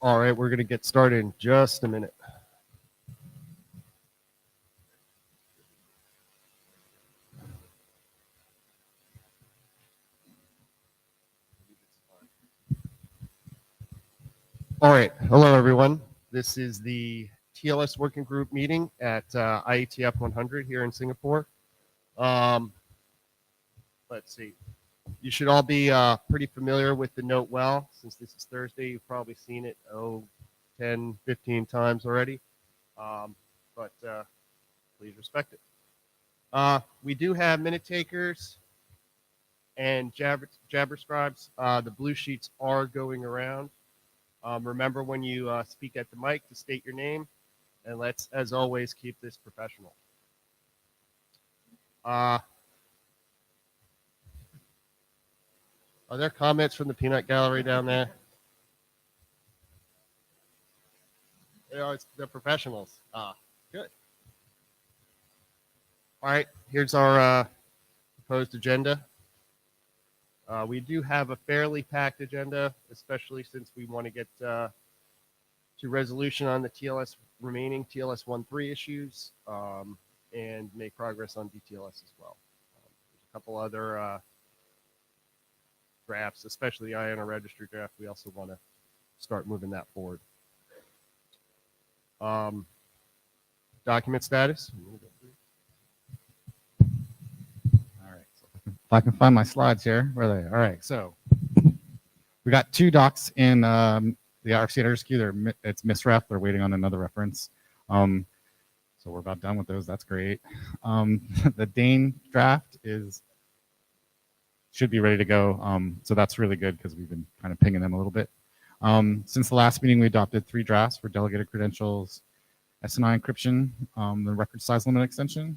All right, we're going to get started in just a minute. All right, hello everyone. This is the TLS working group meeting at IETF 100 here in Singapore. Let's see. You should all be pretty familiar with the note well. Since this is Thursday, you've probably seen it 10, 15 times already. But please respect it. We do have minute takers and jabber scribes. The blue sheets are going around. Remember when you speak at the mic to state your name, and let's, as always, keep this professional. Are there comments from the peanut gallery down there? They're professionals. Good. All right, here's our proposed agenda. We do have a fairly packed agenda, especially since we want to get to resolution on the remaining TLS-13 issues and make progress on DTLS as well. There's a couple other drafts, especially the IANA registry draft. We also want to start moving that forward. Document status. If I can find my slides here, where are they? All right, so we got 2 docs in the RC queue. It's misref. They're waiting on another reference. So we're about done with those. That's great. The Dane draft should be ready to go. So that's really good because we've been kind of pinging them a little bit. Since the last meeting, we adopted 3 drafts for delegated credentials, SNI encryption, the record size limit extension.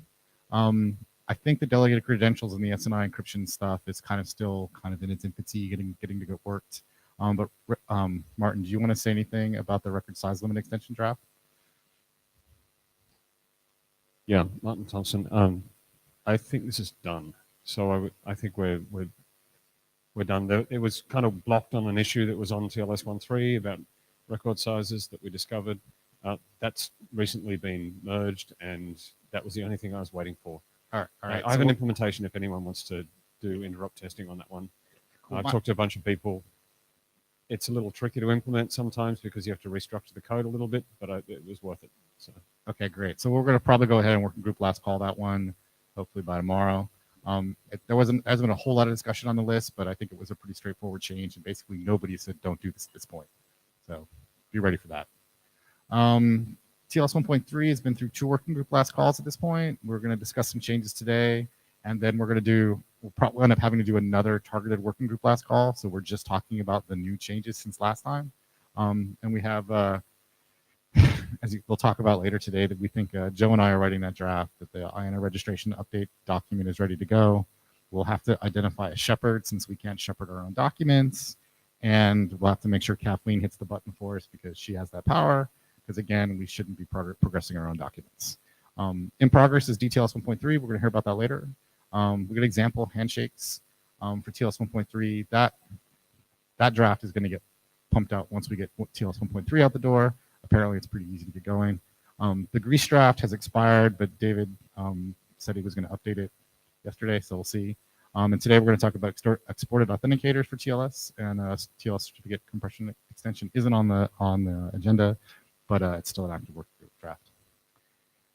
I think the delegated credentials and the SNI encryption stuff is still in its infancy, getting to get worked. But Martin, do you want to say anything about the record size limit extension draft? Yeah, Martin Thompson. I think this is done. So I think we're done. It was kind of blocked on an issue that was on TLS-13 about record sizes that we discovered. That's recently been merged, and that was the only thing I was waiting for. All right. I have an implementation if anyone wants to do interrupt testing on that one. Cool. I've talked to a bunch of people. It's a little tricky to implement sometimes because you have to restructure the code a little bit, but it was worth it. So. Okay, great. So we're going to probably go ahead and work in group last call that one, hopefully by tomorrow. There hasn't been a whole lot of discussion on the list, but I think it was a pretty straightforward change, and basically nobody said don't do this at this point. So be ready for that. TLS 1.3 has been through 2 working group last calls at this point. We're going to discuss some changes today, and then we'll probably end up having to do another targeted working group last call. So we're just talking about the new changes since last time. And we have, we'll talk about later today, that we think Joe and I are writing that draft, that the IANA registration update document is ready to go. We'll have to identify a shepherd since we can't shepherd our own documents. And we'll have to make sure Kathleen hits the button for us because she has that power. Because again, we shouldn't be progressing our own documents. In progress is DTLS 1.3. We're going to hear about that later. We got example handshakes for TLS 1.3. That draft is going to get pumped out once we get TLS 1.3 out the door. Apparently, it's pretty easy to get going. The Greece draft has expired, but David said he was going to update it yesterday, so we'll see. And today we're going to talk about exported authenticators for TLS, and TLS certificate compression extension isn't on the agenda, but it's still an active work group draft.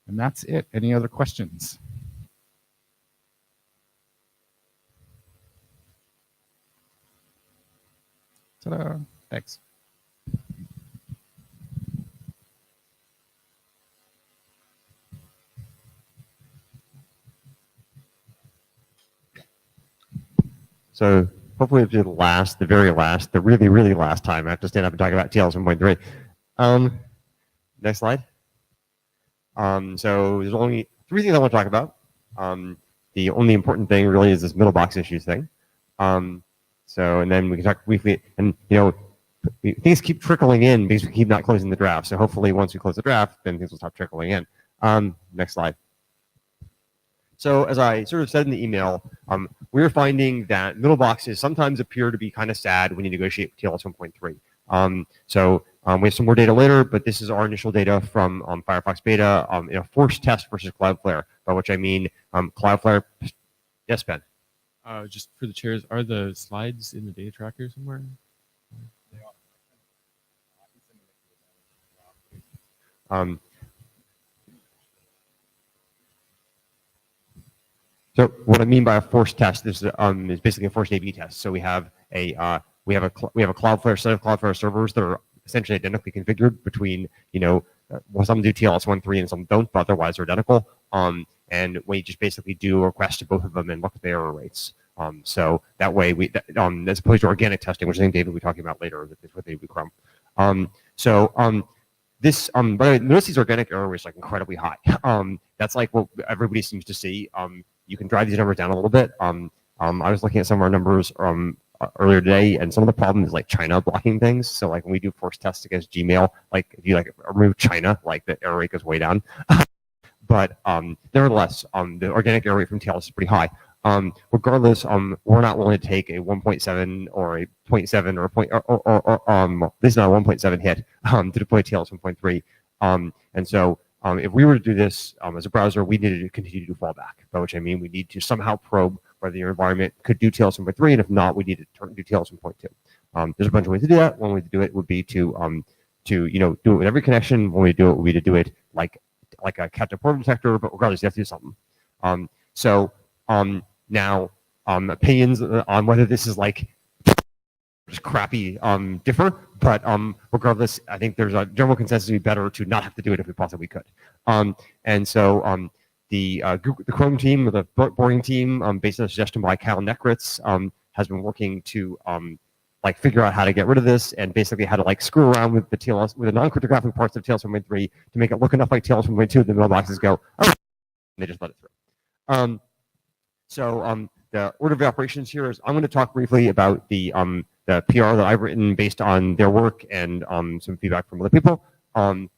And that's it. Any other questions? Ta-da. Thanks. So hopefully it'll be the very last, the really, really last time I have to stand up and talk about TLS 1.3. Next slide. So there's only 3 things I want to talk about. The only important thing really is this middle box issues thing. So, and then we can talk briefly, and things keep trickling in because we keep not closing the draft. So hopefully once we close the draft, then things will stop trickling in. Next slide. So as I sort of said in the email, we're finding that middle boxes sometimes appear to be kind of sad when you negotiate TLS 1.3. So we have some more data later, but this is our initial data from Firefox beta in a forced test versus Cloudflare, by which I mean Cloudflare. Yes, Ben. Just for the chairs, are the slides in the data tracker somewhere? So what I mean by a forced test is basically a forced A/B test. So we have a Cloudflare set of Cloudflare servers that are essentially identically configured between well, some do TLS 1.3 and some don't, but otherwise they're identical. And we just basically do a request to both of them and look at the error rates. So that way as opposed to organic testing, which I think David will be talking about later, with the Chrome. This, by the way, notice these organic error rates like incredibly high. That's like what everybody seems to see. You can drive these numbers down a little bit. I was looking at some of our numbers earlier today, and some of the problem is like China blocking things. So like when we do force tests against Gmail, like if you like remove China, like the error rate goes way down. But nevertheless, the organic error rate from TLS is pretty high. Regardless, we're not willing to take a 1.7 or a 0.7 or this is not a 1.7 hit to deploy TLS 1.3. And so if we were to do this as a browser, we needed to continue to do fallback, by which I mean we need to somehow probe whether your environment could do TLS 1.3, and if not, we need to do TLS 1.2. There's a bunch of ways to do that. One way to do it would be to do it with every connection. One way to do it would be to do it like a captive port detector, but regardless, you have to do something. Now, opinions on whether this is like just crappy differ, but regardless, I think there's a general consensus it would be better to not have to do it if we possibly could. And so the Chrome team, or the boarding team, based on a suggestion by Kyle Nekritz, has been working to figure out how to get rid of this, and basically how to screw around with the TLS, with the non-cryptographic parts of TLS 1.3 to make it look enough like TLS 1.2. The mailboxes go, oh, and they just let it through. So the order of operations here is I'm going to talk briefly about the PR that I've written based on their work and some feedback from other people, and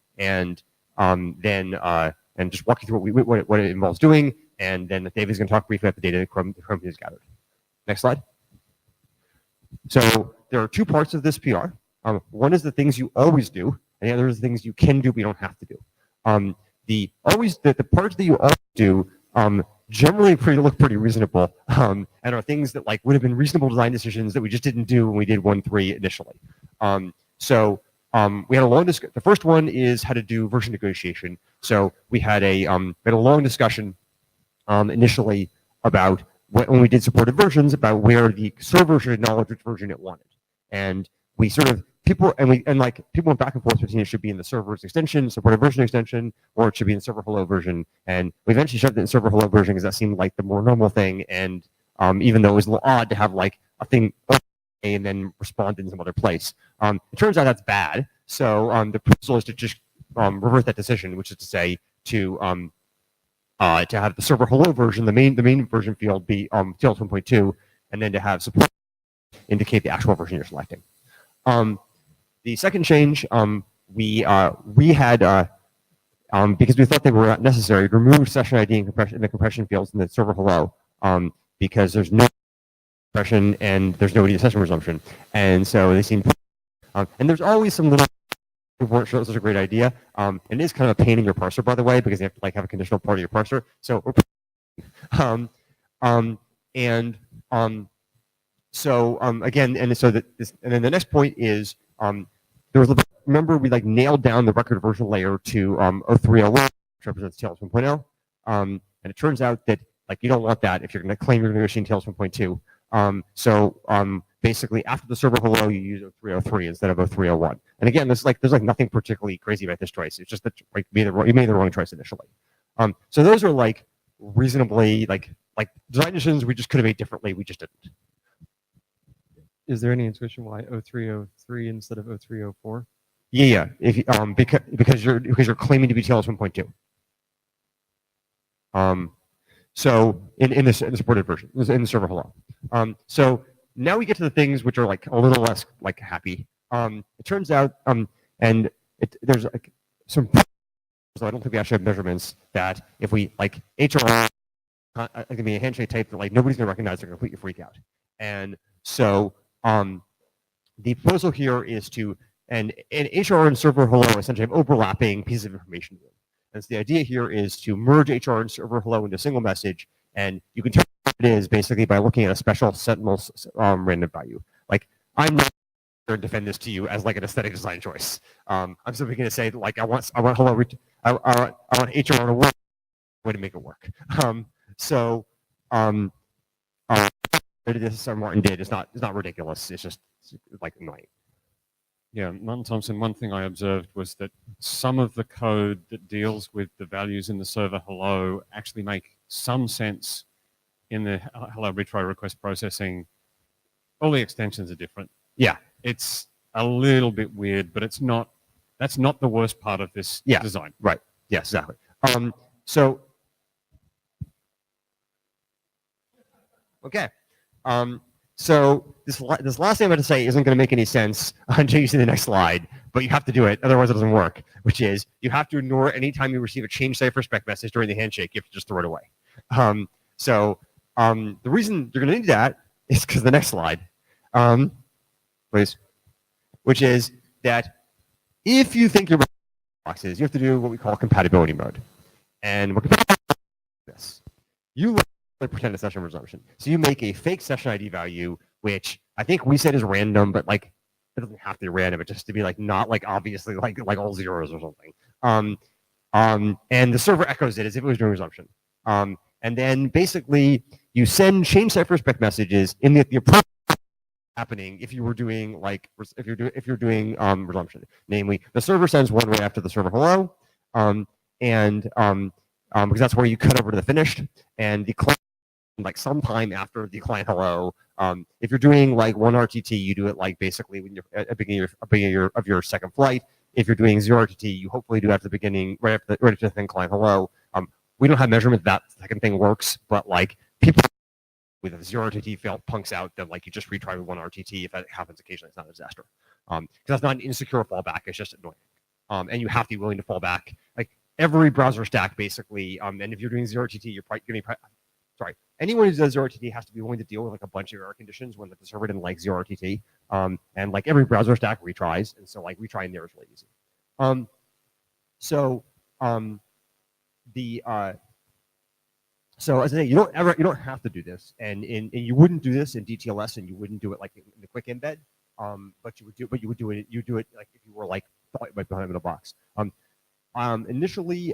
just walk you through what it involves doing, and then David's going to talk briefly about the data that Chrome has gathered. Next slide. So there are 2 parts of this PR. One is the things you always do, and the other is the things you can do but you don't have to do. The parts that you always do generally look pretty reasonable, and are things that would have been reasonable design decisions that we just didn't do when we did 1.3 initially. We had a long discussion. The first one is how to do version negotiation. So we had a long discussion initially about when we did supported versions, about where the server should acknowledge which version it wanted, and we sort of people went back and forth between it should be in the server's extension, supported version extension, or it should be in the server hello version. And we eventually shoved it in server hello version because that seemed like the more normal thing. And even though it was a little odd to have a thing and then respond in some other place, it turns out that's bad. So the proposal is to just revert that decision, which is to say to have the server hello version, the main version field be TLS 1.2, and then to have support indicate the actual version you're selecting. The second change, we had, because we thought they were not necessary, removed session ID and the compression fields in the server hello, because there's no compression and there's no session resumption. And so they seem, and there's always some little, we weren't sure this was a great idea. It is kind of a pain in your parser, by the way, because you have to have a conditional part of your parser. So, again, and then the next point is, remember we nailed down the record version layer to 0301, which represents TLS 1.0, and it turns out that you don't want that if you're going to claim you're negotiating TLS 1.2. Basically after the server hello you use 0303 instead of 0301. And again, there's nothing particularly crazy about this choice. It's just that you made the wrong choice initially. So those are reasonably design decisions we just could have made differently. We just didn't. Is there any intuition why 0303 instead of 0304? Yeah. If because you're claiming to be TLS 1.2. So in the supported version, in the server hello. So now we get to the things which are like a little less like happy. It turns out, there's like some. So I don't think we actually have measurements that if we like HR, it can be a handshake type that like nobody's gonna recognize, they're gonna completely freak out. And so the proposal here is to and HR and server hello essentially have overlapping pieces of information. And so the idea here is to merge HR and server hello into a single message, and you can tell what it is basically by looking at a special Sentinel random value. Like I'm not going to defend this to you as like an aesthetic design choice. I'm simply going to say like I want hello, I want HR on a work way to make it work. This Martin did is not ridiculous. It's just like annoying. Yeah, Martin Thompson, one thing I observed was that some of the code that deals with the values in the server hello actually make some sense in the hello retry request processing. All the extensions are different. Yeah. It's a little bit weird, but that's not the worst part of this design. Right. Yes, exactly. Okay. So this last thing I'm about to say isn't going to make any sense until you see the next slide, but you have to do it, otherwise it doesn't work, which is you have to ignore any time you receive a change cipher spec message during the handshake. You have to just throw it away. The reason you're going to need that is because the next slide, please, which is that if you think your boxes, you have to do what we call compatibility mode. And what compatibility mode is this. You pretend a session resumption. So you make a fake session ID value, which I think we said is random, but like it doesn't have to be random, but just to be like not like obviously like all zeros or something. And the server echoes it as if it was doing resumption. And then basically you send change cipher spec messages in the appropriate happening if you were doing like if you're doing resumption. Namely, the server sends one right after the server hello, because that's where you cut over to the finished, and the client like sometime after the client hello. If you're doing like one RTT, you do it like basically when you're at the beginning of your second flight. If you're doing 0 RTT, you hopefully do it at the beginning, right after the thing client hello. We don't have measurement that second thing works, but like people with a 0 RTT fail punks out, then like you just retry with 1 RTT. If that happens occasionally, it's not a disaster. Because that's not an insecure fallback, it's just annoying. And you have to be willing to fall back. Like every browser stack basically, and if you're doing 0 RTT, you're probably going to anyone who does 0 RTT has to be willing to deal with like a bunch of error conditions when the server didn't like 0 RTT. And like every browser stack retries, and so like retrying there is really easy. So as I say, you don't have to do this, and you wouldn't do this in DTLS, and you wouldn't do it like in the quick embed. But you would do it like if you were like behind in a box. Initially,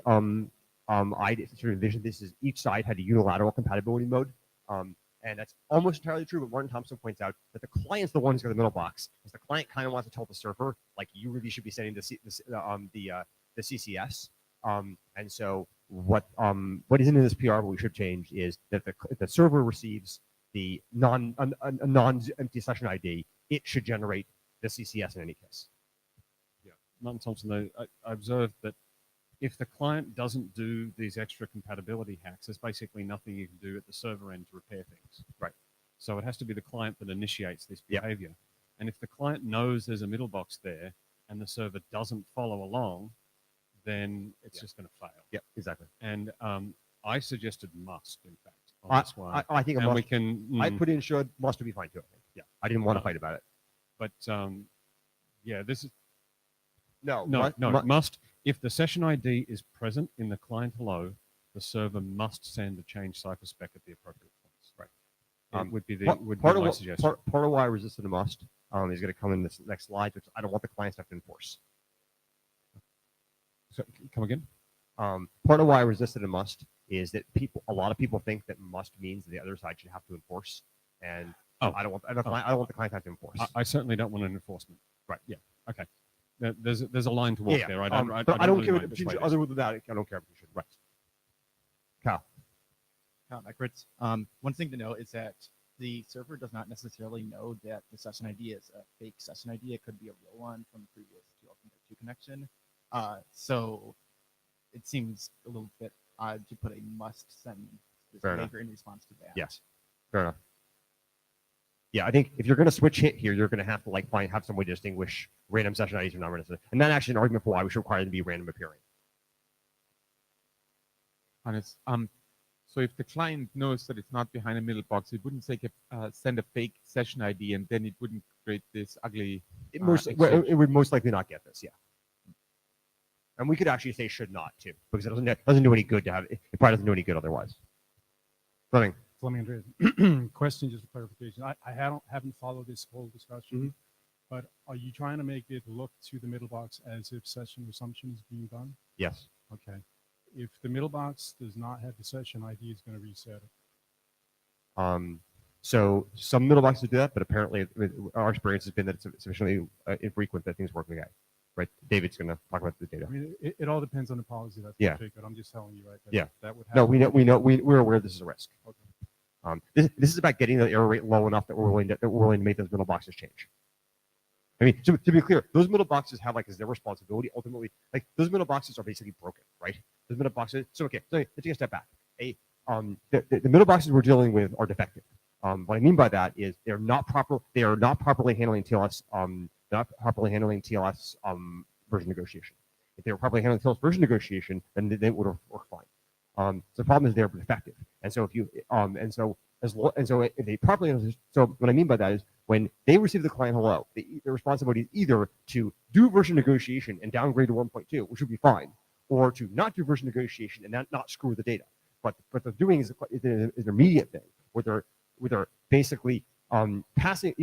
I sort of envisioned this as each side had a unilateral compatibility mode, and that's almost entirely true. But Martin Thompson points out that the client's the one who's got the middle box, because the client kind of wants to tell the server like you really should be sending the CCS. And so what isn't in this PR, but we should change, is that the server receives the non-empty session ID. It should generate the CCS in any case. Yeah, Martin Thompson, though, I observed that if the client doesn't do these extra compatibility hacks, there's basically nothing you can do at the server end to repair things. Right. So it has to be the client that initiates this behavior. And if the client knows there's a middle box there and the server doesn't follow along, then it's just going to fail. Yeah, exactly. And I suggested must, in fact, on this one. I think and we can. I put in should, must would be fine too. I think. Yeah, I didn't want to fight about it. But yeah, this is no. Must. If the session ID is present in the client hello, the server must send a change cipher spec at the appropriate points. Right. Would be my suggestion. Part of why I resisted a must is going to come in this next slide, which I don't want the clients to have to enforce. So, come again? Part of why I resisted a must is that a lot of people think that must means that the other side should have to enforce, and I don't want the client to have to enforce. I certainly don't want an enforcement. Right. Yeah. Okay. There's a line to walk there. I don't care really what the other than that. I don't care if you should. Right. Kyle. Kyle Eckritz. One thing to note is that the server does not necessarily know that the session ID is a fake session ID. It could be a real one from previous TLS2 connection. So it seems a little bit odd to put a must send this Fair enough. behavior in response to that. Yes, fair enough. Yeah, I think if you're going to switch hit here, you're going to have to like have some way to distinguish random session IDs from non-random session. And that's actually an argument for why we should require them to be random appearing. And it's so if the client knows that it's not behind a middle box, it wouldn't send a fake session ID, and then it wouldn't create this ugly. It would most likely not get this, yeah. And we could actually say should not too, because it doesn't do any good to have it. It probably doesn't do any good otherwise. Fleming. Andreas. Question, just for clarification. I haven't followed this whole discussion, but are you trying to make it look to the middle box as if session resumption is being done? Yes. Okay. If the middle box does not have the session ID, it's going to reset it. So some middle boxes do that, but apparently our experience has been that it's sufficiently infrequent that things work okay. Right? David's going to talk about the data. I mean, it all depends on the policy. That's but I'm just telling you, right? That would happen. No, we're aware this is a risk. Okay. This is about getting the error rate low enough that we're willing to make those middle boxes change. I mean, to be clear, those middle boxes have as their responsibility ultimately. Those middle boxes are basically broken, right? Those middle boxes. So let's take a step back. The middle boxes we're dealing with are defective. What I mean by that is they are not properly handling TLS. Version negotiation. If they were properly handling TLS version negotiation, then they would have worked fine. So the problem is they're defective, and so if you if they properly so what I mean by that is when they receive the client hello, their responsibility is either to do version negotiation and downgrade to 1.2, which would be fine, or to not do version negotiation and not screw the data. But what they're doing is an intermediate thing where they're basically passing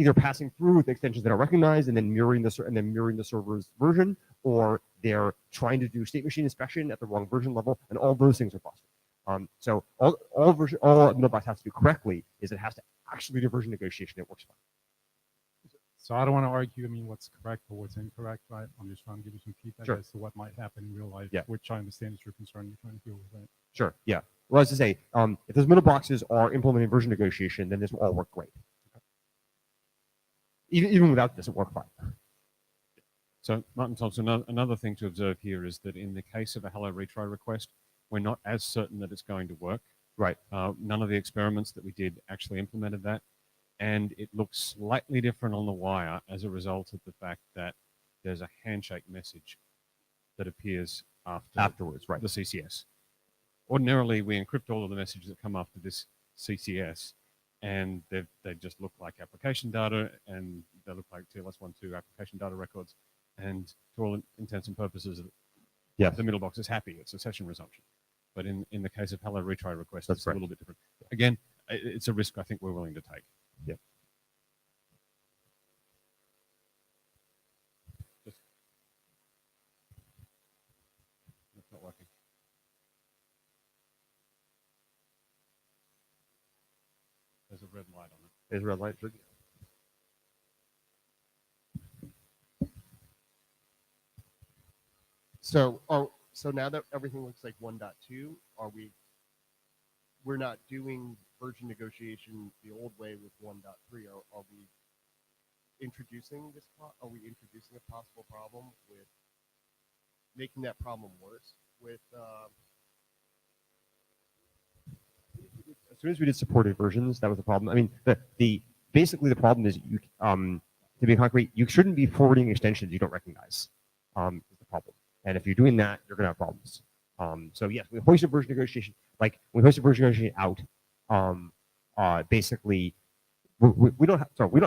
through the extensions that are recognized and then mirroring the server's version, or they're trying to do state machine inspection at the wrong version level, and all those things are busted. So all middle box has to do correctly is it has to actually do version negotiation. It works fine. So I don't want to argue, what's correct or what's incorrect, right? I'm just trying to give you some feedback Sure. as to what might happen in real life, Yeah. which I understand is your concern you're trying to deal with, right? Sure. Yeah. Well, as I say, if those middle boxes are implementing version negotiation, then this will all work great. Even without this, it worked fine. So, Martin Thompson, another thing to observe here is that in the case of a hello retry request, we're not as certain that it's going to work. Right. None of the experiments that we did actually implemented that. And it looks slightly different on the wire as a result of the fact that there's a handshake message that appears afterwards, right? The CCS. Ordinarily, we encrypt all of the messages that come after this CCS, and they just look like application data, and they look like TLS-1-2 application data records, and to all intents and purposes, yes, the middle box is happy. It's a session resumption. But in the case of hello retry request, That's it's correct. a little bit different. Again, it's a risk I think we're willing to take. Yeah. Just, it's not working. There's a red light on it. There's a red light. So now that everything looks like 1.2, we're not doing version negotiation the old way with 1.3. Are we introducing are we introducing a possible problem with making that problem worse with as soon as we did supported versions, that was the problem. I mean, basically the problem is you to be concrete, you shouldn't be forwarding extensions you don't recognize. Is the problem. And if you're doing that, you're going to have problems. So yes, we hoisted version negotiation. Like we hoisted version negotiation out. Basically, we don't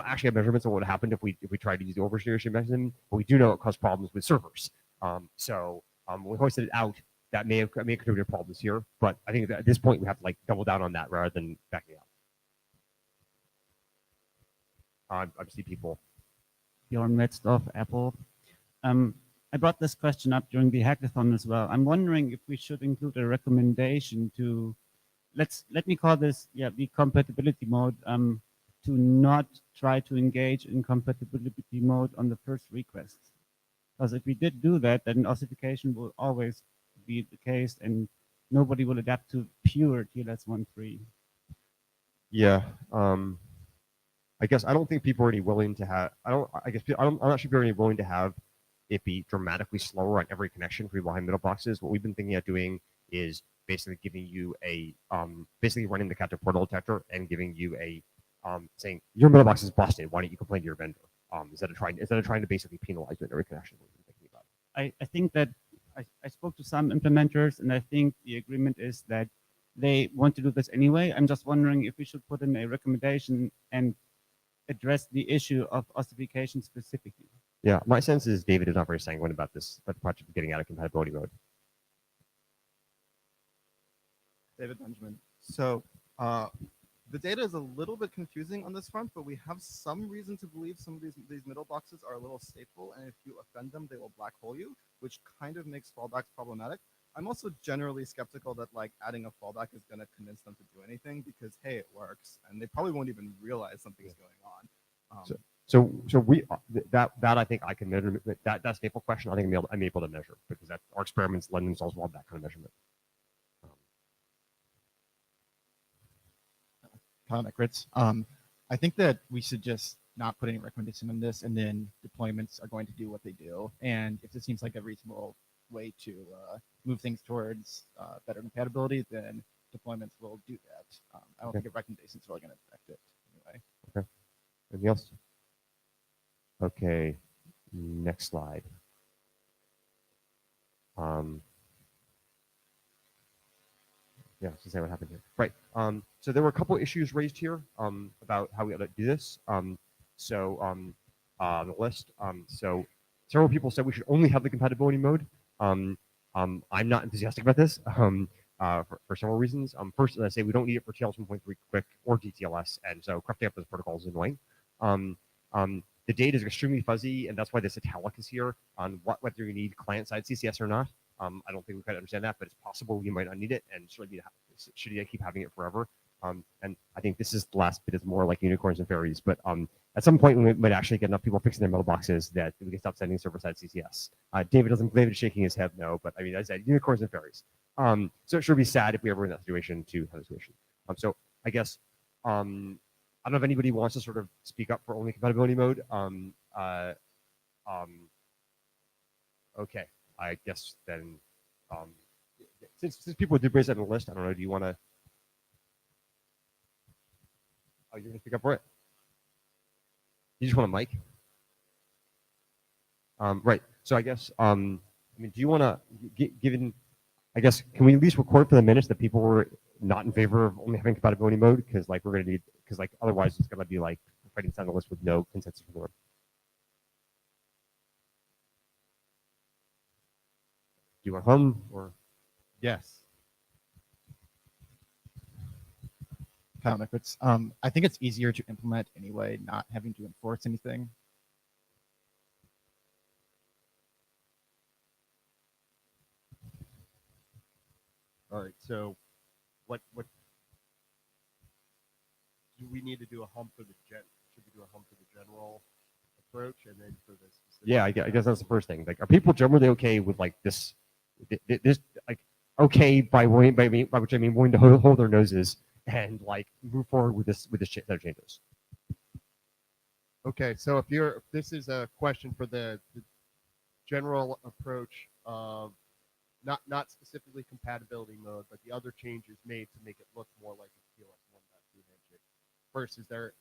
actually have measurements of what would happen if we tried to use the over negotiation mechanism, but we do know it caused problems with servers. So when we hoisted it out, that may have contributed problems here. But I think that at this point we have to double down on that rather than backing out. I see people. Bjorn Metzdorf, Apple. I brought this question up during the hackathon as well. I'm wondering if we should include a recommendation to, let me call this, the compatibility mode, to not try to engage in compatibility mode on the first request. Because if we did do that, then ossification will always be the case and nobody will adapt to pure TLS 1.3. Yeah. I guess I don't think people are any willing to have. I don't. I guess I'm not sure people are any willing to have it be dramatically slower on every connection for behind middle boxes. What we've been thinking of doing is basically giving you a basically running the captive portal detector and giving you a saying your middle box is busted. Why don't you complain to your vendor? Instead of trying to basically penalize you in every connection. We've been thinking about. I think that I spoke to some implementers, and I think the agreement is that they want to do this anyway. I'm just wondering if we should put in a recommendation and address the issue of ossification specifically. Yeah, my sense is David is not very sanguine about this, but the project getting out of compatibility mode. David Benjamin. So the data is a little bit confusing on this front, but we have some reason to believe some of these middle boxes are a little stateful, and if you offend them, they will black hole you, which kind of makes fallbacks problematic. I'm also generally skeptical that like adding a fallback is going to convince them to do anything because hey, it works, and they probably won't even realize something's going on. So we that I think I can measure that staple question. I think I'm able to measure because that our experiments lend themselves well to that kind of measurement. I think that we should just not put any recommendation on this, and then deployments are going to do what they do. And if it seems like a reasonable way to move things towards better compatibility, then deployments will do that. I don't think a recommendation is really going to affect it anyway. Okay. Anything else? Okay. Next slide. Yeah, to say what happened here. Right. So there were a couple issues raised here about how we ought to do this. The list. So several people said we should only have the compatibility mode. I'm not enthusiastic about this for several reasons. First, as I say, we don't need it for TLS 1.3 quick or DTLS, and so crafting up those protocols is annoying. The data is extremely fuzzy, and that's why this italic is here on whether you need client-side CCS or not. I don't think we quite understand that, but it's possible you might not need it, and should you keep having it forever? And I think this is the last bit is more like unicorns and fairies, but at some point we might actually get enough people fixing their mailboxes that we can stop sending server-side CCS. David is shaking his head no, but I mean, as I said, unicorns and fairies. So it should be sad if we ever in that situation to have a situation. So I guess I don't know if anybody wants to sort of speak up for only compatibility mode. Okay, I guess then since people did raise that on the list, I don't know. Do you want to? Oh, you're gonna speak up for it? You just want a mic? Right. So I guess I mean, do you want to given? I guess can we at least record for the minutes that people were not in favor of only having compatibility mode because like we're gonna need because like otherwise it's gonna be like fighting down the list with no consensus from the board. Do you want hum or? Yes. I think it's easier to implement anyway, not having to enforce anything. All right. So, what do we need to do a hump for the Should we do a hump for the general approach and then for the specific? Yeah, I guess that's the first thing. Like, are people generally okay with like this like okay by which I mean willing to hold their noses and like move forward with this set of changes? Okay, so if this is a question for the general approach of not specifically compatibility mode, but the other changes made to make it look more like a TLS 1.2 handshake. First, is there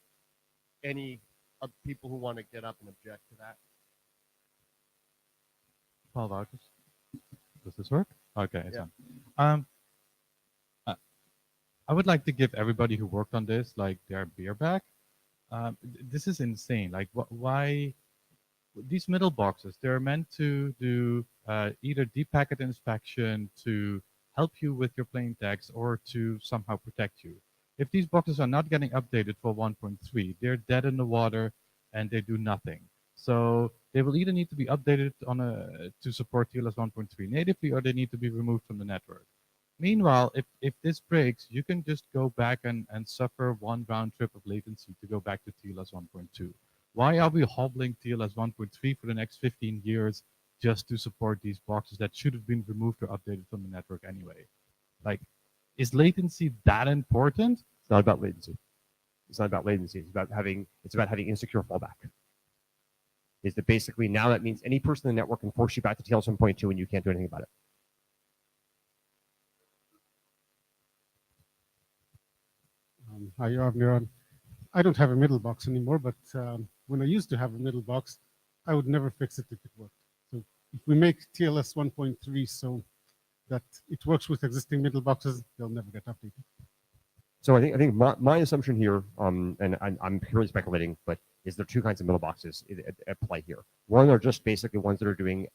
any people who want to get up and object to that? Paul Vargas. Does this work? Okay. Yeah. I would like to give everybody who worked on this like their beer back. This is insane. Like, why these middle boxes? They're meant to do either deep packet inspection to help you with your plain text or to somehow protect you. If these boxes are not getting updated for 1.3, they're dead in the water and they do nothing. So they will either need to be updated to support TLS 1.3 natively, or they need to be removed from the network. Meanwhile, if this breaks, you can just go back and suffer one round trip of latency to go back to TLS 1.2. Why are we hobbling TLS 1.3 for the next 15 years just to support these boxes that should have been removed or updated from the network anyway? Like, is latency that important? It's not about latency. It's not about latency. It's about having insecure fallback. Is that basically now that means any person in the network can force you back to TLS 1.2 and you can't do anything about it. Hi, Avniran. I don't have a middle box anymore, but when I used to have a middle box, I would never fix it if it worked. So if we make TLS 1.3 so that it works with existing middle boxes, they'll never get updated. So I think my assumption here, and I'm purely speculating, but is there two kinds of middle boxes at play here. One are just basically ones that are doing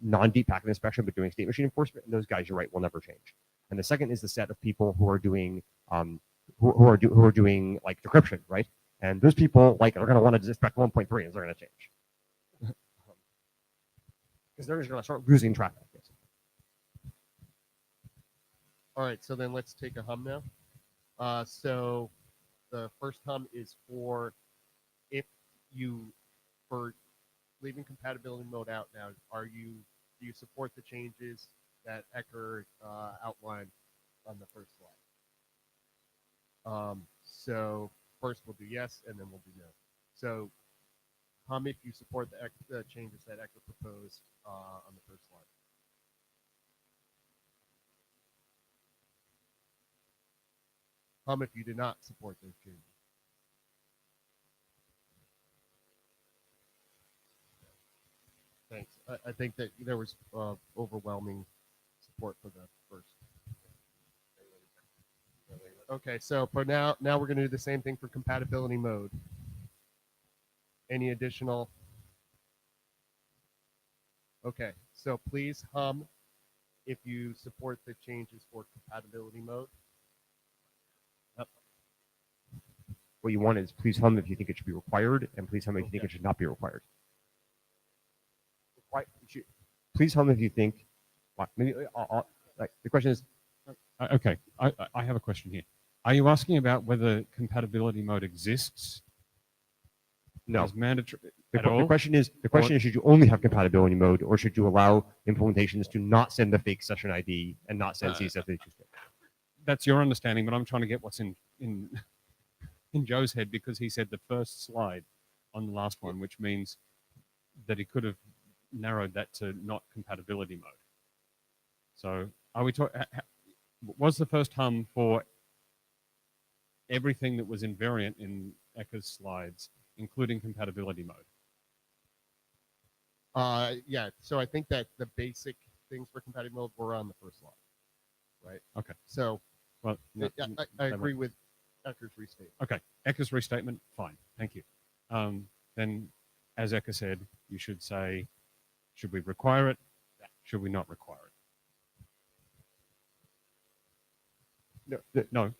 non-deep packet inspection but doing state machine enforcement, and those guys, you're right, will never change. And the second is the set of people who are doing who are doing like decryption, right? And those people like are going to want to inspect 1.3, and they're going to change because they're just going to start losing traffic. All right, so then let's take a hum now. So the first hum is for leaving compatibility mode out now. Do you support the changes that Ecker outlined on the first slide? So first we'll do yes, and then we'll do no. So hum if you support the changes that Ecker proposed on the first slide. Hum if you do not support those changes. Thanks. I think that there was overwhelming support for the first. Okay, so for now we're going to do the same thing for compatibility mode. Any additional? Okay, so please hum if you support the changes for compatibility mode. What you want is please hum if you think it should be required, and please hum if you think it should not be required. Please hum if you think. Maybe the question is. Okay, I have a question here. Are you asking about whether compatibility mode exists? No. As mandatory The question is, should you only have compatibility mode, or should you allow implementations to not send the fake session ID and not send CSF32 state? That's your understanding, but I'm trying to get what's in Joe's head, because he said the first slide on the last one, which means that he could have narrowed that to not compatibility mode. So are we talking? Was the first hum for everything that was invariant in Ecker's slides, including compatibility mode? Yeah. So I think that the basic things for compatibility mode were on the first slide, right? Okay. So, well, I agree with Ecker's restatement. Okay, Ecker's restatement, fine, thank you. Then, as Ecker said, you should say, should we require it? Should we not require it? No.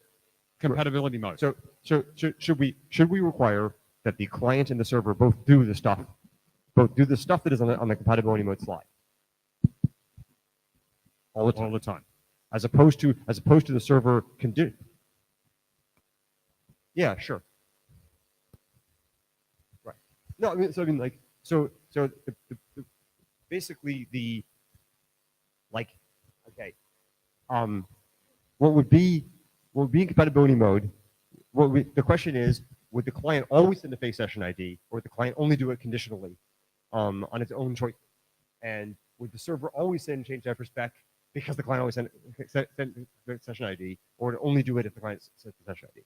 Compatibility mode. So should we require that the client and the server both do the stuff that is on the compatibility mode slide all the time, as opposed to the server can do. Yeah, sure. Right. No, I mean, basically the okay. What would be in compatibility mode? The question is, would the client always send a fake session ID, or would the client only do it conditionally on its own choice? And would the server always send change diaper spec because the client always sent the session ID, or would it only do it if the client sent the session ID?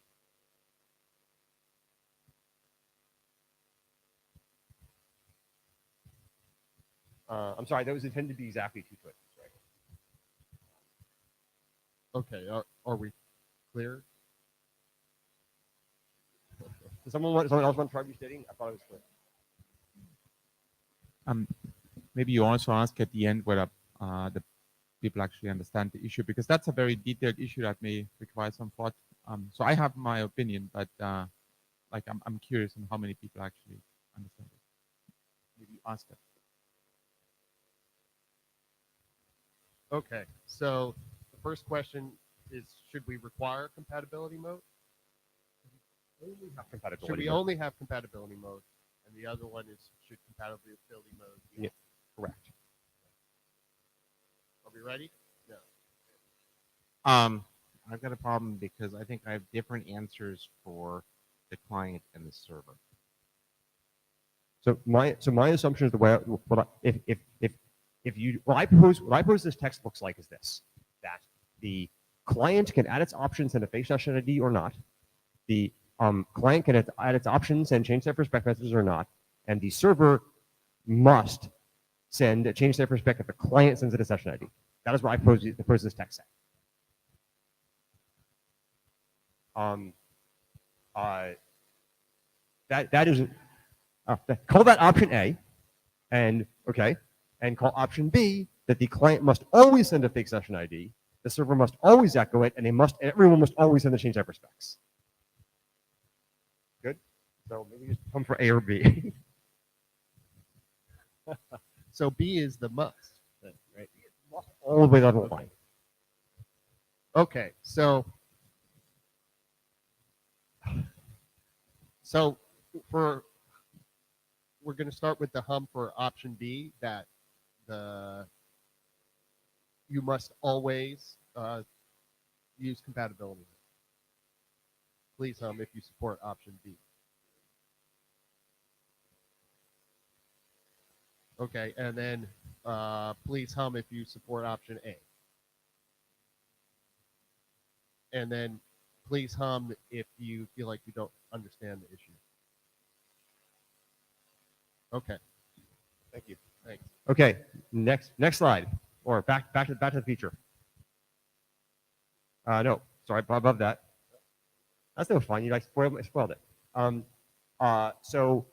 I'm sorry, that was intended to be exactly two choices, right? Okay, are we clear? Does someone else want to try restating? I thought it was clear. Maybe you also ask at the end whether the people actually understand the issue, because that's a very detailed issue that may require some thought. So I have my opinion, but I'm curious on how many people actually understand it. Maybe ask it. Okay, so the first question is, should we require compatibility mode? Should we only have compatibility mode? And the other one is, should compatibility mode be? Yeah, correct. Are we ready? No. I've got a problem because I think I have different answers for the client and the server. So my assumption is the way what I propose this text looks like is this: that the client can add its options and a fake session ID or not. The client can add its options and change their respect messages or not, and the server must change their respect if the client sends it a session ID. That is what I propose this text say. That is call that option A, and call option B that the client must always send a fake session ID, the server must always echo it, and everyone must always send the change type specs. Good. So maybe just come for A or B. So B is the must, then, right? All the way down the line. Okay, so we're going to start with the hum for option B, that you must always use compatibility. Please hum if you support option B. Okay, and then please hum if you support option A. And then please hum if you feel like you don't understand the issue. Okay. Thank you. Thanks. Okay, next slide, or back to the feature. No, sorry, above that. That's no fun. You spoiled it. So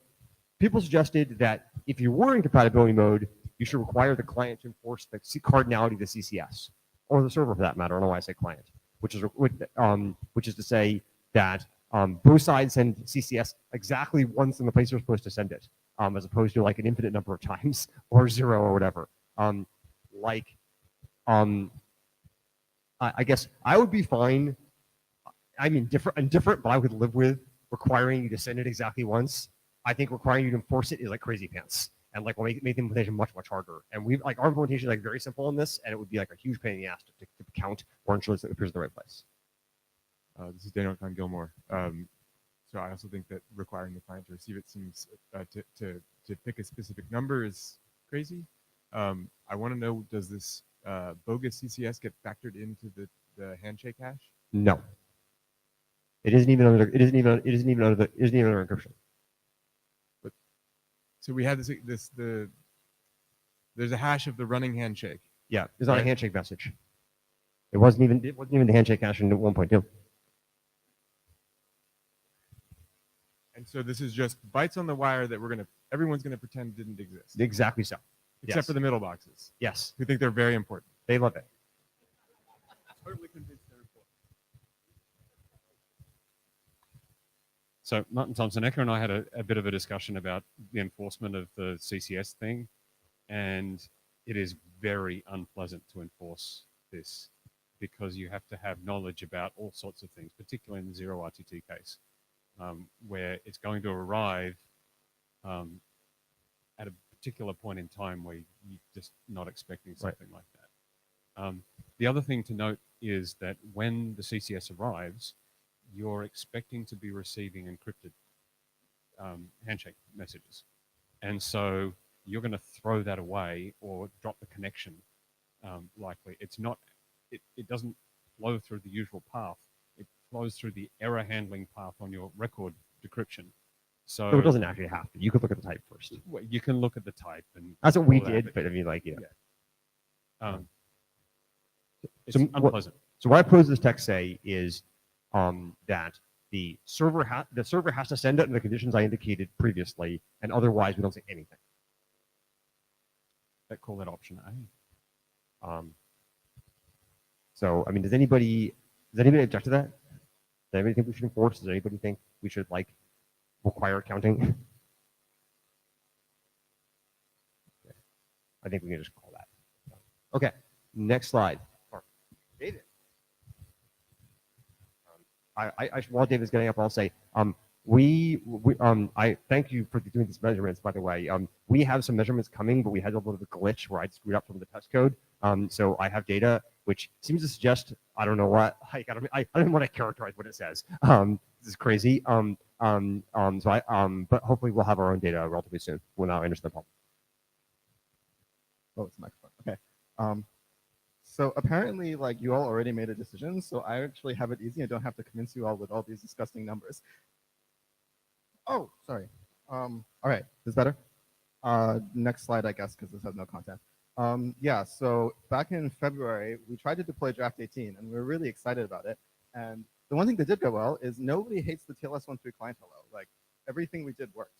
people suggested that if you were in compatibility mode, you should require the client to enforce the cardinality of the CCS, or the server for that matter. I don't know why I say client, which is to say that both sides send CCS exactly once in the place they're supposed to send it, as opposed to like an infinite number of times or 0 or whatever. I guess I would be fine. I mean, different, but I would live with requiring you to send it exactly once. I think requiring you to enforce it is like crazy pants, and like will make the implementation much harder. And our implementation is like very simple in this, and it would be like a huge pain in the ass to count or ensure that it appears in the right place. This is Daniel Gilmore. So I also think that requiring the client to receive it seems to pick a specific number is crazy. I want to know, does this bogus CCS get factored into the handshake hash? No. It isn't even under encryption. But so we had there's a hash of the running handshake. Yeah, it's not a handshake message. It wasn't even the handshake hash in 1.2. And so this is just bytes on the wire that everyone's gonna pretend didn't exist. Exactly so. Except for the middle boxes. Yes. Who think they're very important. They love it. Totally convinced they're important. So Martin Thompson, Ecker and I had a bit of a discussion about the enforcement of the CCS thing, and it is very unpleasant to enforce this because you have to have knowledge about all sorts of things, particularly in the 0 RTT case, where it's going to arrive at a particular point in time where you're just not expecting something like that. The other thing to note is that when the CCS arrives, you're expecting to be receiving encrypted handshake messages. And so you're going to throw that away or drop the connection likely. It doesn't flow through the usual path. It flows through the error handling path on your record decryption. So it doesn't actually have to. You could look at the type first. Well, you can look at the type. And that's what we did, but I mean, like, yeah. It's unpleasant. So what I propose this text say is that the server has to send it in the conditions I indicated previously, and otherwise we don't say anything. Let's call that option A. So I mean, does anybody object to that? Does anybody think we should enforce? Does anybody think we should require counting? Okay. I think we can just call that. Okay, next slide. David. While David's getting up, I'll say I thank you for doing these measurements. By the way, we have some measurements coming, but we had a little bit of a glitch where I screwed up some of the test code. So I have data which seems to suggest I don't know what. I don't want to characterize what it says. This is crazy. But hopefully we'll have our own data relatively soon. We'll now understand the problem. Oh, it's a microphone. Okay. So apparently, like, you all already made a decision, so I actually have it easy. I don't have to convince you all with all these disgusting numbers. Oh, sorry. All right, is better? Next slide, I guess, because this has no content. Yeah, so back in February, we tried to deploy Draft 18, and we were really excited about it. And the one thing that did go well is nobody hates the TLS 1.3 client hello. Like, everything we did worked.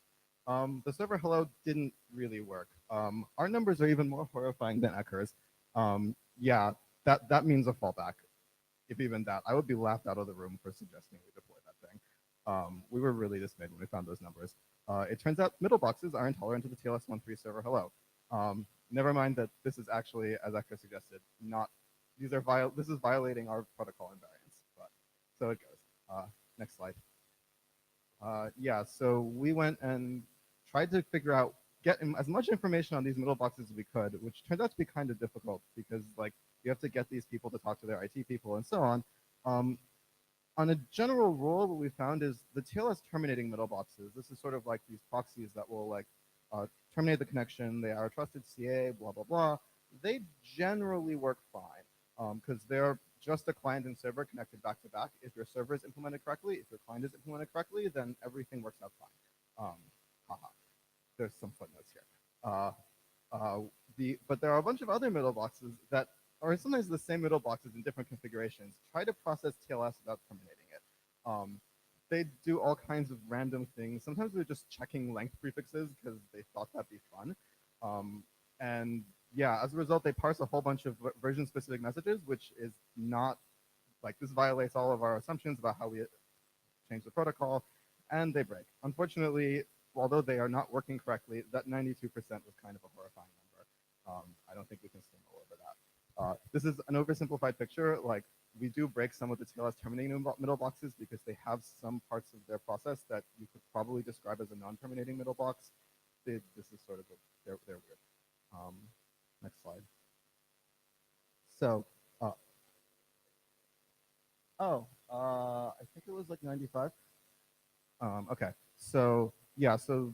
The server hello didn't really work. Our numbers are even more horrifying than Ecker's. Yeah, that means a fallback, if even that. I would be laughed out of the room for suggesting we deploy that thing. We were really dismayed when we found those numbers. It turns out middle boxes are intolerant to the TLS 1.3 server hello. Never mind that this is actually, as Ecker suggested, not. This is violating our protocol invariance. But so it goes. Next slide. Yeah, so we went and tried to figure out, get as much information on these middle boxes as we could, which turns out to be kind of difficult because, like, you have to get these people to talk to their IT people and so on. On a general rule, what we found is the TLS terminating middle boxes. This is sort of like these proxies that will, like, terminate the connection. They are a trusted CA, blah, blah, blah. They generally work fine because they're just a client and server connected back to back. If your server is implemented correctly, if your client is implemented correctly, then everything works out fine. Haha. There's some footnotes here. But there are a bunch of other middle boxes that are sometimes the same middle boxes in different configurations. Try to process TLS without terminating it. They do all kinds of random things. Sometimes they're just checking length prefixes because they thought that'd be fun. And yeah, as a result, they parse a whole bunch of version-specific messages, which is not, like, this violates all of our assumptions about how we change the protocol, and they break. Unfortunately, although they are not working correctly, that 92% was kind of a horrifying number. I don't think we can steamroll over that. This is an oversimplified picture. Like, we do break some of the TLS terminating middle boxes because they have some parts of their process that you could probably describe as a non-terminating middle box. This is sort of they're weird. Next slide. So, I think it was like 95. Okay, so yeah, so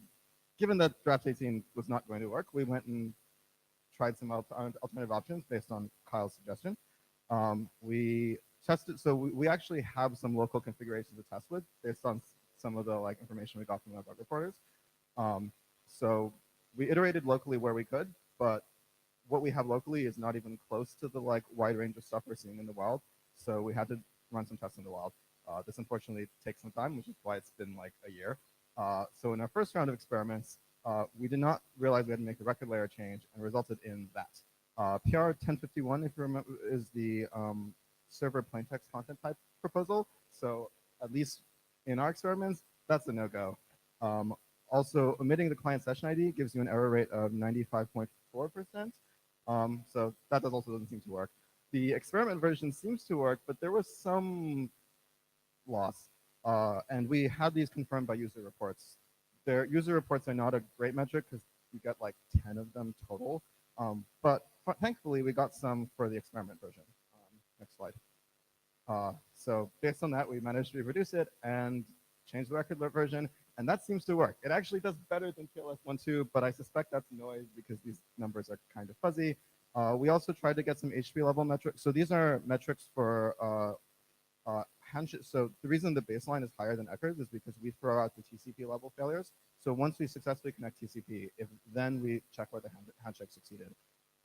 given that Draft 18 was not going to work, we went and tried some alternative options based on Kyle's suggestion. We tested, so we actually have some local configurations to test with based on some of the, like, information we got from our bug reporters. So we iterated locally where we could, but what we have locally is not even close to the, like, wide range of stuff we're seeing in the wild. So we had to run some tests in the wild. This unfortunately takes some time, which is why it's been like a year. So in our first round of experiments, we did not realize we had to make the record layer change, and resulted in that. PR 1051, if you remember, is the server plaintext content type proposal. So at least in our experiments, that's a no-go. Also, omitting the client session ID gives you an error rate of 95.4%. So that also doesn't seem to work. The experiment version seems to work, but there was some loss. And we had these confirmed by user reports. Their user reports are not a great metric because you get like 10 of them total. But thankfully, we got some for the experiment version. Next slide. So based on that, we managed to reproduce it and change the record version, and that seems to work. It actually does better than TLS 1.2, but I suspect that's noise because these numbers are kind of fuzzy. We also tried to get some Htp level metrics. So these are metrics for handshake. So the reason the baseline is higher than Ecker's is because we throw out the TCP level failures. So once we successfully connect TCP, then we check whether handshake succeeded.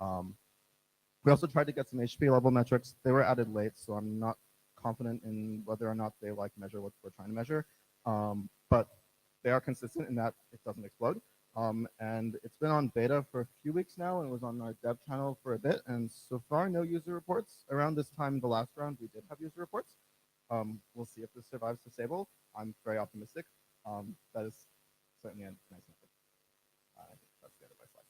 We also tried to get some Htp level metrics. They were added late, so I'm not confident in whether or not they like measure what we're trying to measure. But they are consistent in that it doesn't explode. And it's been on beta for a few weeks now, and it was on our dev channel for a bit. And so far, no user reports. Around this time, the last round, we did have user reports. We'll see if this survives disable. I'm very optimistic. That is certainly a nice number. I think that's the end of my slides.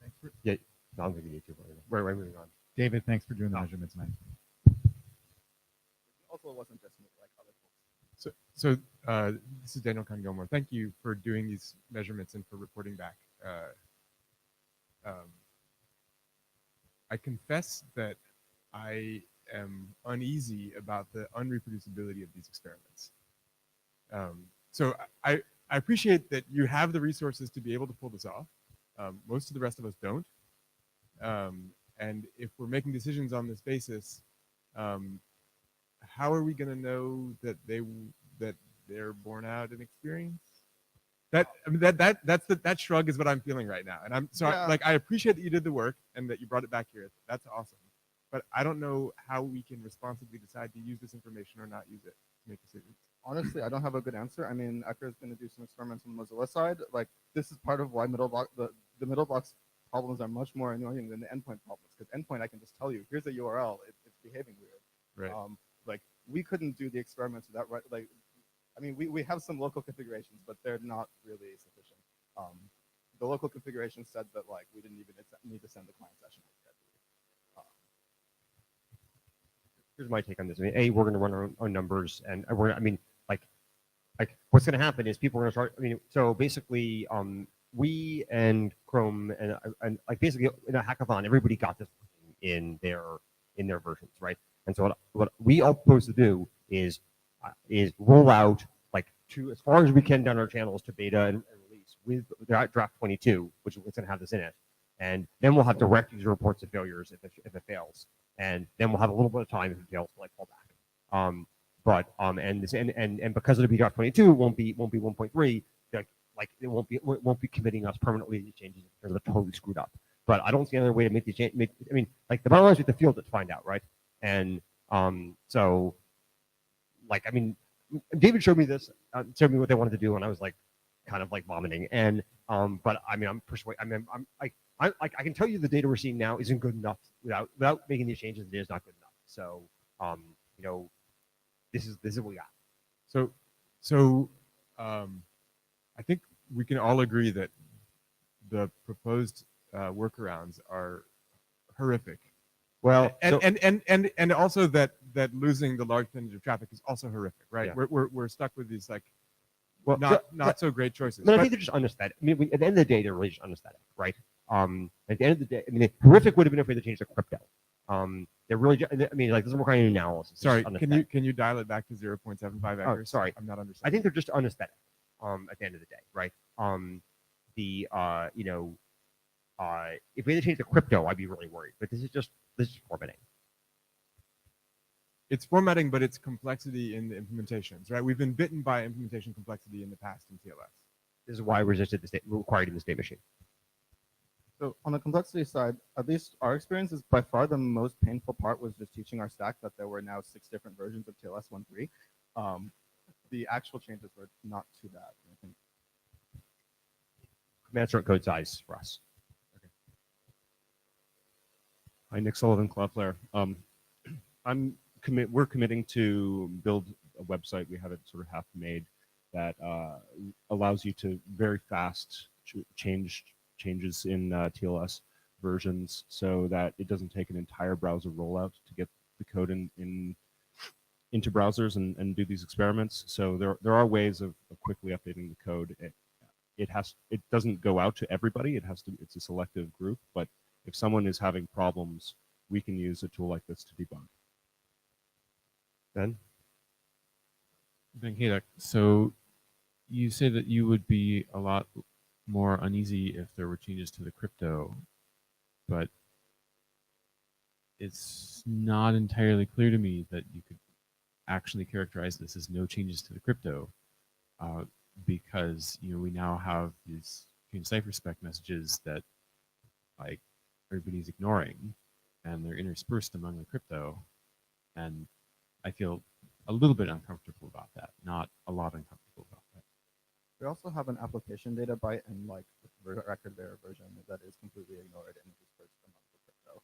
Thanks for, yeah, no, I'm going to be YouTube. We're moving on. David, thanks for doing the measurements, man. Also, it wasn't just me, like other folks. So this is Daniel Kahn-Gilmore. Thank you for doing these measurements and for reporting back. I confess that I am uneasy about the unreproducibility of these experiments. So I appreciate that you have the resources to be able to pull this off. Most of the rest of us don't. And if we're making decisions on this basis, how are we going to know that they're borne out in experience? That shrug is what I'm feeling right now. And I'm sorry, like, I appreciate that you did the work and that you brought it back here. That's awesome. But I don't know how we can responsibly decide to use this information or not use it to make decisions. Honestly, I don't have a good answer. I mean, Ecker is going to do some experiments on the Mozilla side. Like, this is part of why the middle box problems are much more annoying than the endpoint problems. Because endpoint, I can just tell you, here's a URL, it's behaving weird. Right. Like, we couldn't do the experiments without, like, I mean, we have some local configurations, but they're not really sufficient. The local configuration said that, like, we didn't even need to send the client session. Here's my take on this. I mean, we're going to run our own numbers, and like what's going to happen is people are going to start. I mean, so basically, we and Chrome and like basically in a hackathon, everybody got this in their versions, right? And so what we all supposed to do is roll out like to as far as we can down our channels to beta and release with draft 22, which is going to have this in it, and then we'll have direct user reports of failures if it fails. And then we'll have a little bit of time if it fails to like fall back. And because it'll be draft 22, it won't be 1.3. Like it won't be committing us permanently to these changes because they're totally screwed up. But I don't see another way to make these changes. I mean, like the bottom line is with the field to find out, right? And so, like, I mean, David showed me this, showed me what they wanted to do, and I was like, kind of like vomiting. And but I mean, I'm persuaded. I mean, I can tell you the data we're seeing now isn't good enough without making these changes. It is not good enough. So, you know, this is what we got. So, I think we can all agree that the proposed workarounds are horrific. Well, and also that losing the large percentage of traffic is also horrific, right? Yeah. We're stuck with these like Well, not so great choices. But I think they're just unaesthetic. I mean, at the end of the day, they're really just unaesthetic, right? At the end of the day, I mean, horrific would have been if they had changed the crypto. They're really, I mean, like, doesn't require any analysis. It's Sorry, just can you dial it back to 0.75 Oh, acres? sorry, I'm not understanding. I think they're just unaesthetic. At the end of the day, right? If we had changed the crypto, I'd be really worried. But this is formatting. It's formatting, but it's complexity in the implementations, right? We've been bitten by implementation complexity in the past in TLS. This is why I resisted required in the state machine. So on the complexity side, at least our experience is by far the most painful part was just teaching our stack that there were now 6 different versions of TLS 1.3. The actual changes were not too bad, I think. Commensurate code size for us. Hi, Nick Sullivan, Cloudflare. We're committing to build a website. We have it sort of half made that allows you to very fast change changes in TLS versions so that it doesn't take an entire browser rollout to get the code into browsers and do these experiments. So there are ways of quickly updating the code. It doesn't go out to everybody. It's a selective group, but if someone is having problems, we can use a tool like this to debug. Ben? Hey, so you say that you would be a lot more uneasy if there were changes to the crypto, but it's not entirely clear to me that you could actually characterize this as no changes to the crypto, because we now have these cipherspec messages that like everybody's ignoring, and they're interspersed among the crypto, and I feel a little bit uncomfortable about that, not a lot uncomfortable about that. We also have an application data byte and like record there version that is completely ignored and dispersed among the crypto.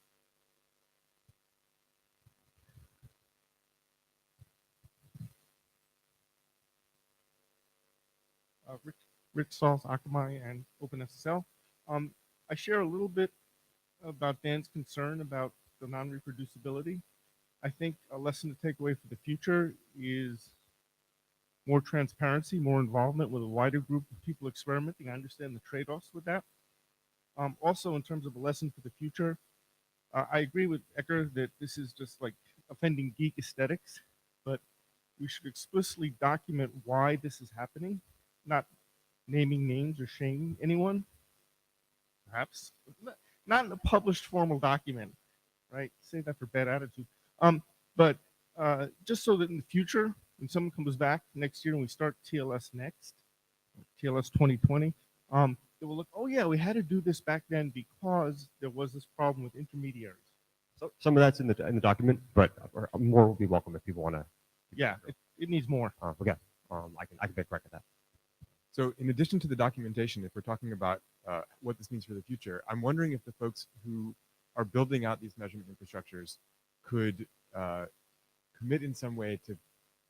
Rich Sauls, Akamai, and OpenSSL. I share a little bit about Dan's concern about the non-reproducibility. I think a lesson to take away for the future is more transparency, more involvement with a wider group of people experimenting. I understand the trade-offs with that. Also, in terms of a lesson for the future, I agree with Ecker that this is just like offending geek aesthetics, but we should explicitly document why this is happening, not naming names or shaming anyone, perhaps. Not in a published formal document, right? Save that for bad attitude. But just so that in the future, when someone comes back next year and we start TLS next, TLS 2020, they will look, oh yeah, we had to do this back then because there was this problem with intermediaries. So some of that's in the document, but more will be welcome if people want to. Yeah, it needs more. Okay, I can be correct at that. So in addition to the documentation, if we're talking about what this means for the future, I'm wondering if the folks who are building out these measurement infrastructures could commit in some way to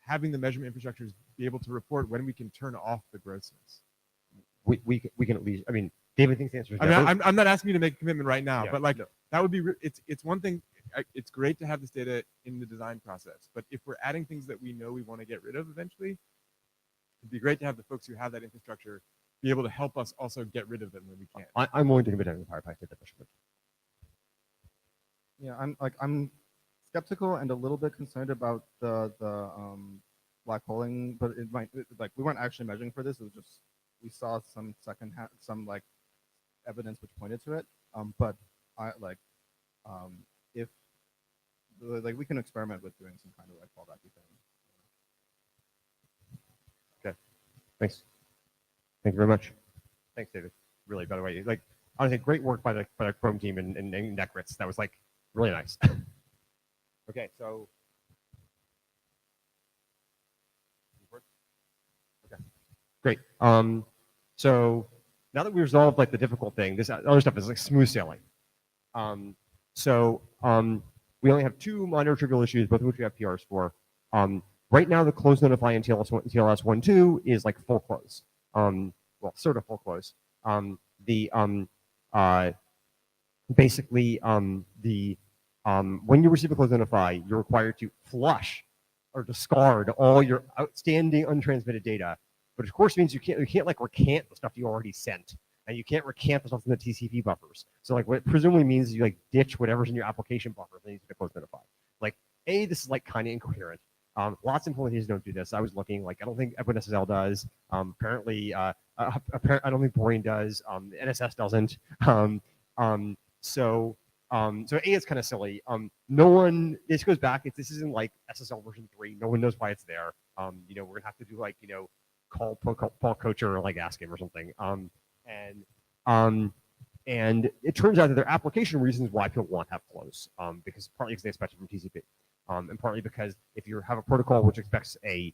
having the measurement infrastructures be able to report when we can turn off the grossness. We can at least. I mean, David thinks the answer is I yes. mean, I'm not asking you to make a commitment right now, Yeah, but like no. that would be. It's one thing. It's great to have this data in the design process, but if we're adding things that we know we want to get rid of eventually, it'd be great to have the folks who have that infrastructure be able to help us also get rid of them when we can. I'm willing to commit to the power pack to that measurement. Yeah, I'm skeptical and a little bit concerned about the black holing, but it might like we weren't actually measuring for this. It was just we saw some some like evidence which pointed to it. But I like if like we can experiment with doing some kind of like fallbacky thing. Okay, thanks. Thank you very much. Thanks, David. Really, by the way, like honestly, great work by the Chrome team and Necritz. That was like really nice. Okay, so. Okay, great. So now that we resolved like the difficult thing, this other stuff is like smooth sailing. We only have two minor trivial issues, both of which we have PRs for. Right now, the close notify in TLS 1.2 is like full close. Well, sort of full close. Basically, when you receive a close notify, you're required to flush or discard all your outstanding untransmitted data. But of course, it means you can't like recant the stuff you already sent, and you can't recant the stuff in the TCP buffers. So like what it presumably means is you like ditch whatever's in your application buffer that needs to be close notify. Like this is like kind of incoherent. Lots of implementations don't do this. I was looking, like, I don't think OpenSSL does. Apparently, I don't think Boring does. NSS doesn't. So it's kind of silly. No one, this goes back, this isn't like SSL version 3. No one knows why it's there. We're going to have to do like, call Paul Kocher or like ask him or something. And it turns out that there are application reasons why people want to have close, because partly because they expect it from TCP, and partly because if you have a protocol which expects a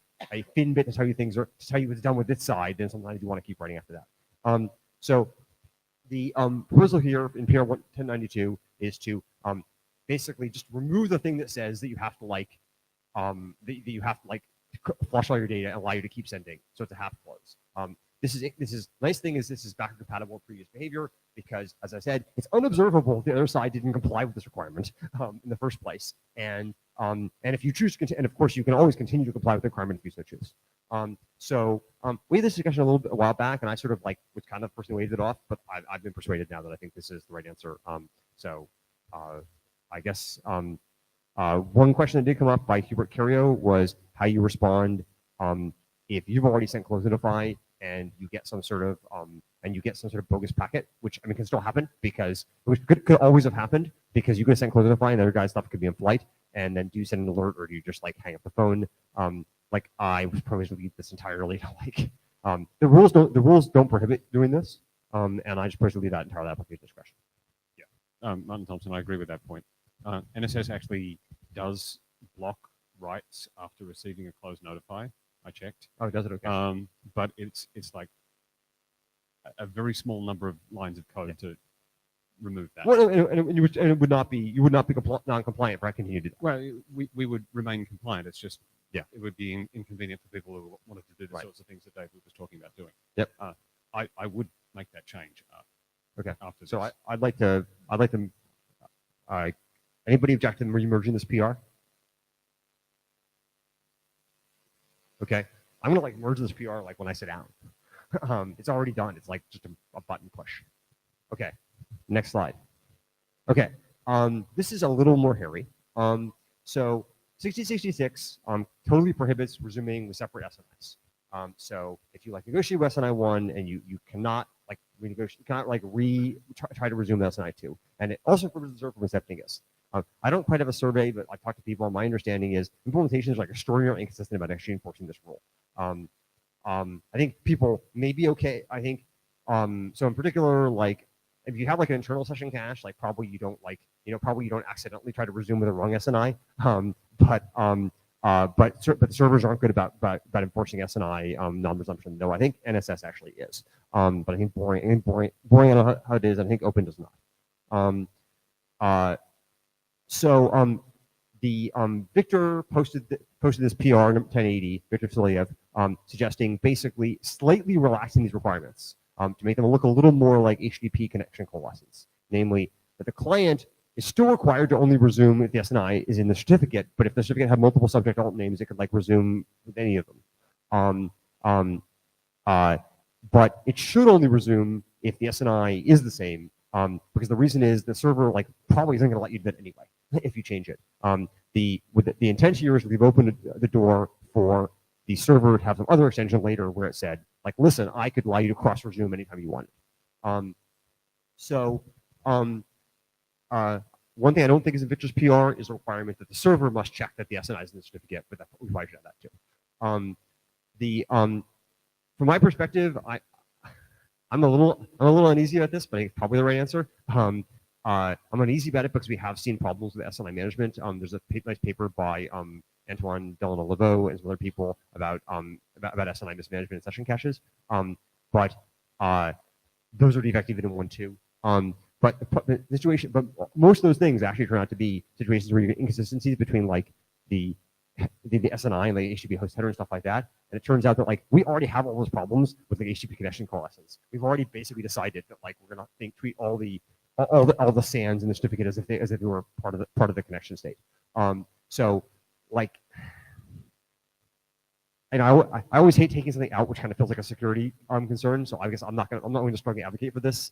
fin bit to tell you things or to tell you what's done with this side, then sometimes you want to keep writing after that. So the proposal here in PR 1092 is to basically just remove the thing that says that you have to like flush all your data and allow you to keep sending. So it's a half close. This is nice thing is this is backward compatible with previous behavior because, as I said, it's unobservable the other side didn't comply with this requirement in the first place. And if you choose to continue, and of course you can always continue to comply with the requirement if you so choose. We had this discussion a while back, and I sort of like was kind of personally waved it off, but I've been persuaded now that I think this is the right answer. I guess one question that did come up by Hubert Cario was how you respond if you've already sent close notify and you get some sort of bogus packet, which I mean can still happen because which could always have happened because you could have sent close notify and the other guy's stuff could be in flight, and then do you send an alert or do you just like hang up the phone? Like I would probably leave this entirely to like the rules don't prohibit doing this, and I just personally leave that entirely application discretion. Yeah, Martin Thompson, I agree with that point. NSS actually does block writes after receiving a close notify. I checked. Oh, does it? Okay. But it's like a very small number of lines of code to remove that. Well, and it would not be non-compliant for I continue to do that. Well, we would remain compliant. It's just it would be inconvenient for people who wanted to do the sorts of things that David was talking about doing. Yep. I would make that change. Okay. After so this. I'd like to. Anybody object to merging this PR? Okay, I'm gonna like merge this PR like when I sit down. It's already done. It's like just a button push. Okay, next slide. Okay, this is a little more hairy. So 6066 totally prohibits resuming with separate SNIs. So if you like negotiate with SNI1 and you cannot like renegotiate, you cannot like try to resume SNI2, and it also prohibits the server from accepting this. I don't quite have a survey, but I talked to people. My understanding is implementations are like extraordinarily inconsistent about actually enforcing this rule. I think people may be okay. I think so. In particular, like if you have like an internal session cache, like probably you don't like probably you don't accidentally try to resume with the wrong SNI. But the servers aren't good about enforcing SNI non-resumption. Though I think NSS actually is. But I think boring. I don't know how it is. I think Open does not. Victor posted this PR number 1080, Victor Vasiliev, suggesting basically slightly relaxing these requirements to make them look a little more like HTTP connection coalescence. Namely, that the client is still required to only resume if the SNI is in the certificate, but if the certificate had multiple subject alt names, it could like resume with any of them. But it should only resume if the SNI is the same, because the reason is the server like probably isn't going to let you do that anyway if you change it. The intent here is we've opened the door for the server to have some other extension later where it said, like, listen, I could allow you to cross resume anytime you want. One thing I don't think is in Victor's PR is a requirement that the server must check that the SNI is in the certificate, but we probably should have that too. From my perspective, I'm a little uneasy about this, but I think it's probably the right answer. I'm uneasy about it because we have seen problems with SNI management. There's a nice paper by Antoine Delano-Leveau and some other people about SNI mismanagement and session caches. But those are defective in 1.2. But the situation, but most of those things actually turn out to be situations where you get inconsistencies between like the SNI and the HTTP host header and stuff like that. And it turns out that like we already have all those problems with the HTTP connection coalescence. We've already basically decided that like we're gonna treat all the sands in the certificate as if they were part of the connection state. So like, and I always hate taking something out which kind of feels like a security concern. So I guess I'm not going to strongly advocate for this.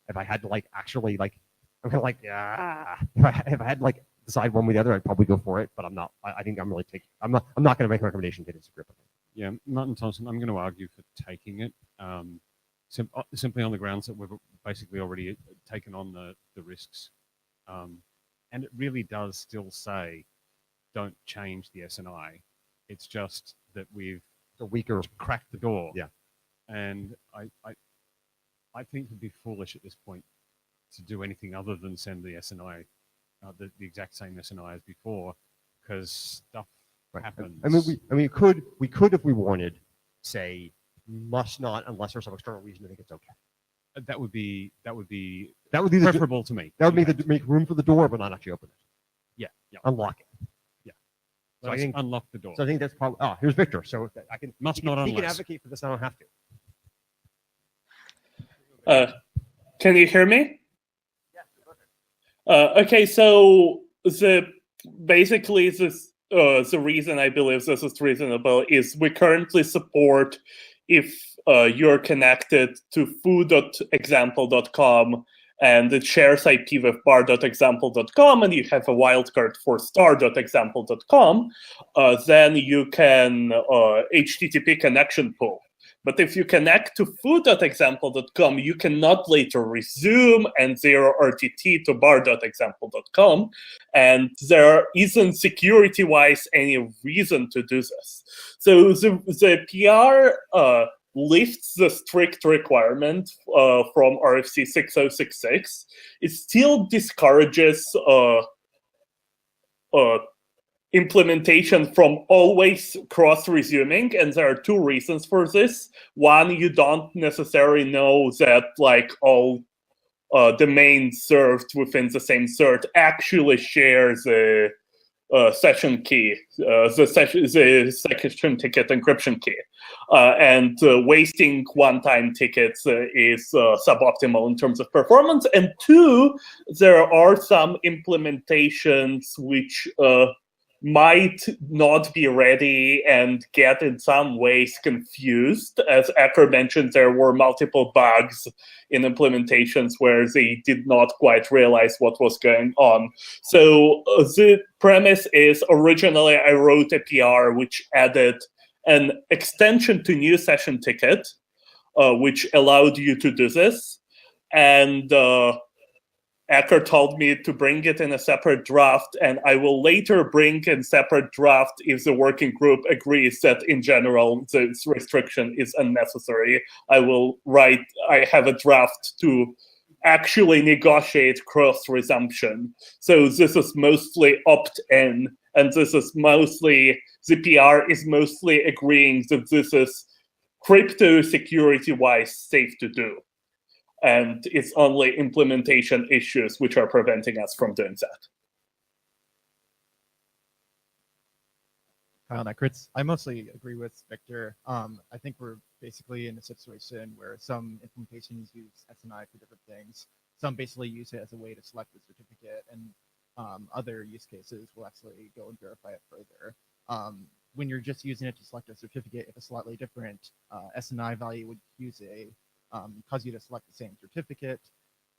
If I had to like actually like, I'm kind of like, yeah. If I had to like decide one way or the other, I'd probably go for it. But I'm not. I think I'm really taking. I'm not going to make a recommendation to disagree with it. Yeah, Martin Thompson, I'm going to argue for taking it simply on the grounds that we've basically already taken on the risks, and it really does still say, don't change the SNI. It's just that we've cracked the door. Yeah, and I think it'd be foolish at this point to do anything other than send the SNI, the exact same SNI as before, because stuff happens. I mean, we could if we wanted, say, must not unless there's some external reason to think it's okay. That would be preferable to me. That would make room for the door, but not actually open it. Yeah. Unlock it. Yeah. So I think unlock the door. So I think that's probably. Oh, here's Victor. So I can. Must he not can unless. advocate for this. I don't have to. Can you hear me? Okay, so basically the reason I believe this is reasonable is we currently support if you're connected to foo.example.com and it shares IP with bar.example.com and you have a wildcard for star.example.com, then you can HTTP connection pool. But if you connect to foo.example.com, you cannot later resume and zero RTT to bar.example.com. And there isn't security-wise any reason to do this. So the PR lifts the strict requirement from RFC 6066. It still discourages implementation from always cross-resuming, and there are two reasons for this. One, you don't necessarily know that like all domains served within the same cert actually share the session key, the session ticket encryption key, and wasting one-time tickets is suboptimal in terms of performance. And two, there are some implementations which might not be ready and get in some ways confused. As Acker mentioned, there were multiple bugs in implementations where they did not quite realize what was going on. So the premise is, originally I wrote a PR which added an extension to new session ticket, which allowed you to do this. And Acker told me to bring it in a separate draft, and I will later bring in separate draft if the working group agrees that in general this restriction is unnecessary. I have a draft to actually negotiate cross-resumption. So this is mostly opt-in, and this is mostly, the PR is mostly agreeing that this is crypto security-wise safe to do. And it's only implementation issues which are preventing us from doing that. Kyle Necritz. I mostly agree with Victor. I think we're basically in a situation where some implementations use SNI for different things. Some basically use it as a way to select the certificate, and other use cases will actually go and verify it further. When you're just using it to select a certificate, if a slightly different SNI value would cause you to select the same certificate,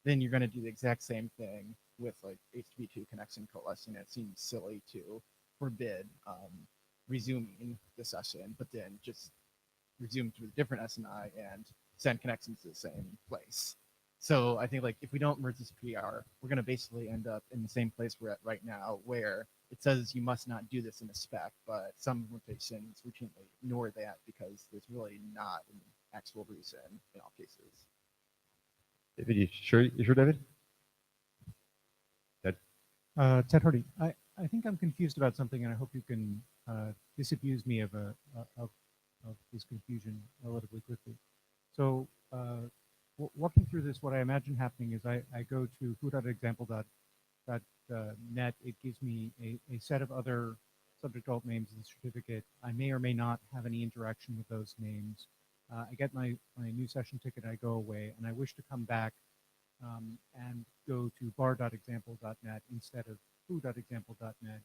then you're going to do the exact same thing with like HTTP2 connection coalescing. It seems silly to forbid resuming the session, but then just resume to a different SNI and send connections to the same place. So I think like if we don't merge this PR, we're going to basically end up in the same place we're at right now, where it says you must not do this in a spec, but some implementations routinely ignore that because there's really not an actual reason in all cases. David, you sure, David? Ted Hardy, I think I'm confused about something, and I hope you can disabuse me of this confusion relatively quickly. So walking through this, what I imagine happening is I go to foo.example.net. It gives me a set of other subject alt names in the certificate. I may or may not have any interaction with those names. I get my new session ticket, I go away, and I wish to come back and go to bar.example.net instead of foo.example.net.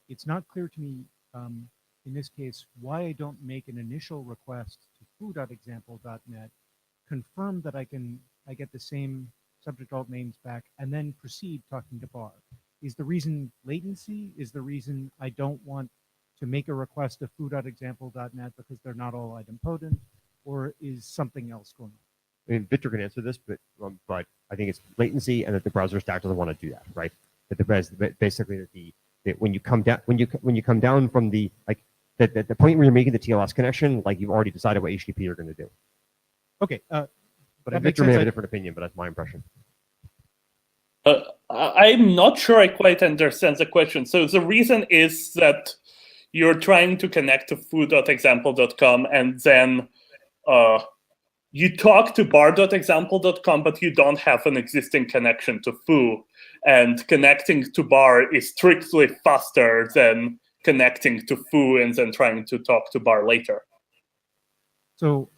It's not clear to me in this case why I don't make an initial request to foo.example.net, confirm that I get the same subject alt names back, and then proceed talking to bar. Is the reason latency? Is the reason I don't want to make a request to foo.example.net because they're not all idempotent? Or is something else going on? I mean, Victor can answer this, but I think it's latency and that the browser stack doesn't want to do that, right? That basically that when you come down from the point where you're making the TLS connection, like you've already decided what HTTP you're going to do. Okay, but Victor may have a different opinion, but that's my impression. I'm not sure I quite understand the question. So the reason is that you're trying to connect to foo.example.com, and then you talk to bar.example.com, but you don't have an existing connection to foo. And connecting to bar is strictly faster than connecting to foo and then trying to talk to bar later. So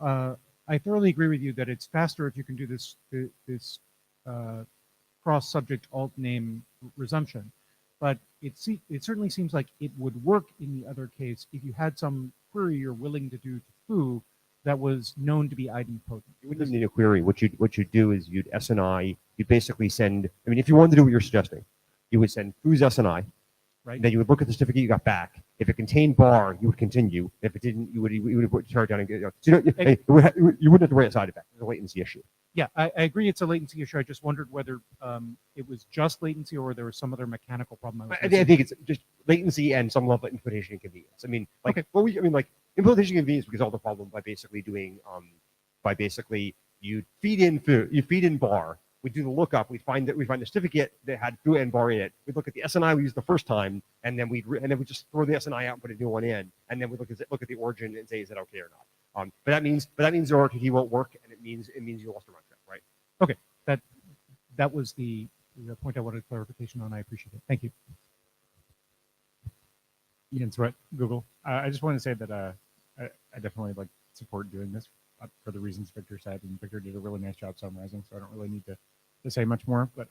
I thoroughly agree with you that it's faster if you can do this cross-subject alt name resumption. But it certainly seems like it would work in the other case if you had some query you're willing to do to foo that was known to be idempotent. You wouldn't need a query. What you'd do is you'd SNI. You'd basically send. I mean, if you wanted to do what you're suggesting, you would send foo's SNI. Right. Then you would look at the certificate you got back. If it contained bar, you would continue. If it didn't, you would put chart down and get. So you wouldn't have to worry about side effect. It's a latency issue. Yeah, I agree. It's a latency issue. I just wondered whether it was just latency or there was some other mechanical problem. I think it's just latency and some level of implementation inconvenience. I mean, like, okay. Implementation inconvenience because all the problem by basically doing, you feed in bar. We do the lookup. We find the certificate that had foo and bar in it. We look at the SNI we used the first time, and then we just throw the SNI out and put a new one in, and then we look at the origin and say, is it okay or not? But that means the RTT won't work, and it means you lost a run trip, right? Okay, that was the point I wanted clarification on. I appreciate it. Thank you. Ian Sweat, Google. I just want to say that I definitely support doing this for the reasons Victor said, and Victor did a really nice job summarizing, so I don't really need to say much more. But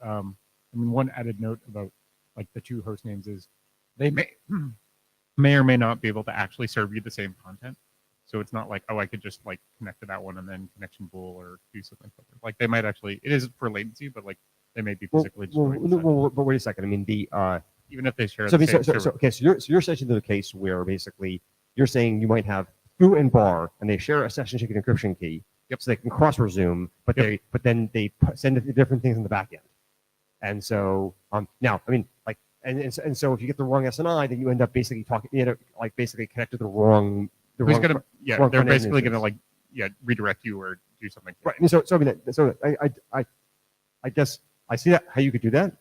one added note about the two host names is they may or may not be able to actually serve you the same content. So it's not like, oh, I could just like connect to that one and then connection pool or do something. Like they might actually, it is for latency, but like they may be physically destroying the session. But wait a second. I mean, even if they share so, the same so server. okay, so you're essentially the case where basically you're saying you might have foo and bar, and they share a session ticket encryption key. Yep. So they can cross resume, but then they send different things in the back end. And so now, I mean, like, and so if you get the wrong SNI, then you end up basically talking, like basically connected to the wrong. Who's gonna? Yeah, wrong they're front end basically gonna instance. redirect you or do something. Right. And so I mean, I guess I see that how you could do that.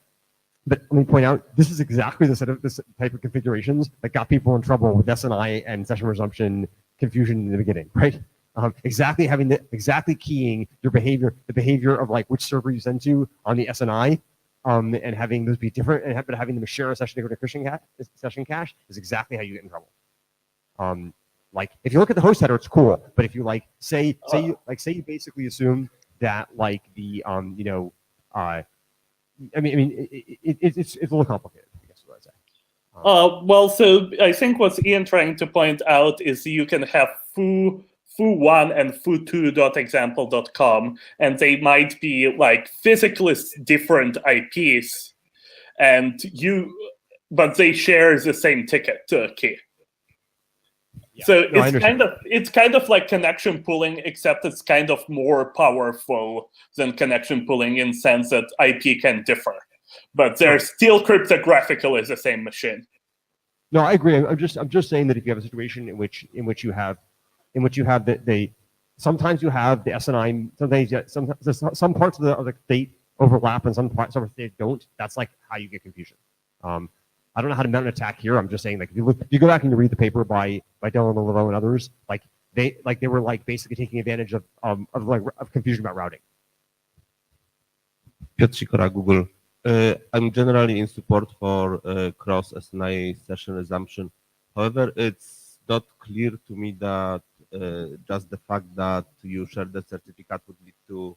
But let me point out, this is exactly the this type of configurations that got people in trouble with SNI and session resumption confusion in the beginning, right? Exactly keying your behavior, the behavior of like which server you send to on the SNI, and having those be different, and having them share a session cache is exactly how you get in trouble. Like if you look at the host header, it's cool, but if you like say you basically assume that like the it's a little complicated, I guess is what I'd say. Well, so I think what Ian trying to point out is you can have foo1 and foo2.example.com, and they might be like physically different IPs, but they share the same ticket key. Yeah. So No, it's kind of like connection pooling, except it's kind of more powerful than connection pooling in sense that IP can differ, but they're still cryptographically the same machine. No, I agree. I'm just saying that if you have a situation in which you have the sometimes you have the SNI, sometimes some parts of the state overlap and some parts of the state don't. That's like how you get confusion. I don't know how to mount an attack here. I'm just saying, like, if you go back and you read the paper by Dylan Laveau and others, they were like basically taking advantage of confusion about routing. Piotr Sikora, Google. I'm generally in support for cross SNI session resumption. However, it's not clear to me that just the fact that you share the certificate would lead to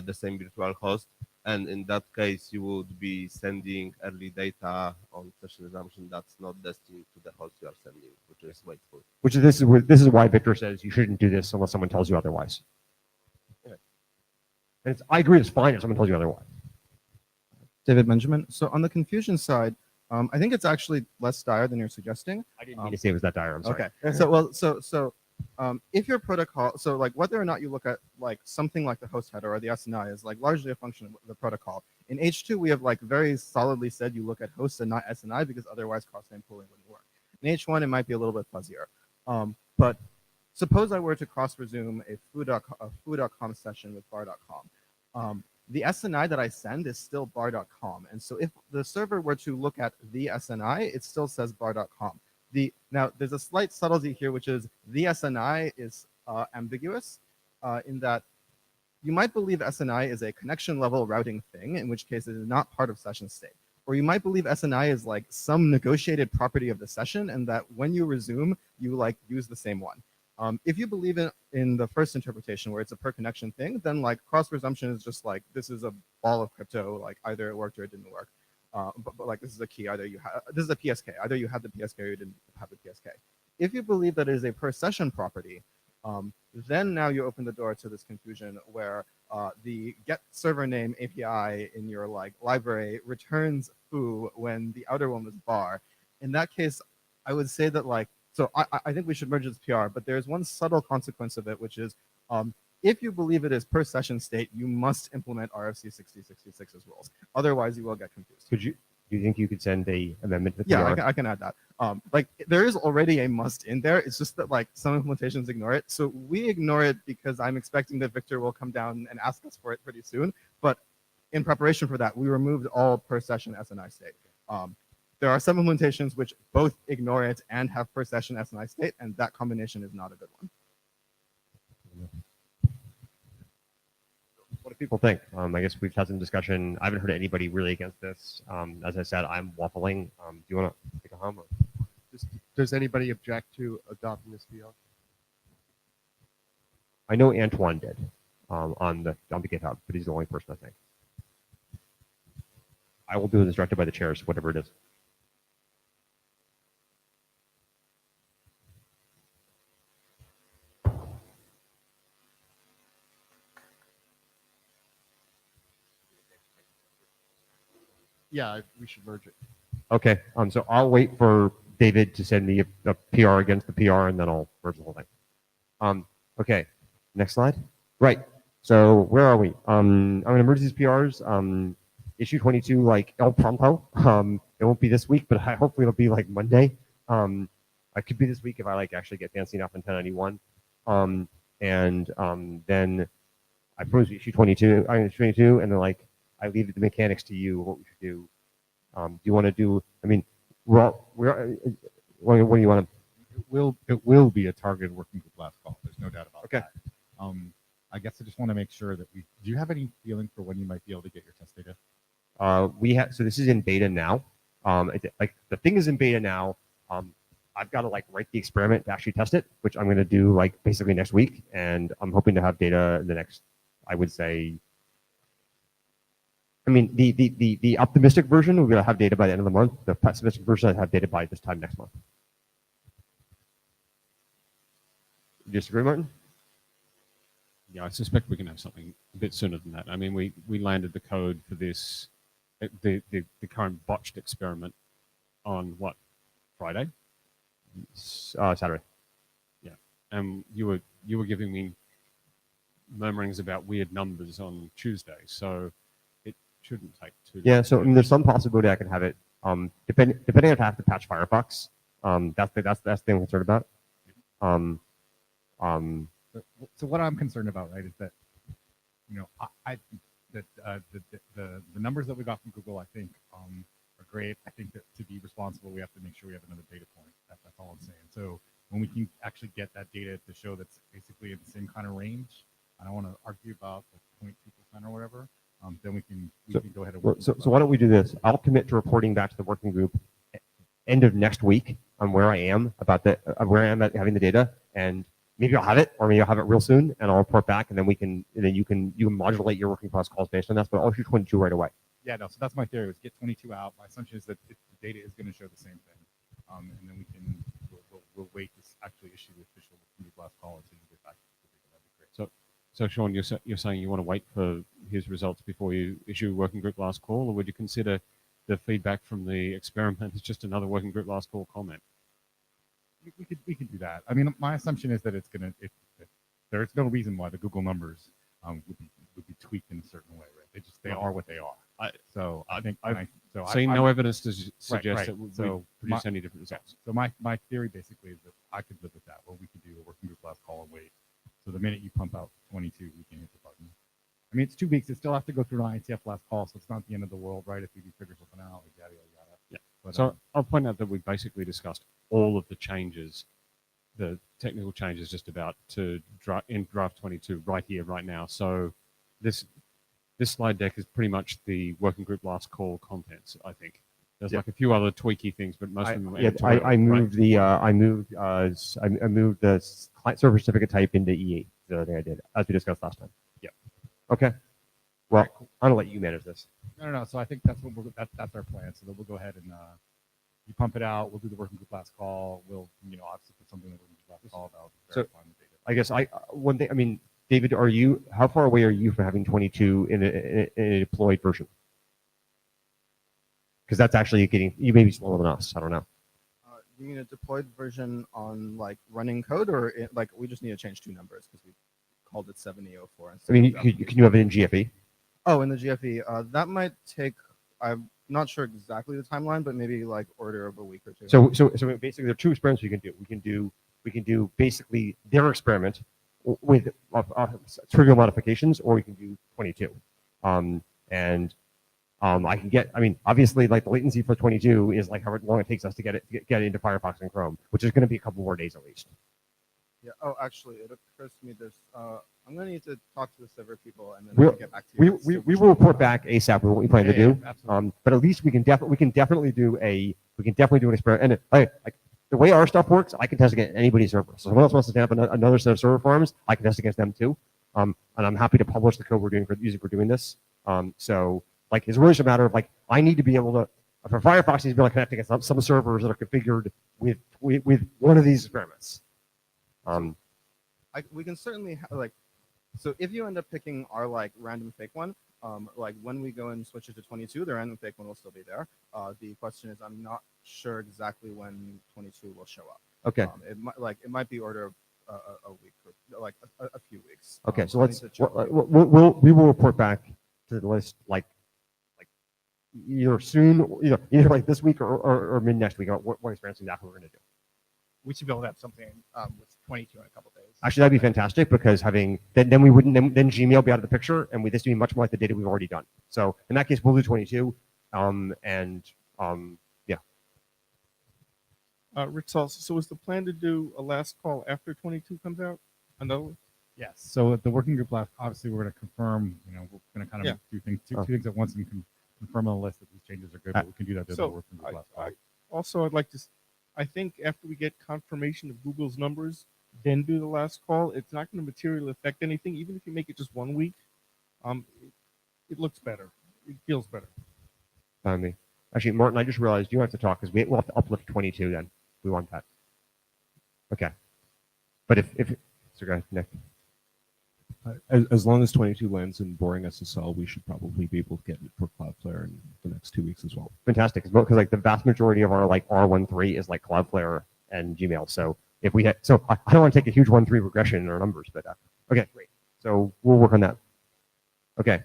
the same virtual host. And in that case, you would be sending early data on session resumption that's not destined to the host you are sending, which is wasteful. This is why Victor says you shouldn't do this unless someone tells you otherwise. And I agree, it's fine if someone tells you otherwise. David Benjamin. So on the confusion side, I think it's actually less dire than you're suggesting. I didn't mean to say it was that dire. I'm sorry. Okay. If your protocol, so like whether or not you look at like something like the host header or the SNI is like largely a function of the protocol. In H2, we have like very solidly said you look at hosts and not SNI because otherwise cross-name pooling wouldn't work. In H1, it might be a little bit fuzzier. But suppose I were to cross-resume a foo.com session with bar.com. The SNI that I send is still bar.com. And so if the server were to look at the SNI, it still says bar.com. Now, there's a slight subtlety here, which is the SNI is ambiguous in that you might believe SNI is a connection level routing thing, in which case it is not part of session state. Or you might believe SNI is like some negotiated property of the session and that when you resume, you like use the same one. If you believe in the first interpretation where it's a per connection thing, then like cross resumption is just like, this is a ball of crypto, like either it worked or it didn't work. But like this is a key, either you have, this is a PSK, either you have the PSK or you didn't have the PSK. If you believe that it is a per session property, then now you open the door to this confusion where the get server name API in your like library returns foo when the outer one was bar. In that case, I would say that like, so I think we should merge this PR, but there's one subtle consequence of it, which is if you believe it is per session state, you must implement RFC 6066's rules. Otherwise, you will get confused. Do you think you could send a amendment to the Yeah, PR? I can add that. Like there is already a must in there. It's just that like some implementations ignore it. So we ignore it because I'm expecting that Victor will come down and ask us for it pretty soon. But in preparation for that, we removed all per session SNI state. There are some implementations which both ignore it and have per session SNI state, and that combination is not a good one. What do people think? I guess we've had some discussion. I haven't heard anybody really against this. As I said, I'm waffling. Do you want to take a hum? Does anybody object to adopting this PR? I know Antoine did on the GitHub, but he's the only person I think. I will do it as directed by the chairs, whatever it is. Yeah, we should merge it. Okay. So I'll wait for David to send me a PR against the PR, and then I'll merge the whole thing. Okay. Next slide. Right. So where are we? I'm going to merge these PRs. Issue 22, like El Pronto. It won't be this week, but hopefully it'll be like Monday. I could be this week if I like actually get fancy enough in 1091. Then I propose issue 22. I'm issue 22, and then like I leave the mechanics to you. What we should do. Do you want to do? I mean, what do you want to? It will be a targeted working group last call. There's no doubt about Okay. that. I guess I just want to make sure that we. Do you have any feeling for when you might be able to get your test data? We have. So this is in beta now. Like the thing is in beta now. I've got to like write the experiment to actually test it, which I'm going to do like basically next week, and I'm hoping to have data in the next. I would say. I mean, the optimistic version, we're going to have data by the end of the month. The pessimistic version, I have data by this time next month. You disagree, Martin? Yeah, I suspect we can have something a bit sooner than that. I mean, we landed the code for this, the current botched experiment on what, Friday? Saturday. Yeah, and you were giving me murmurings about weird numbers on Tuesday, so it shouldn't take too long. Yeah, so I mean, there's some possibility I can have it. Depending on if I have to patch Firefox. That's the thing I'm concerned about. So what I'm concerned about, right, is that, you know, I think that the numbers that we got from Google, I think, are great. I think that to be responsible, we have to make sure we have another data point. That's all I'm saying. So when we can actually get that data to show that's basically in the same kind of range, I don't want to argue about the 0.2% or whatever. Then we can go ahead and work. So why don't we do this? I'll commit to reporting back to the working group end of next week on where I am about where I am at having the data, and maybe I'll have it, or maybe I'll have it real soon, and I'll report back, and then you can modulate your working class calls based on that. But I'll issue 22 right away. Yeah, no. So that's my theory: is get 22 out. My assumption is that the data is going to show the same thing, and then we'll wait to actually issue the official working group last call until you get back to the data. That'd be great. So Sean, you're saying you want to wait for his results before you issue working group last call, or would you consider the feedback from the experiment as just another working group last call comment? We could do that. I mean, my assumption is that it's going to. There's no reason why the Google numbers would be tweaked in a certain way, right? They are what they are. So I think I've seen no evidence to suggest that we produce any different results. So my theory basically is that I could live with that, where we could do a working group last call and wait. So the minute you pump out 22, we can hit the button. I mean, it's 2 weeks. It still have to go through an IETF last call, so it's not the end of the world, right? If we do figure something out, like yada yada yada. Yeah. But, So I'll point out that we basically discussed all of the changes, the technical changes, just about to in draft 22 right here, right now. So this slide deck is pretty much the working group last call contents. I think there's like a few other tweaky things, but most of them. I moved I moved the client server certificate type into E8. The other thing I did, as we discussed last time. Yeah. Okay. Well, I'm gonna let you manage this. No. So I think that's what that's our plan. So that we'll go ahead and you pump it out. We'll do the working group last call. We'll obviously put something in the working group last call about verifying the data. I guess one thing. I mean, David, how far away are you from having 22 in a deployed version? Because that's actually you may be slower than us. I don't know. You mean a deployed version on like running code, or like we just need to change 2 numbers because we called it 7004. I mean, can you have it in GFE? Oh, in the GFE, that might take. I'm not sure exactly the timeline, but maybe like order of a week or 2. So basically, there are 2 experiments we can do. We can do basically their experiment with trivial modifications, or we can do 22. I can get. I mean, obviously, like the latency for 22 is like how long it takes us to get it into Firefox and Chrome, which is going to be a couple more days at least. Yeah. Oh, actually, it occurs to me there's. I'm going to need to talk to the server people, and then I'll get back to you. We will report back ASAP with what we plan to do. Absolutely. But at least we can definitely do an experiment. And like the way our stuff works, I can test against anybody's server. So someone else wants to stand up another set of server farms, I can test against them too. And I'm happy to publish the code we're doing for doing this. So like it's really just a matter of like I need to be able to for Firefox needs to be able to connect against some servers that are configured with one of these experiments. We can certainly like. So if you end up picking our like random fake one, Like when we go and switch it to 22, the random fake one will still be there. The question is, I'm not sure exactly when 22 will show up. Okay. It might be order of a week or like a few weeks. Okay, so I let's need to check. we will report back to the list like either soon, either like this week or mid next week. What experience exactly we're going to do. We should be able to have something with 22 in a couple days. Actually, that'd be fantastic because then we wouldn't then Gmail would be out of the picture, and this would be much more like the data we've already done. So in that case, we'll do 22, yeah. Rich Sauce, so is the plan to do a last call after 22 comes out? Another one? Yes. So at the working group last, obviously we're going to confirm, we're going to kind of Yeah. do things, two things at once and confirm on the list that these changes are good, but we can do that at the working group last call. Also, I'd like to, I think after we get confirmation of Google's numbers, then do the last call. It's not going to materially affect anything, even if you make it just 1 week. It looks better. It feels better. Actually, Martin, I just realized you have to talk because we'll have to uplift 22 then. We want that. Okay. But if so go ahead, Nick. As long as 22 lands in boring SSL, we should probably be able to get it for Cloudflare in the next 2 weeks as well. Fantastic, because like the vast majority of our like R13 is like Cloudflare and Gmail. So if we had, I don't want to take a huge 1.3 regression in our numbers, but okay, great. So we'll work on that. Okay,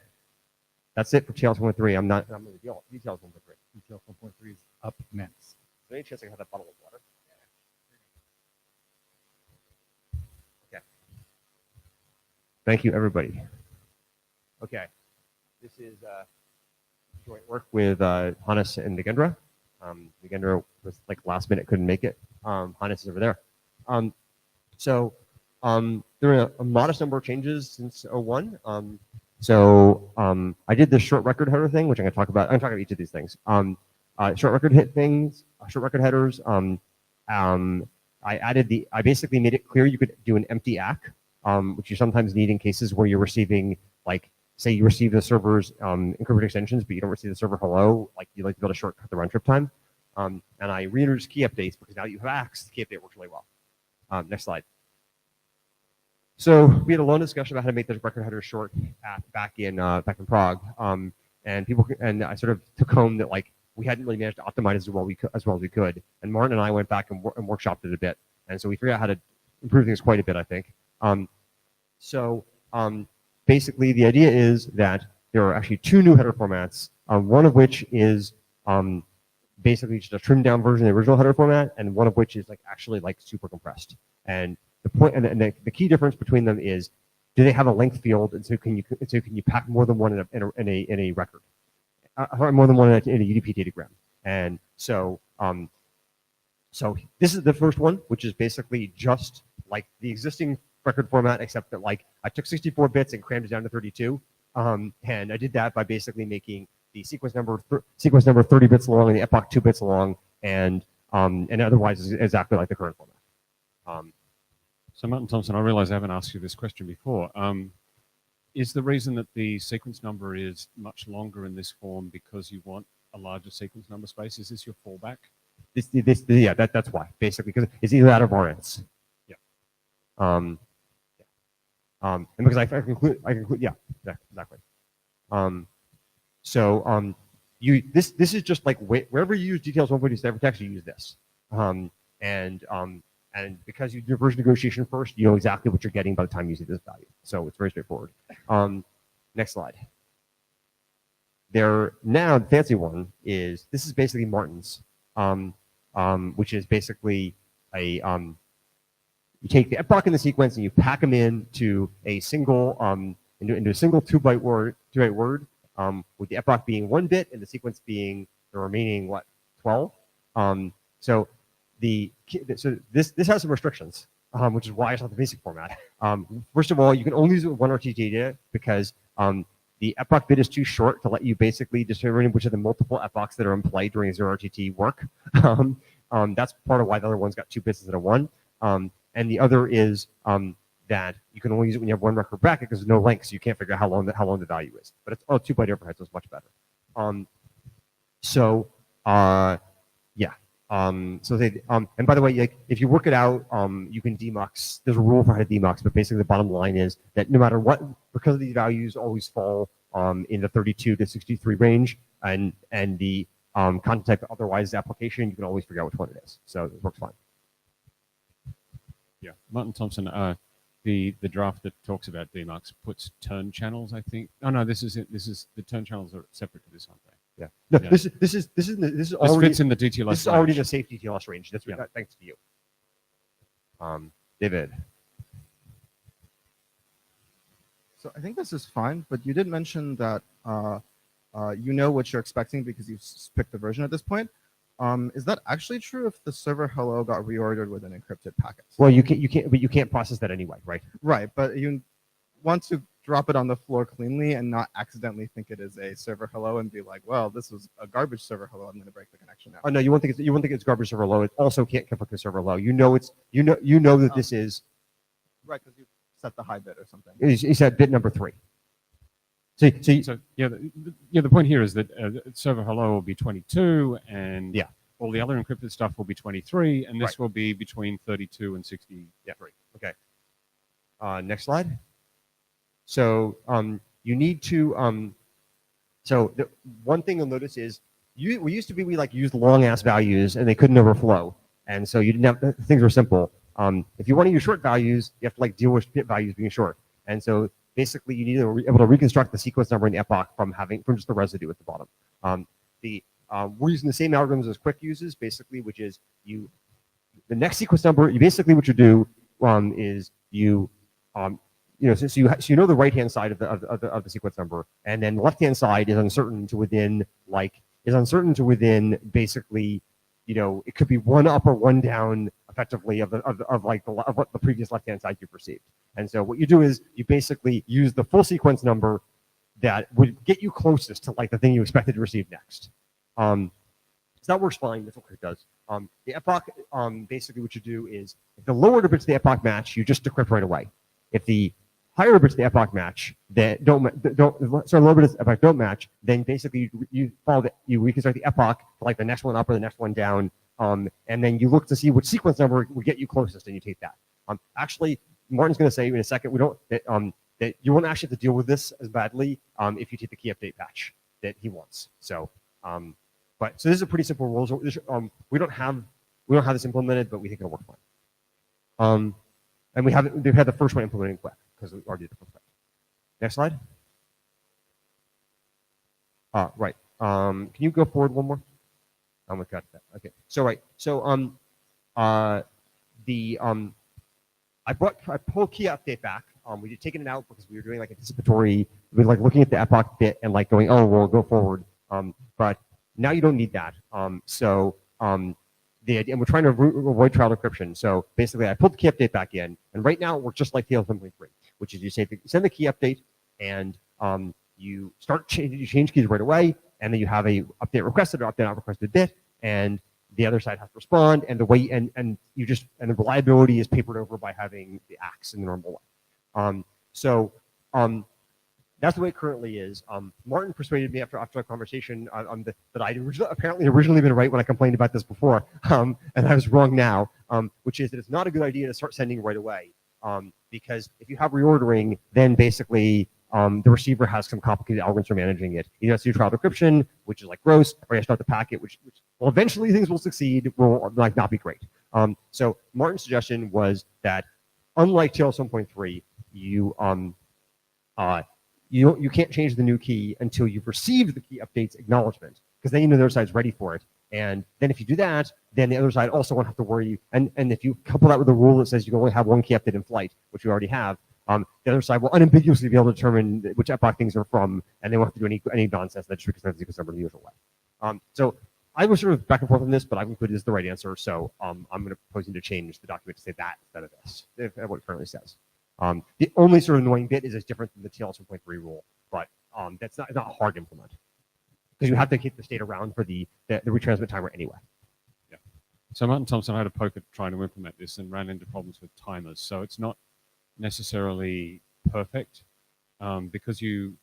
that's it for TLS 1.3. I'm going to deal with details 1.3. Details 1.3 is up next. Is there any chance I can have that bottle of water? Okay. Thank you, everybody. Okay, this is joint work with Hannes and Nagendra. Nagendra was like last minute, couldn't make it. Hannes is over there. There are a modest number of changes since 01. I did this short record header thing, which I'm going to talk about. I'm going to talk about each of these things. Short record headers. I basically made it clear you could do an empty ACK, which you sometimes need in cases where you're receiving, like, say you receive the server's encrypted extensions, but you don't receive the server hello. Like, you'd like to be able to shortcut the round trip time. And I reintroduced key updates because now that you have ACKs, the key update works really well. Next slide. So we had a long discussion about how to make the record header short back in Prague, and I sort of took home that like we hadn't really managed to optimize as well as we could. And Martin and I went back and workshopped it a bit, and so we figured out how to improve things quite a bit, I think. Basically, the idea is that there are actually two new header formats. One of which is basically just a trimmed down version of the original header format, and one of which is like actually like super compressed. And the point and the key difference between them is, do they have a length field, and so can you pack more than one in a record, more than one in a UDP datagram. And so this is the first one, which is basically just like the existing record format, except that like I took 64 bits and crammed it down to 32, and I did that by basically making the sequence number 30 bits long and the epoch 2 bits long, and otherwise is exactly like the current format. So Martin Thompson, I realize I haven't asked you this question before. Is the reason that the sequence number is much longer in this form because you want a larger sequence number space? Is this your fallback? Yeah, that's why, basically, because it's either that or variance. Yeah. And because I conclude, yeah, exactly. This is just like wherever you use details 1.2 text, you use this. And because you do version negotiation first, you know exactly what you're getting by the time you see this value. So it's very straightforward. Next slide. Now the fancy one is, this is basically Martin's, which is basically you take the epoch in the sequence and you pack them into a single into a single 2-byte word, with the epoch being 1 bit and the sequence being the remaining 12. This has some restrictions, which is why it's not the basic format. First of all, you can only use it with one RTT data because the epoch bit is too short to let you basically determine which of the multiple epochs that are in play during 0RTT work. That's part of why the other one's got 2 bits instead of 1. And the other is that you can only use it when you have one record bracket because there's no length, so you can't figure out how long the value is. But it's 2-byte overhead, so it's much better. And by the way, like, if you work it out, you can demux. There's a rule for how to demux, but basically the bottom line is that no matter what, because these values always fall in the 32 to 63 range, and the content type otherwise application, you can always figure out which one it is. So it works fine. Yeah, Martin Thompson, the draft that talks about demarcs puts turn channels, I think. Oh no, this is it. This is the turn channels are separate to this, aren't they? Yeah. No, Yeah. this is already fits in the DTLS. This is already in range. the safe DTLS range. That's thanks to you. David. So I think this is fine, but you did mention that you know what you're expecting because you've picked the version at this point. Is that actually true if the server hello got reordered with an encrypted packet? Well, you can't process that anyway, right? Right, but you want to drop it on the floor cleanly and not accidentally think it is a server hello and be like, well, this was a garbage server hello. I'm going to break the connection now. Oh no, you won't think it's garbage server low. It also can't conflict with server low. You know that this is right because you set the high bit or something. You said bit number 3. So the point here is that server hello will be 22, and all the other encrypted stuff will be 23, and this will be between 32 and 63. Yeah. Okay. Next slide. So you need to so the one thing you'll notice is we used to be we used long ass values and they couldn't overflow, and so you didn't have things were simple. If you want to use short values, you have to deal with bit values being short, and so basically you need to be able to reconstruct the sequence number in the epoch from just the residue at the bottom. We're using the same algorithms as Quick uses, basically, which is the next sequence number. Basically what you do is you know the right hand side of the sequence number, and then the left hand side is uncertain to within basically, it could be one up or one down effectively of what the previous left hand side you perceived. And so what you do is you basically use the full sequence number that would get you closest to the thing you expected to receive next. So that works fine. That's what Quick does. The epoch, basically what you do is if the lower bits of the epoch match, you just decrypt right away. If the higher bits of the epoch match that lower bits of the epoch don't match, then basically you reconstruct the epoch for the next one up or the next one down, and then you look to see which sequence number will get you closest, and you take that. Actually, Martin's going to say in a second that you won't actually have to deal with this as badly if you take the key update patch that he wants. So, so this is a pretty simple rules. We don't have this implemented, but we think it'll work fine. And they've had the first one implementing Quick because we already did the Quick. Next slide. Right. Can you go forward one more? We got that. Okay. So right. So I pulled key update back. We had taken it out because we were doing anticipatory. We were looking at the epoch bit and going, oh, we'll go forward. But now you don't need that. The idea, and we're trying to avoid trial decryption. So basically, I pulled the key update back in, and right now we're just like TLS 1.3, which is you send the key update, and you change keys right away, and then you have a update requested or update not requested bit, and the other side has to respond, and the reliability is papered over by having the axe in the normal way. That's the way it currently is. Martin persuaded me after a conversation that I'd originally been right when I complained about this before, and I was wrong now, which is that it's not a good idea to start sending right away, because if you have reordering, then basically the receiver has some complicated algorithms for managing it. You have to do trial decryption, which is gross, or you have to start the packet, which well, eventually things will succeed, will not be great. So Martin's suggestion was that unlike TLS 1.3, you can't change the new key until you've received the key update's acknowledgement, because then you know the other side's ready for it. And then if you do that, then the other side also won't have to worry. And if you couple that with a rule that says you can only have one key update in flight, which you already have, the other side will unambiguously be able to determine which epoch things are from, and they won't have to do any nonsense that just reconstructs the sequence number the usual way. So I was sort of back and forth on this, but I concluded this is the right answer. So I'm going to propose to change the document to say that instead of this, what it currently says. The only sort of annoying bit is it's different than the TLS 1.3 rule, but that's not hard to implement because you have to keep the state around for the retransmit timer anyway. Yeah. So Martin Thompson had a poke at trying to implement this and ran into problems with timers. So it's not necessarily perfect because in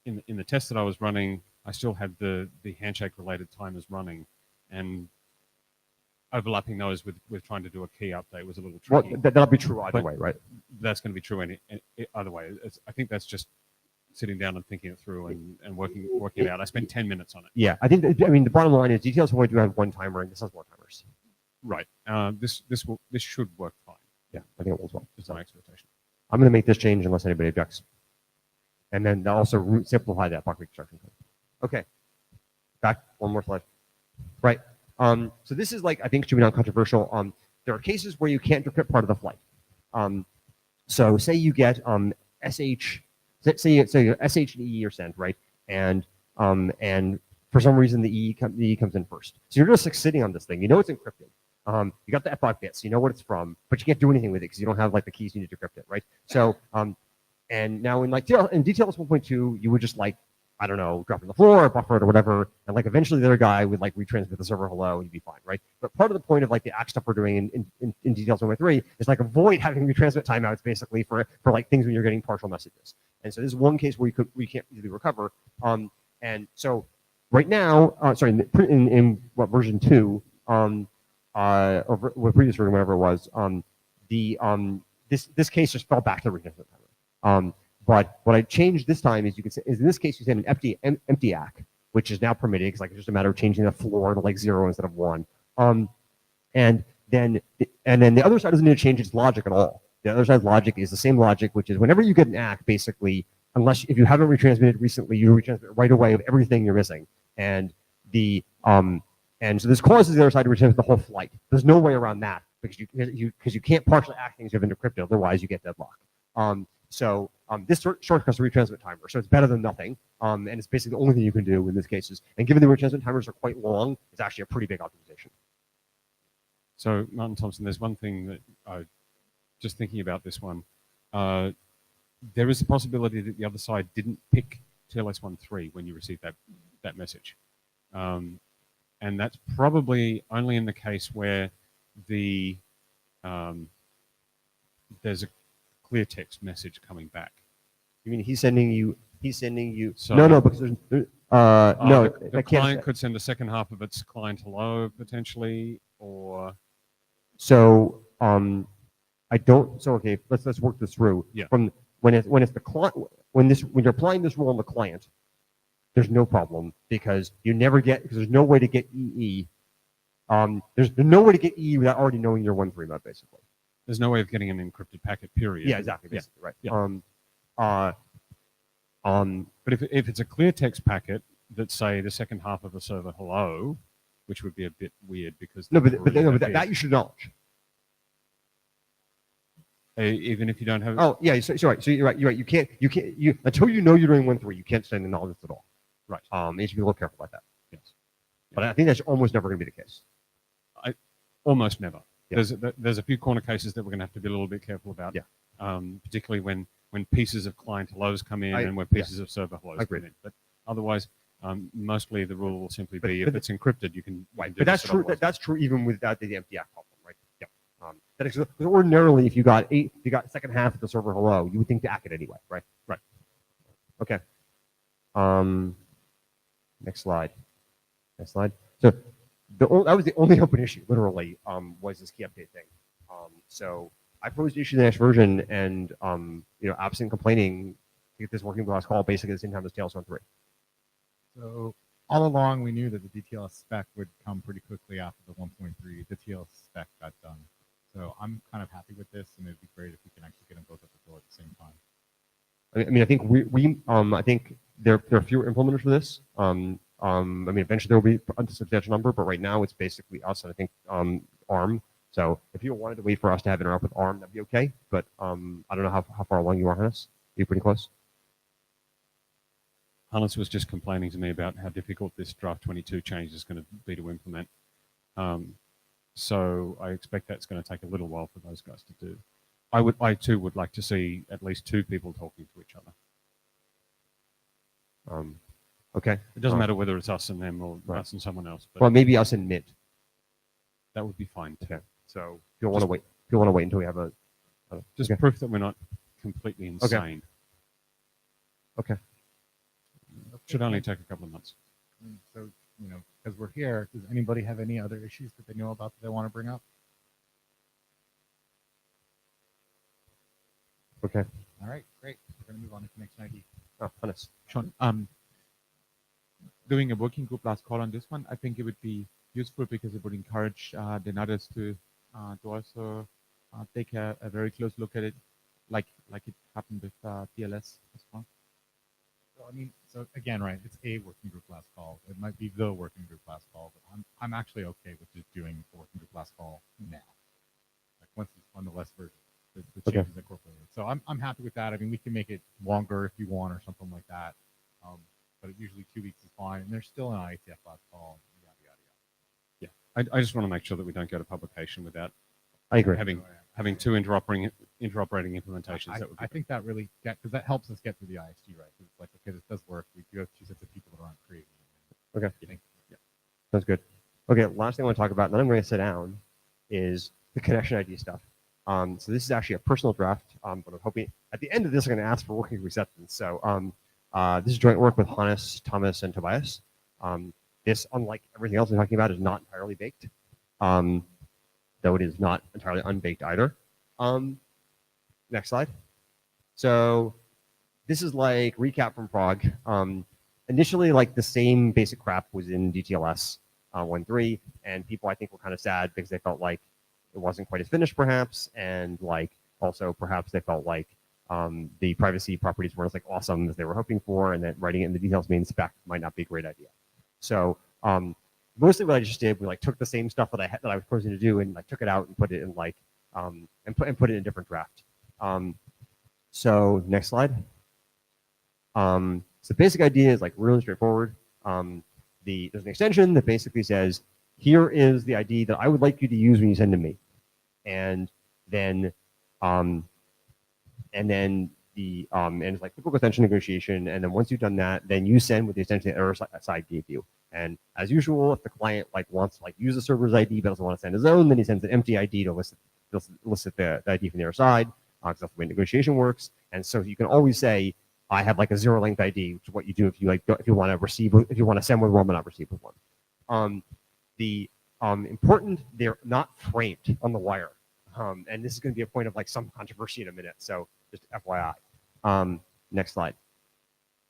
the test that I was running, I still had the handshake related timers running, and overlapping those with trying to do a key update was a little tricky. Well, that'll be true either way, right? That's going to be true either way. I think that's just sitting down and thinking it through and working it out. I spent 10 minutes on it. Yeah, I think. I mean, the bottom line is details only do have one timer, and this has more timers. Right. This should work fine. Yeah, I think it will as well. Is my expectation. I'm going to make this change unless anybody objects, and then also simplify that block reconstruction code. Okay. Back one more slide. Right. So this is like, I think should be non-controversial. There are cases where you can't decrypt part of the flight. So say you get SH, say SH and E are sent, right? And for some reason the E comes in first. So you're just like sitting on this thing. You know it's encrypted. You got the F5 bits. You know what it's from, but you can't do anything with it because you don't have like the keys you need to decrypt it, right? So and now in DTLS 1.2, you would just like, I don't know, drop it on the floor or buffer it or whatever, and like eventually the other guy would like retransmit the server hello and you'd be fine, right? But part of the point of like the ACK stuff we're doing in DTLS 1.3 is like avoid having retransmit timeouts basically for like things when you're getting partial messages. And so this is one case where we can't easily recover. And so right now, in what version 2, or what previous version, whatever it was, this case just fell back to the retransmit timer. But what I changed this time is in this case you send an empty ACK, which is now permitted because like it's just a matter of changing the floor to like 0 instead of 1. And then the other side doesn't need to change its logic at all. The other side's logic is the same logic, which is whenever you get an ACK, basically, if you haven't retransmitted recently, you retransmit right away with everything you're missing. And so this causes the other side to retransmit the whole flight. There's no way around that because you can't partially ACK things you have encrypted, otherwise you get deadlock. So this shortcuts the retransmit timer, so it's better than nothing. And it's basically the only thing you can do in this cases. And given the retransmit timers are quite long, it's actually a pretty big optimization. So Martin Thompson, there's one thing that just thinking about this one. There is a possibility that the other side didn't pick TLS 1.3 when you received that message. And that's probably only in the case where there's a clear text message coming back. You mean he's sending you? So, no, because there's no. The client could send the second half of its client hello potentially, or so. I don't. So okay, let's work this through. Yeah. From when it's the client when you're applying this rule on the client, there's no problem because there's no way to get EE. There's no way to get EE without already knowing your 1.3 mode basically. There's no way of getting an encrypted packet, period. Yeah, exactly. Basically, right. Yeah. But if it's a clear text packet that say the second half of a server hello, which would be a bit weird because that you should acknowledge. Even if you don't have. Oh yeah, so you're right. So you're right. You can't until you know you're doing 1.3, you can't send acknowledgements at all. Right. You should be a little careful about that. Yes. But I think that's almost never going to be the case. Almost never. Yeah. There's a few corner cases that we're going to have to be a little bit careful about. Yeah. Particularly when pieces of client hellos come in and when pieces of server hellos come in. But otherwise, mostly the rule will simply be if it's encrypted, you can. Right. But that's true. That's true even without the empty ACK problem, right? Yeah. That is, ordinarily, if you got second half of the server hello, you would think to ACK it anyway, right? Right. Okay. Next slide. So that was the only open issue, literally, was this key update thing. So I proposed to issue the next version, and absent complaining, to get this working the last call, basically at the same time as TLS 1.3. So all along, we knew that the DTLS spec would come pretty quickly after the 1.3. The TLS spec got done. So I'm kind of happy with this, and it'd be great if we can actually get them both at the door at the same time. I mean, I think I think there are fewer implementers for this. I mean, eventually there will be a substantial number, but right now it's basically us and I think ARM. So if you wanted to wait for us to have interrupt with ARM, that'd be okay. But I don't know how far along you are, Hannes. Are you pretty close? Hannes was just complaining to me about how difficult this draft 22 change is going to be to implement. So I expect that's going to take a little while for those guys to do. I too would like to see at least two people talking to each other. Okay. It doesn't matter whether it's us and them or us and someone else. But well, maybe us and Mint. That would be fine too. Okay. So if you want to wait, until we have a just proof that we're not completely insane. Okay. Should only take a couple of months. So because we're here, does anybody have any other issues that they know about that they want to bring up? Okay. All right, great. We're going to move on to Connection ID. Hannes. Sean, doing a working group last call on this one, I think it would be useful because it would encourage the others to also take a very close look at it, like it happened with TLS as well. So I mean, so again, right? It's a working group last call. It might be the working group last call, but I'm actually okay with just doing the working group last call now. Like once it's on the less version, the changes incorporated. So I'm happy with that. I mean, we can make it longer if you want or something like that. But usually 2 weeks is fine, and there's still an IETF last call. Yada yada yada. Yeah, I just want to make sure that we don't go to publication without I agree. having two interoperating implementations. I, That would be I think that really because that helps us get through the ISG, right? 'Cause it's like, okay, this does work. We do have two sets of people that aren't creating it. Okay. Sounds good. Okay, last thing I want to talk about, and then I'm going to sit down, is the connection ID stuff. So this is actually a personal draft, but I'm hoping at the end of this I'm going to ask for working acceptance. So this is joint work with Hannes, Thomas, and Tobias. This, unlike everything else we're talking about, is not entirely baked, though it is not entirely unbaked either. Next slide. So this is like recap from Prague. Initially, like the same basic crap was in DTLS 1.3, and people I think were kind of sad because they felt like it wasn't quite as finished, perhaps, and like also perhaps they felt like the privacy properties weren't as like awesome as they were hoping for, and that writing it in the details main spec might not be a great idea. So mostly what I just did, we like took the same stuff that I was proposing to do and like took it out and put it in like and put it in a different draft. So next slide. So the basic idea is like really straightforward. There's an extension that basically says, here is the ID that I would like you to use when you send to me, and then and it's like typical extension negotiation. And then once you've done that, then you send with the extension the other side gave you. And as usual, if the client like wants to like use the server's ID but doesn't want to send his own, then he sends an empty ID to elicit the ID from the other side. Because that's the way negotiation works. And so you can always say, I have like a zero length ID, which is what you do if you like if you want to send with one but not receive with one. The important, they're not framed on the wire. And this is going to be a point of like some controversy in a minute. So just FYI. Next slide.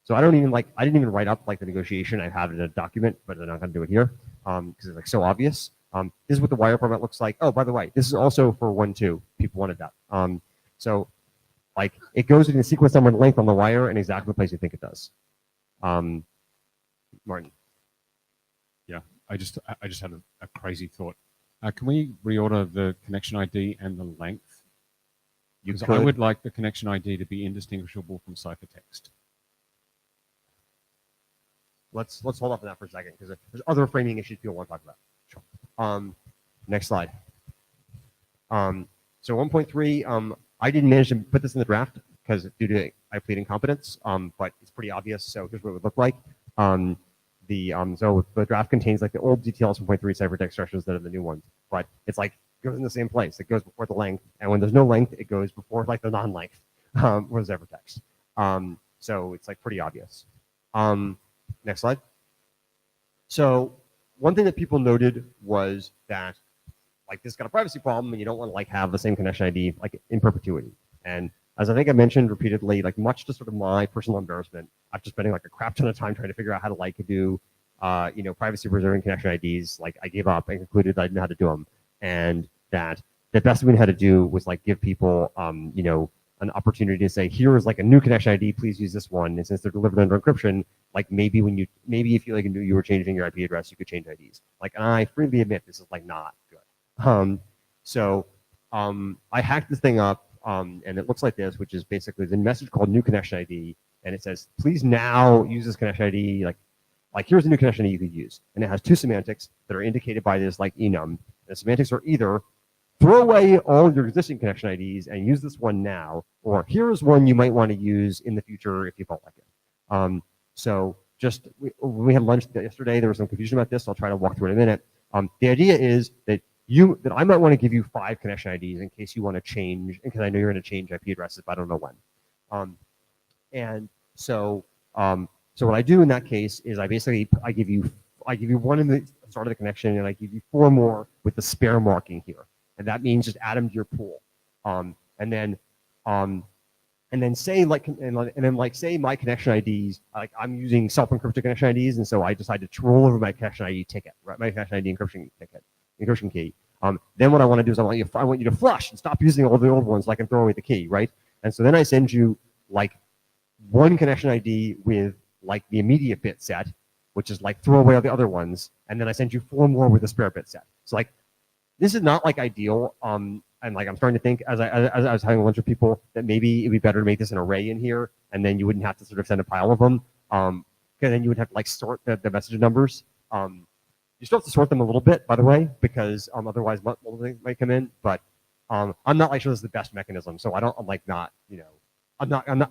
So I didn't even write up like the negotiation. I have it in a document, but I'm not going to do it here because it's like so obvious. This is what the wire format looks like. Oh, by the way, this is also for 1.2. People wanted that. So like it goes in the sequence number and length on the wire in exactly the place you think it does. Martin. Yeah, I just had a crazy thought. Can we reorder the connection ID and the length? Because I would like the connection ID to be indistinguishable from ciphertext. Let's hold off on that for a second because there's other framing issues people want to talk about. Sure. Next slide. So 1.3, I didn't manage to put this in the draft because due to IETF incompetence, but it's pretty obvious. So here's what it would look like. So the draft contains like the old DTLS 1.3 ciphertext instructions that are the new ones, but it's like goes in the same place. It goes before the length, and when there's no length, it goes before like the non-length for the ciphertext. So it's like pretty obvious. Next slide. So one thing that people noted was that like this got a privacy problem, and you don't want to like have the same connection ID like in perpetuity. And as I think I mentioned repeatedly, like much to sort of my personal embarrassment, after spending like a crap ton of time trying to figure out how to like do, privacy preserving connection IDs, like I gave up and concluded that I didn't know how to do them, and that the best we knew how to do was like give people, an opportunity to say, here is like a new connection ID, please use this one. And since they're delivered under encryption, like maybe if you like knew you were changing your IP address, you could change IDs. Like, and I freely admit this is like not good. So I hacked this thing up, and it looks like this, which is basically the message called new connection ID, and it says, please now use this connection ID. Like here's a new connection ID you could use, and it has two semantics that are indicated by this like enum. And the semantics are either throw away all your existing connection IDs and use this one now, or here's one you might want to use in the future if you felt like it. So just when we had lunch yesterday, there was some confusion about this. So I'll try to walk through it in a minute. The idea is that I might want to give you 5 connection IDs in case you want to change, because I know you're going to change IP addresses, but I don't know when. And so what I do in that case is I give you one in the start of the connection, and I give you 4 more with the spare marking here, and that means just add them to your pool. And then and then say say my connection IDs, like I'm using self-encrypted connection IDs, and so I decide to roll over my connection ID ticket, right? My connection ID encryption key. Then what I want to do is I want you to flush and stop using all the old ones, like I'm throwing away the key, right? And so then I send you like one connection ID with like the immediate bit set, which is like throw away all the other ones, and then I send you 4 more with the spare bit set. So like this is not like ideal. And like I'm starting to think as I was having lunch with people that maybe it'd be better to make this an array in here, and then you wouldn't have to sort of send a pile of them. Because then you would have to like sort the message numbers. You still have to sort them a little bit, by the way, because otherwise multiple things might come in. But I'm not like sure this is the best mechanism, so I'm not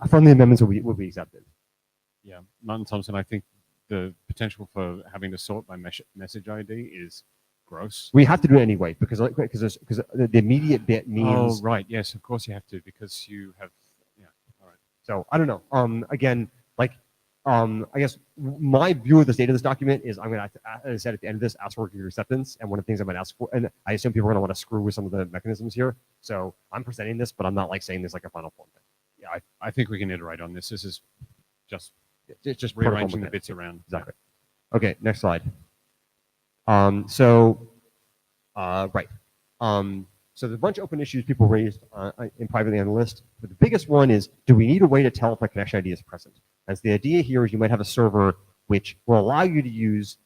friendly amendments would be accepted. Yeah, Martin Thompson, I think the potential for having to sort by message ID is gross. We have to do it anyway because the immediate bit means. Oh right, yes, of course you have to because you have. Yeah, all right. So I don't know. Again, like I guess my view of the state of this document is I'm going to, as I said at the end of this, ask for working acceptance, and one of the things I'm going to ask for, and I assume people are going to want to screw with some of the mechanisms here. So I'm presenting this, but I'm not like saying this like a final form thing. Yeah, I think we can iterate on this. This is just it's just rearranging the bits around. Exactly. Okay, next slide. So there's a bunch of open issues people raised in privately on the list. But the biggest one is, do we need a way to tell if a connection ID is present? And so the idea here is you might have a server which will allow you to use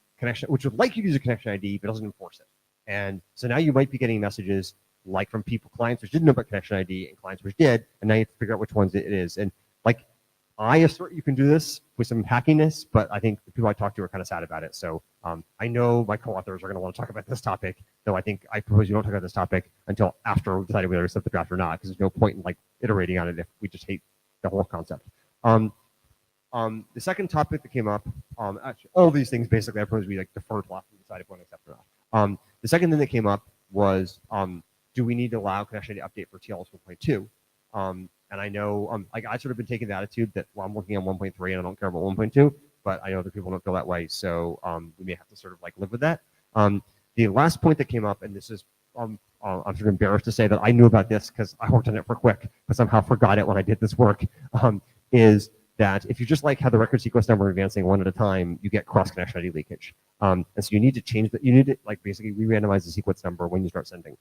which would like you to use a connection ID, but doesn't enforce it. And so now you might be getting messages like from clients which didn't know about connection ID and clients which did, and now you have to figure out which ones it is. And like, I assert you can do this with some hackiness, but I think the people I talk to are kind of sad about it. So I know my co-authors are going to want to talk about this topic, though I propose you don't talk about this topic until after we've decided whether to accept the draft or not, because there's no point in like iterating on it if we just hate the whole concept. The second topic that came up, actually all these things basically I propose we like defer to after we decide if we want to accept or not. The second thing that came up was, do we need to allow connection ID update for TLS 1.2? And I know, like I sort of been taking the attitude that I'm working on 1.3 and I don't care about 1.2, but I know other people don't feel that way, so we may have to sort of like live with that. The last point that came up, and this is, I'm sort of embarrassed to say that I knew about this because I worked on it for Quick, but somehow forgot it when I did this work, is that if you just like have the record sequence number advancing one at a time, you get cross connection ID leakage. And so you need to change that. You need to like basically re-randomize the sequence number when you start sending.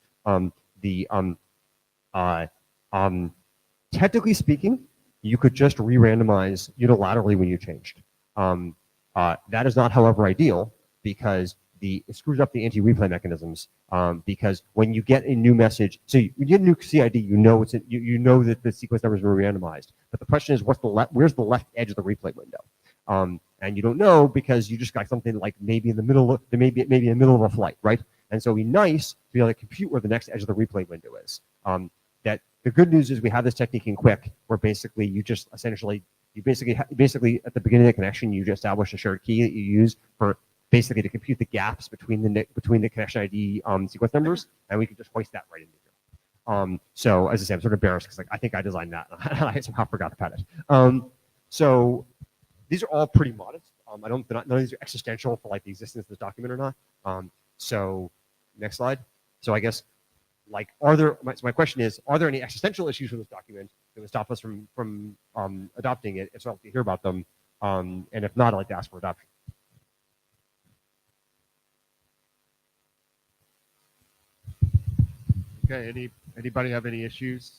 Technically speaking, you could just re-randomize unilaterally when you changed. That is not, however, ideal because it screws up the anti-replay mechanisms. Because when you get a new message, so you get a new CID, you know you know that the sequence numbers were randomized. But the question is, where's the left edge of the replay window? And you don't know because you just got something like maybe in the middle of a flight, right? And so it'd be nice to be able to compute where the next edge of the replay window is. That the good news is we have this technique in Quick where basically you just essentially basically at the beginning of the connection you just establish a shared key that you use for basically to compute the gaps between the connection ID sequence numbers, and we can just hoist that right into here. So as I say, I'm sort of embarrassed because like I think I designed that and I somehow forgot about it. So these are all pretty modest. None of these are existential for like the existence of this document or not. So next slide. So I guess like my question is, are there any existential issues with this document that would stop us from adopting it? If so, I'd like to hear about them. And if not, I'd like to ask for adoption. Okay, anybody have any issues?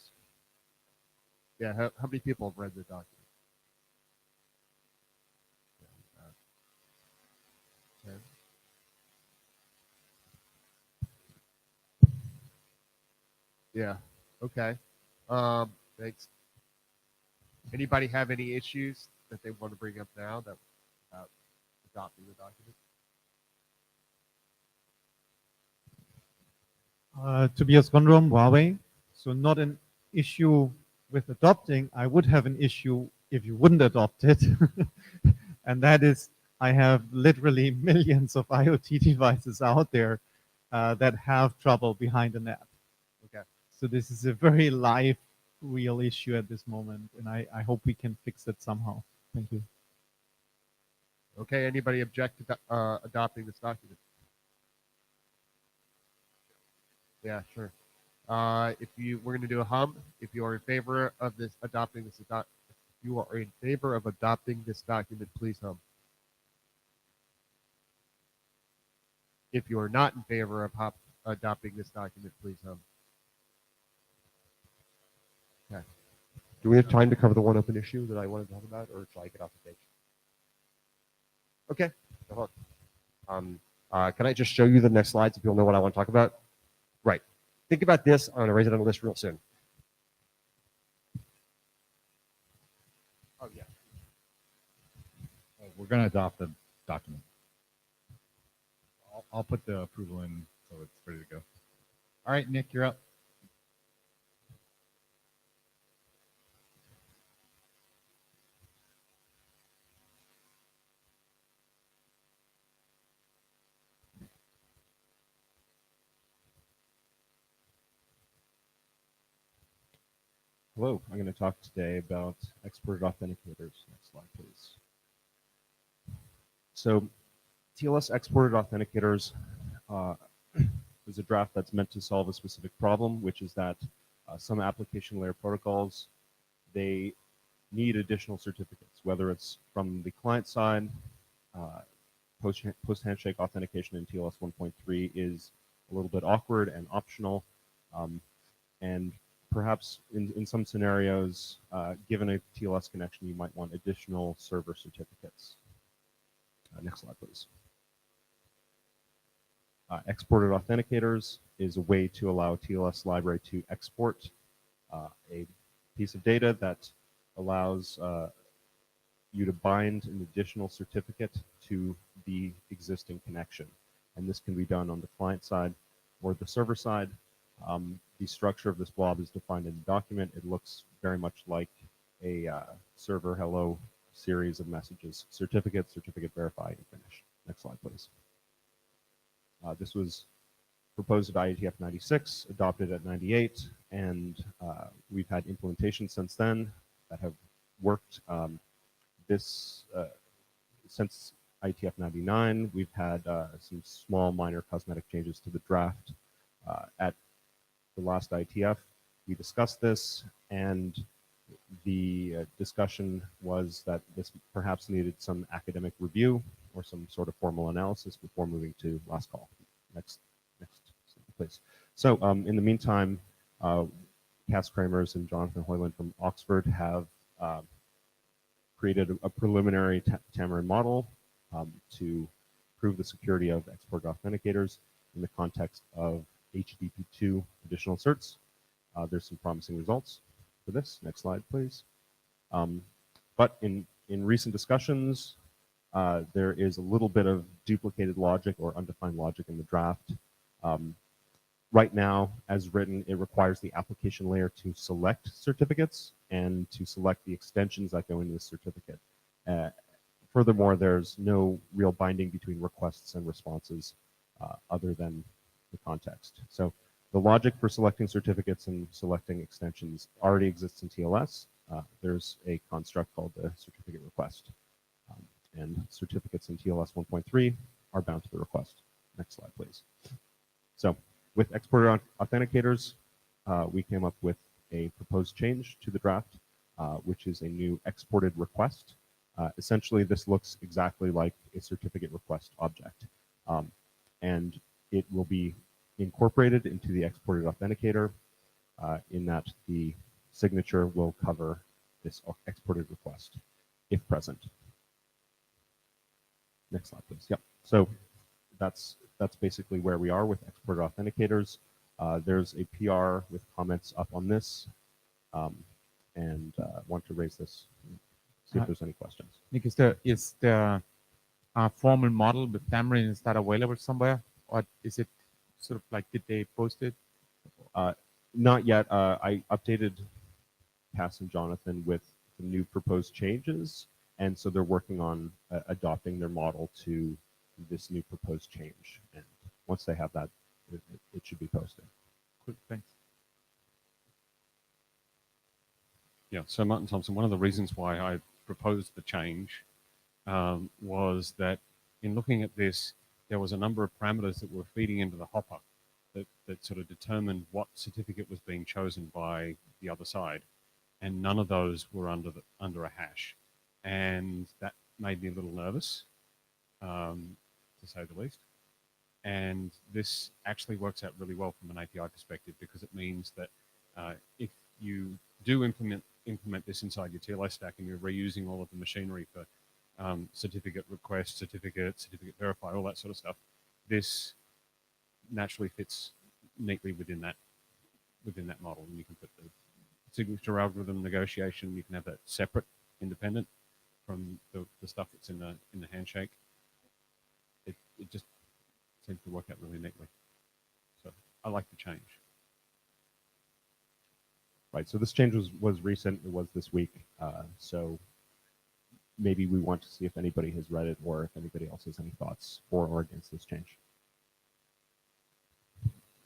Yeah, how many people have read the document? Okay. Yeah, okay. Thanks. Anybody have any issues that they want to bring up now about adopting the document? Tobias Gondrom, Huawei. So not an issue with adopting. I would have an issue if you wouldn't adopt it. And that is, I have literally millions of IoT devices out there that have trouble behind an app. Okay. So this is a very live, real issue at this moment, and I hope we can fix it somehow. Thank you. Okay, anybody object to adopting this document? Yeah, sure. We're going to do a hum. If you are in favor of adopting this document, please hum. If you are not in favor of adopting this document, please hum. Okay. Do we have time to cover the one open issue that I wanted to talk about, or shall I get off the page? Okay. Go on. Can I just show you the next slides if you'll know what I want to talk about? Right. Think about this on a resident list real soon. Oh, yeah. We're going to adopt the document. I'll put the approval in so it's ready to go. All right, Nick, you're up. Hello, I'm going to talk today about exported authenticators. Next slide, please. So TLS exported authenticators is a draft that's meant to solve a specific problem, which is that some application layer protocols, they need additional certificates, whether it's from the client side, post-handshake authentication in TLS 1.3 is a little bit awkward and optional, and perhaps in some scenarios, given a TLS connection, you might want additional server certificates. Next slide, please. Exported authenticators is a way to allow TLS library to export a piece of data that allows you to bind an additional certificate to the existing connection. And this can be done on the client side or the server side. The structure of this blob is defined in the document. It looks very much like a server hello series of messages: certificate, certificate verify, and finish. Next slide, please. This was proposed at IETF 96, adopted at 98, and we've had implementations since then that have worked. Since IETF 99, we've had some small minor cosmetic changes to the draft. At the last IETF, we discussed this, and the discussion was that this perhaps needed some academic review or some sort of formal analysis before moving to last call. Next, please. So in the meantime, Cass Kramers and Jonathan Hoyland from Oxford have created a preliminary Tamarin model to prove the security of export authenticators in the context of HTTP2 additional certs. There's some promising results for this. Next slide, please. But in recent discussions, there is a little bit of duplicated logic or undefined logic in the draft. Right now, as written, it requires the application layer to select certificates and to select the extensions that go into the certificate. Furthermore, there's no real binding between requests and responses other than the context. So the logic for selecting certificates and selecting extensions already exists in TLS. There's a construct called the certificate request. And certificates in TLS 1.3 are bound to the request. Next slide, please. So with exported authenticators, we came up with a proposed change to the draft, which is a new exported request. Essentially, this looks exactly like a certificate request object. And it will be incorporated into the exported authenticator in that the signature will cover this exported request, if present. Next slide, please. Yep. So that's basically where we are with exported authenticators. There's a PR with comments up on this, and want to raise this, see if there's any questions. Nick, is the formal model with Tamarin, is that available somewhere, or is it sort of like, did they post it? Not yet. I updated Cass and Jonathan with the new proposed changes, and so they're working on adopting their model to this new proposed change. And once they have that, it should be posted. Cool, thanks. Yeah, so Martin Thompson, one of the reasons why I proposed the change was that in looking at this, there was a number of parameters that were feeding into the hopper. that sort of determined what certificate was being chosen by the other side, and none of those were under a hash, and that made me a little nervous, to say the least. And this actually works out really well from an API perspective, because it means that if you do implement this inside your TLS stack and you're reusing all of the machinery for certificate request, certificate verify, all that sort of stuff, this naturally fits neatly within that model. And you can put the signature algorithm negotiation, you can have that separate, independent from the stuff that's in the handshake. It just seems to work out really neatly. So I like the change. Right. So this change was recent. It was this week. So maybe we want to see if anybody has read it or if anybody else has any thoughts for or against this change.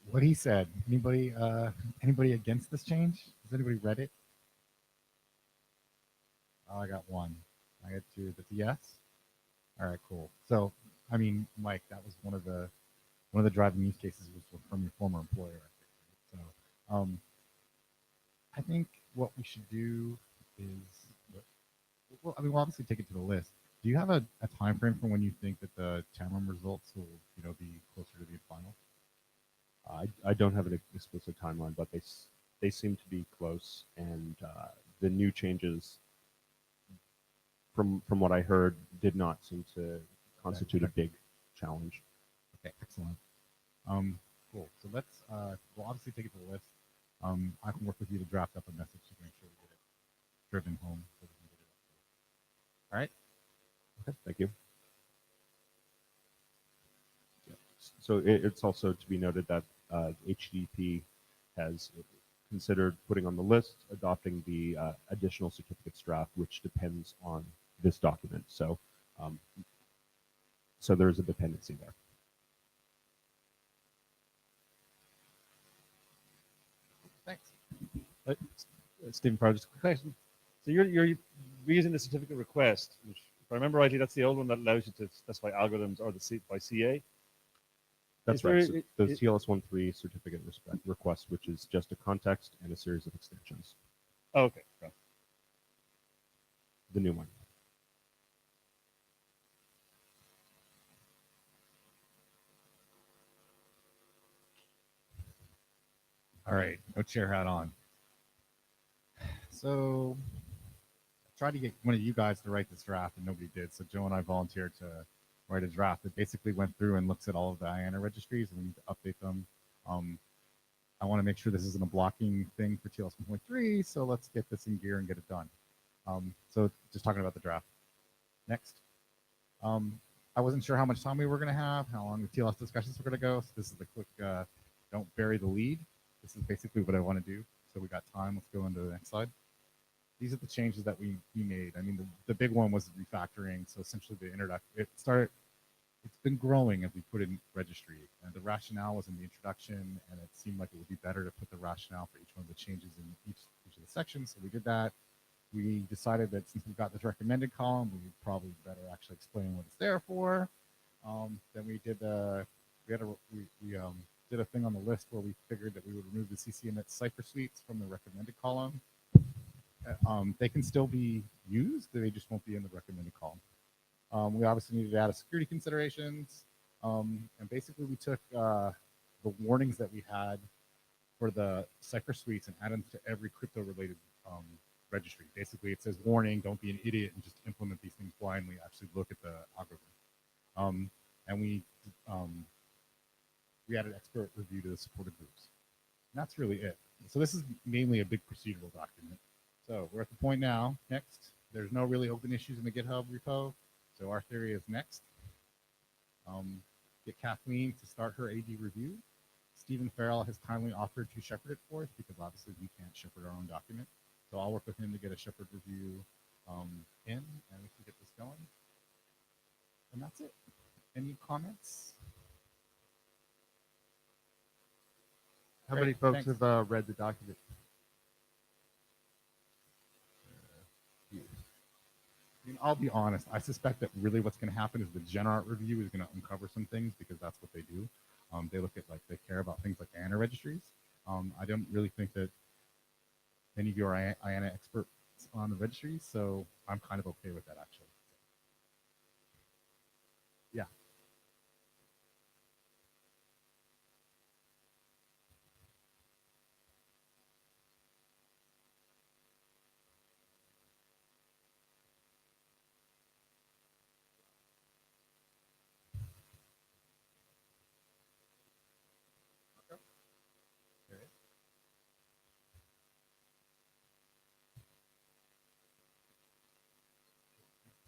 What he said. Anybody against this change? Has anybody read it? Oh, I got one. I got two. That's a yes. All right, cool. So, I mean, Mike, that was one of the driving use cases was from your former employer. I think. So, I think what we should do is, well, I mean, we'll obviously take it to the list. Do you have a time frame for when you think that the TAMRM results will, be closer to the final? I don't have an explicit timeline, but they seem to be close, and the new changes, from what I heard, did not seem to constitute a big challenge. Okay, excellent. Cool. So let's we'll obviously take it to the list. I can work with you to draft up a message to make sure we get it driven home so we can get it up. All right. Okay. Thank you. So it's also to be noted that HTTP has considered putting on the list, adopting the additional certificates draft, which depends on this document. So, so there's a dependency there. Thanks. Stephen Farr, just a quick question. So you're using the certificate request, which, if I remember rightly, that's the old one that allows you to specify algorithms or by CA. That's right. So the TLS-13 certificate request, which is just a context and a series of extensions. Oh, okay. Got it. The new one. All right, no chair hat on. So I tried to get one of you guys to write this draft, and nobody did. So Joe and I volunteered to write a draft that basically went through and looks at all of the IANA registries, and we need to update them. I want to make sure this isn't a blocking thing for TLS 1.3, so let's get this in gear and get it done. So just talking about the draft. Next. I wasn't sure how much time we were going to have, how long the TLS discussions were going to go, so this is the quick don't bury the lead. This is basically what I want to do. So we got time. Let's go into the next slide. These are the changes that we made. I mean, the big one was refactoring. So essentially the it's been growing as we put in registry. And the rationale was in the introduction, and it seemed like it would be better to put the rationale for each one of the changes in each of the sections. So we did that. We decided that since we've got this recommended column, we would probably better actually explain what it's there for. Then we did did a thing on the list where we figured that we would remove the CCNet cipher suites from the recommended column. They can still be used, they just won't be in the recommended column. We obviously needed to add security considerations, and basically we took the warnings that we had for the cipher suites and added them to every crypto-related registry. Basically, it says, warning, don't be an idiot and just implement these things blindly, actually look at the algorithm. And we added expert review to the supported groups. And that's really it. So this is mainly a big procedural document. So we're at the point now, next, there's no really open issues in the GitHub repo. So our theory is next. Get Kathleen to start her AD review. Stephen Farrell has kindly offered to shepherd it for us because obviously we can't shepherd our own document. So I'll work with him to get a shepherd review in, and we can get this going. And that's it. Any comments? How many folks have read the document? I mean, I'll be honest. I suspect that really what's going to happen is the GenArt review is going to uncover some things because that's what they do. They look at like they care about things like IANA registries. I don't really think that any of you are IANA experts on the registries, so I'm kind of okay with that actually. Yeah.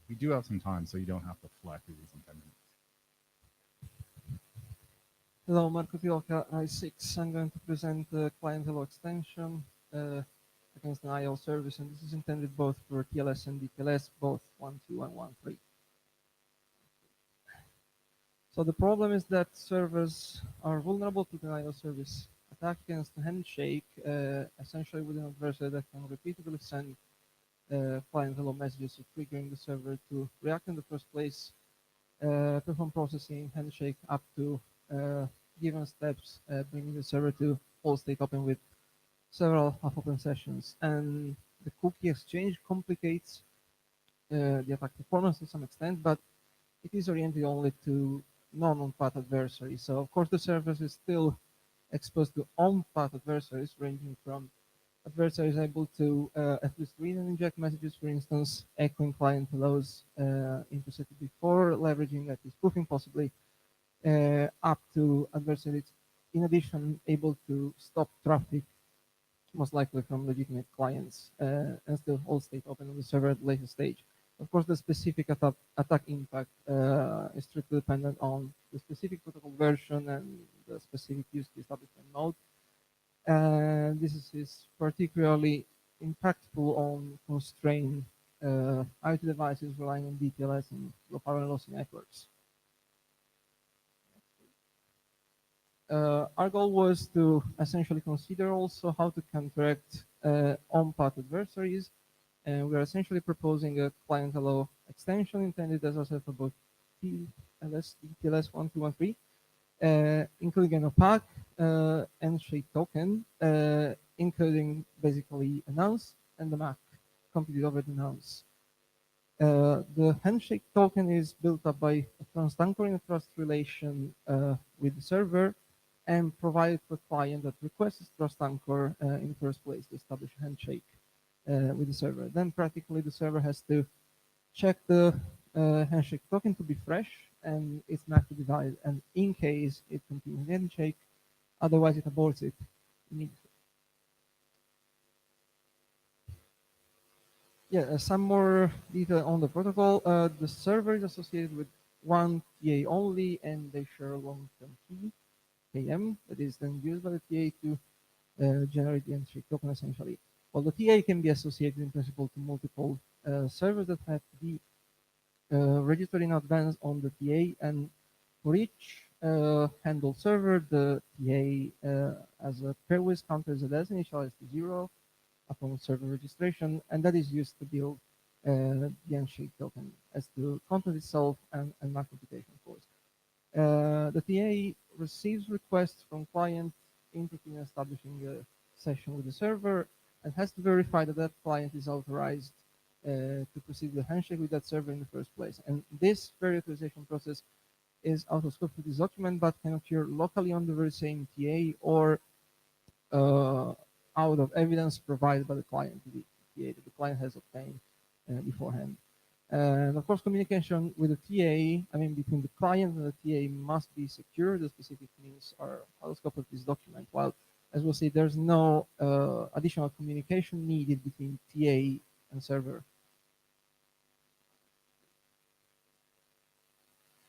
We do have some time, so you don't have to fly through these in 10 minutes. Hello, Marco Pilka, I6. I'm going to present the client hello extension against an IO service, and this is intended both for TLS and DTLS, both 1.2 and 1.3. So the problem is that servers are vulnerable to the IO service attack against a handshake, essentially with an adversary that can repeatedly send client hello messages, triggering the server to react in the first place, perform processing, handshake up to given steps, bringing the server to full state open with several half-open sessions. And the cookie exchange complicates the attack performance to some extent, but it is oriented only to non-on-path adversaries. So of course the server is still exposed to on-path adversaries, ranging from adversaries able to at least read and inject messages, for instance, echoing client hellos intercepted before, leveraging that is spoofing possibly, up to adversaries, in addition, able to stop traffic, most likely from legitimate clients, and still hold state open on the server at a later stage. Of course, the specific attack impact is strictly dependent on the specific protocol version and the specific use case establishment mode. And this is particularly impactful on constrained IoT devices relying on DTLS and low power and lossy networks. Our goal was to essentially consider also how to counteract on-path adversaries, and we are essentially proposing a client hello extension intended, as I said, for both TLS, DTLS 1.2, 1.3, including an opaque handshake token, including basically announce and the MAC completed over the announce. The handshake token is built up by a trust anchoring a trust relation with the server and provided to a client that requests trust anchor in the first place to establish a handshake with the server. Then practically the server has to check the handshake token to be fresh and its MAC to be valid. And in case it continues the handshake, otherwise it aborts it immediately. Yeah, some more detail on the protocol. The server is associated with one TA only, and they share a long-term key, KM, that is then used by the TA to generate the handshake token essentially. Well, the TA can be associated in principle to multiple servers that have to be registered in advance on the TA, and for each handle server, the TA as a pair with counter ZS initialized to 0 upon server registration, and that is used to build the handshake token as to content itself and MAC computation, of course. The TA receives requests from client interested in establishing a session with the server and has to verify that that client is authorized to proceed with the handshake with that server in the first place. And this verification process is out of scope for this document, but can occur locally on the very same TA or out of evidence provided by the client to the TA that the client has obtained beforehand. And of course, communication with the TA, I mean, between the client and the TA must be secure. The specific means are out of scope of this document. While, as we'll see, there's no additional communication needed between TA and server.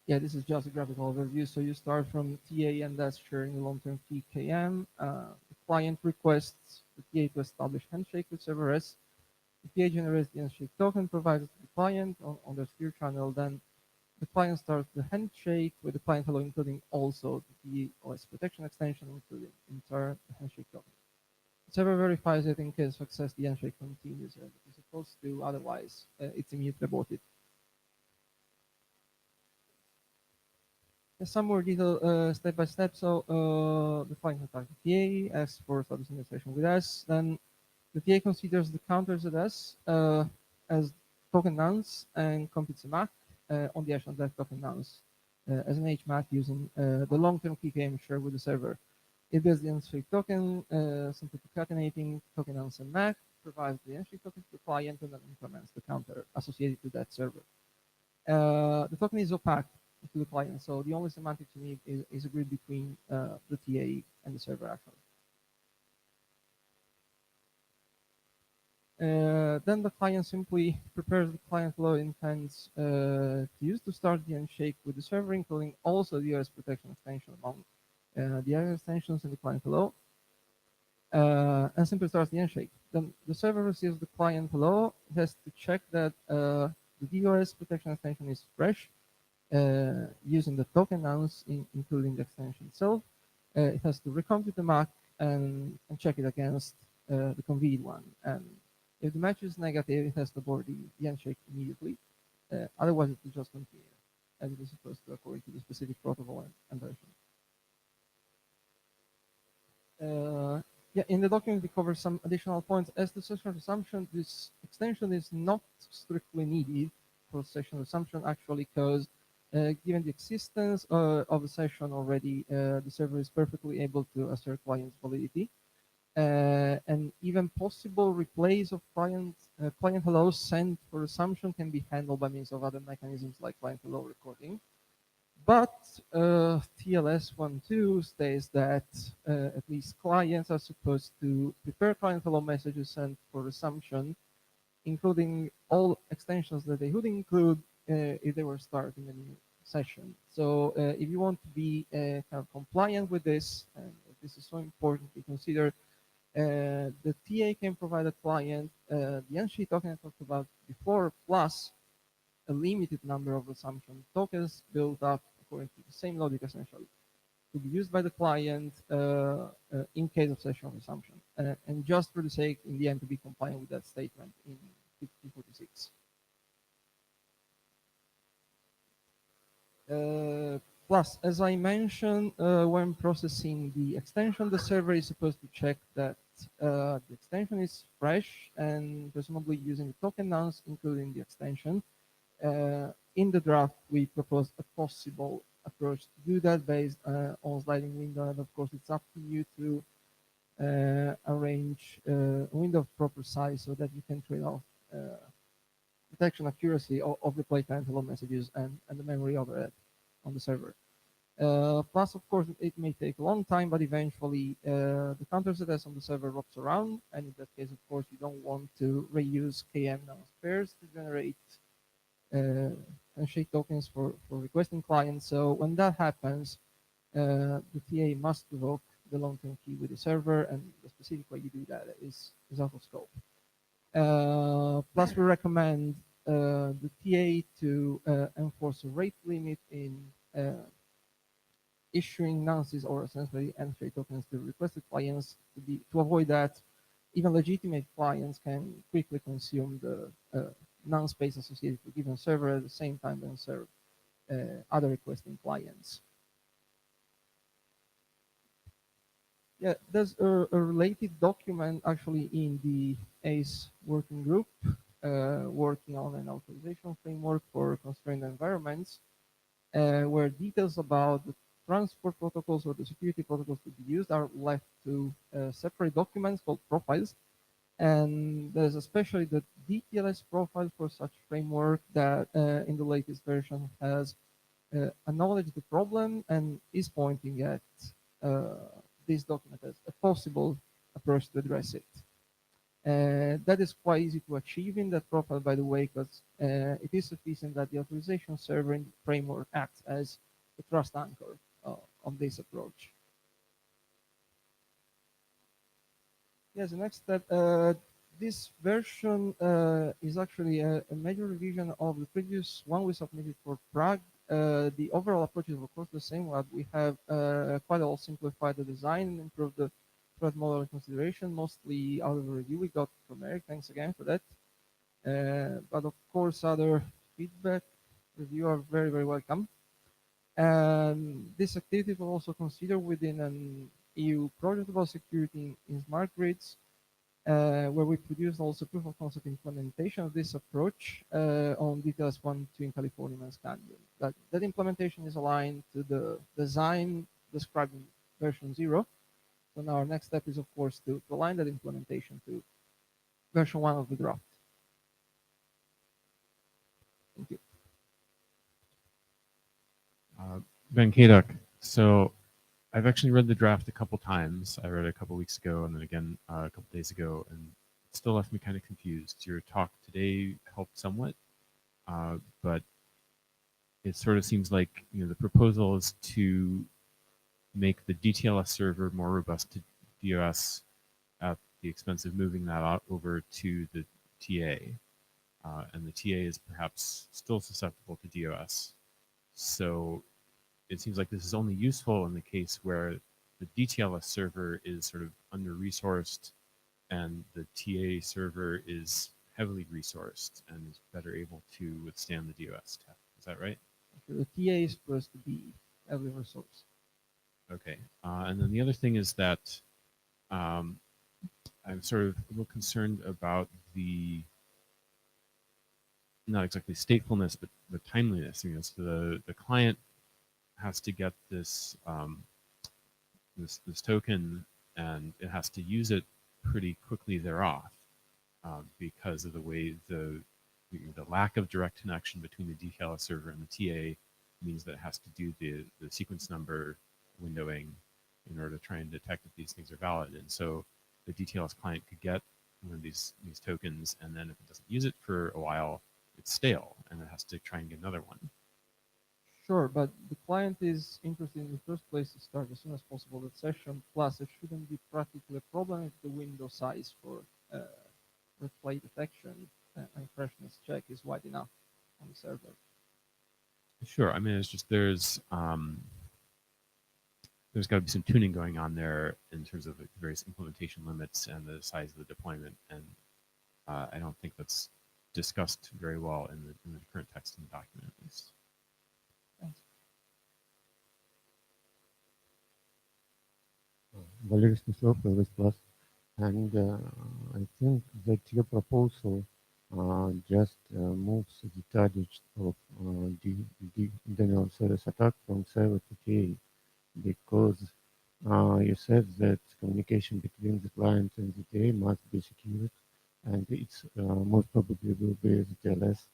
Yeah, this is just a graphical overview. So you start from TA and that's sharing the long-term key KM. The client requests the TA to establish handshake with server S. The TA generates the handshake token provided to the client on their secure channel. Then the client starts the handshake with the client hello, including also the TLS protection extension, including in turn the handshake token. The server verifies it in case of success, the handshake continues as it is supposed to, otherwise it's immediately aborted. some more detail step by step. So the client contacts the TA, asks for status integration with us. Then the TA considers the counters at us as token nonce and computes a MAC on the action of that token nonce as an HMAC using the long-term key KM shared with the server. It builds the handshake token, simply concatenating token nonce and MAC, provides the handshake token to the client, and then implements the counter associated to that server. The token is opaque to the client, so the only semantics you need is agreed between the TA and the server actually. Then the client simply prepares the client flow it intends to use to start the handshake with the server, including also the US protection extension among the other extensions in the client flow, and simply starts the handshake. Then the server receives the client flow, it has to check that the DOS protection extension is fresh using the token nonce, including the extension itself. It has to recompute the MAC and check it against the convened one. And if the match is negative, it has to abort the handshake immediately. Otherwise, it will just continue as it is supposed to according to the specific protocol and version. Yeah, in the document, we cover some additional points. As the session resumption, this extension is not strictly needed for session resumption, actually, because given the existence of the session already, the server is perfectly able to assert client's validity. And even possible replays of client hello sent for resumption can be handled by means of other mechanisms like client hello recording. But TLS-12 states that at least clients are supposed to prepare client hello messages sent for resumption, including all extensions that they would include if they were starting a new session. So if you want to be kind of compliant with this, and this is so important, we consider the TA can provide a client the handshake token I talked about before, plus a limited number of resumption tokens built up according to the same logic essentially to be used by the client in case of session resumption. And just for the sake, in the end, to be compliant with that statement in 1546. Plus, as I mentioned, when processing the extension, the server is supposed to check that the extension is fresh and presumably using the token nonce, including the extension. In the draft, we propose a possible approach to do that based on sliding window, and of course, it's up to you to arrange a window of proper size so that you can trade off detection accuracy of the play client hello messages and the memory overhead on the server. Plus, of course, it may take a long time, but eventually the counter ZS on the server wraps around, and in that case, of course, you don't want to reuse KM nonce pairs to generate handshake tokens for requesting clients. So when that happens, the TA must revoke the long-term key with the server, and the specific way you do that is out of scope. Plus, we recommend the TA to enforce a rate limit in issuing nonces or essentially handshake tokens to requested clients to avoid that even legitimate clients can quickly consume the non-space associated with a given server at the same time and serve other requesting clients. Yeah, there's a related document actually in the ACE working group working on an authorization framework for constrained environments where details about the transport protocols or the security protocols to be used are left to separate documents called profiles. And there's especially the DTLS profile for such framework that in the latest version has acknowledged the problem and is pointing at this document as a possible approach to address it. That is quite easy to achieve in that profile, by the way, because it is sufficient that the authorization server in the framework acts as a trust anchor of this approach. Yes, the next step. This version is actually a major revision of the previous one we submitted for Prague. The overall approach is of course the same, but we have quite a lot simplified the design and improved the threat model consideration, mostly out of a review we got from Eric. Thanks again for that. But of course, other feedback review are very, very welcome. And this activity was also considered within an EU project about security in smart grids, where we produced also proof of concept implementation of this approach on details 1.2 in California and Scandinavia. That implementation is aligned to the design described in version 0. So now our next step is, of course, to align that implementation to version 1 of the draft. Thank you. Ben Kaduk. So I've actually read the draft a couple times. I read it a couple weeks ago and then again a couple days ago, and it still left me kind of confused. Your talk today helped somewhat, but it sort of seems like the proposal is to make the DTLS server more robust to DOS at the expense of moving that out over to the TA, and the TA is perhaps still susceptible to DOS. So it seems like this is only useful in the case where the DTLS server is sort of under-resourced and the TA server is heavily resourced and is better able to withstand the DOS test. Is that right? The TA is supposed to be heavily resourced. Okay. And then the other thing is that I'm sort of a little concerned about the, not exactly statefulness, but the timeliness. So the client has to get this this token, and it has to use it pretty quickly thereof, because of the way the lack of direct connection between the DTLS server and the TA means that it has to do the sequence number windowing in order to try and detect if these things are valid. And so the DTLS client could get one of these tokens, and then if it doesn't use it for a while, it's stale, and it has to try and get another one. Sure, but the client is interested in the first place to start as soon as possible the session. Plus, it shouldn't be practically a problem if the window size for replay detection and freshness check is wide enough on the server. Sure. I mean, it's just there's got to be some tuning going on there in terms of the various implementation limits and the size of the deployment, and I don't think that's discussed very well in the current text in the document, at least. Thanks. Valery Smyslov, West Plus, and I think that your proposal just moves the target of the denial service attack from server to TA, because you said that communication between the client and the TA must be secured, and it's most probably will be the TLS,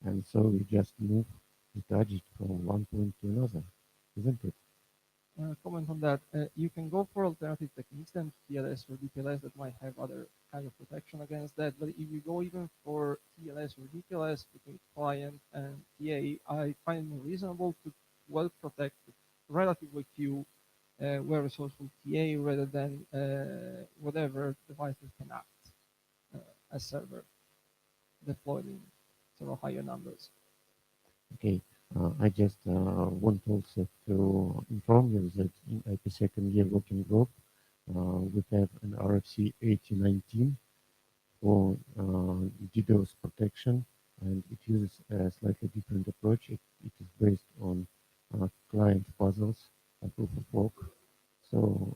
and so we just move the target from one point to another, isn't it? Comment on that. You can go for alternative techniques than TLS or DTLS that might have other kind of protection against that. But if you go even for TLS or DTLS between client and TA, I find it more reasonable to well protect relatively few well resourceful TA rather than whatever devices can act as server deployed in several higher numbers. Okay. I just want also to inform you that in IPsec year working group, we have an RFC 8019 for DDoS protection, and it uses a slightly different approach. It is based on client puzzles, proof of work. So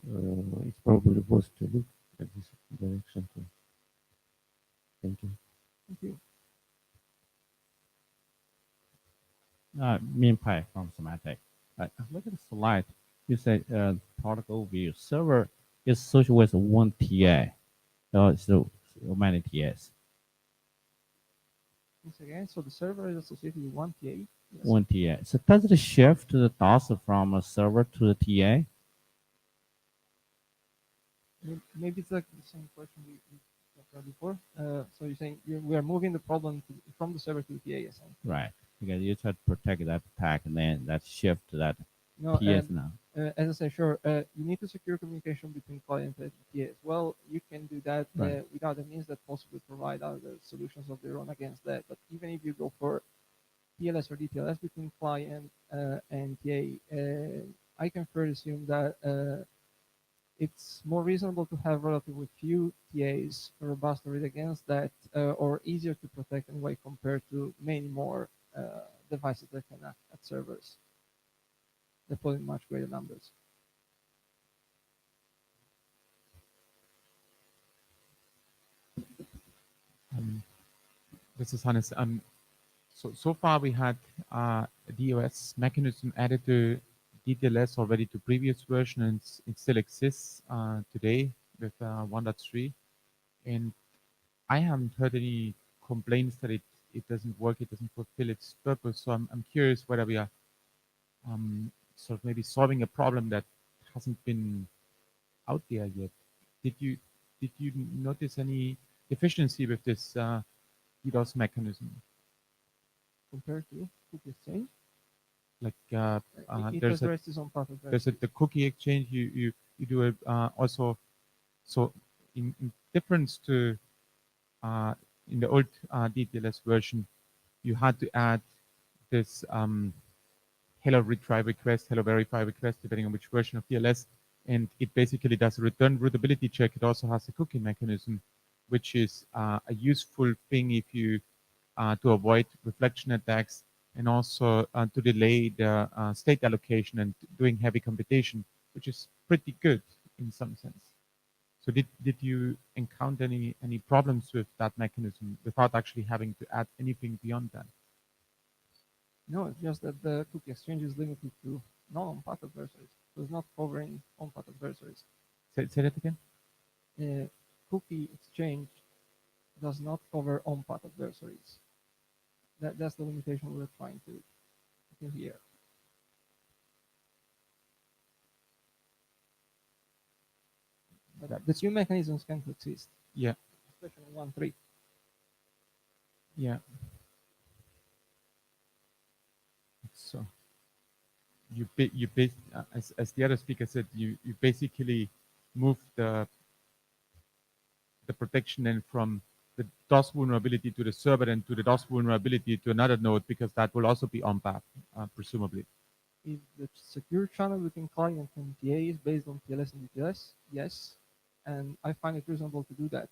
it's probably worth to look at this direction too. Thank you. Thank you. Min Pai from Semantic. Look at the slide. You said protocol view server is associated with one TA. So many TAs. Once again, so the server is associated with one TA. Yes. One TA. So does it shift the DOS from a server to the TA? Maybe it's like the same question we talked about before. So you're saying we are moving the problem from the server to the TA, yes? Right. Because you try to protect that attack, and then that shift to that TS now. As I say, sure, you need to secure communication between client and TA as well. You can do that without the means that possibly provide other solutions of their own against that. But even if you go for TLS or DTLS between client and TA, I can fairly assume that it's more reasonable to have relatively few TAs robust to read against that, or easier to protect anyway compared to many more devices that can act at servers. deploy in much greater numbers. This is Hannes. So far we had a DOS mechanism added to DTLS already to previous version, and it still exists today with 1.3. And I haven't heard any complaints that it doesn't work, it doesn't fulfill its purpose. So I'm curious whether we are sort of maybe solving a problem that hasn't been out there yet. Did you notice any deficiency with this DDoS mechanism? Compared to cookie exchange? Like it there's addresses its own path of there's the cookie exchange. You do it also. So in difference to in the old DTLS version, you had to add this hello retry request, hello verify request, depending on which version of TLS, and it basically does a return rootability check. It also has a cookie mechanism, which is a useful thing if you to avoid reflection attacks, and also to delay the state allocation and doing heavy computation, which is pretty good in some sense. So did you encounter any problems with that mechanism without actually having to add anything beyond that? No, it's just that the cookie exchange is limited to non-on-path adversaries. So it's not covering on-path adversaries. Say that again? Cookie exchange does not cover on-path adversaries. That's the limitation we're trying to do here. But the two mechanisms can coexist. Yeah. Especially 1.3. Yeah. So you as the other speaker said, you basically move the protection then from the DOS vulnerability to the server and to the DOS vulnerability to another node, because that will also be on path, presumably. If the secure channel between client and TA is based on TLS and DTLS, yes. And I find it reasonable to do that,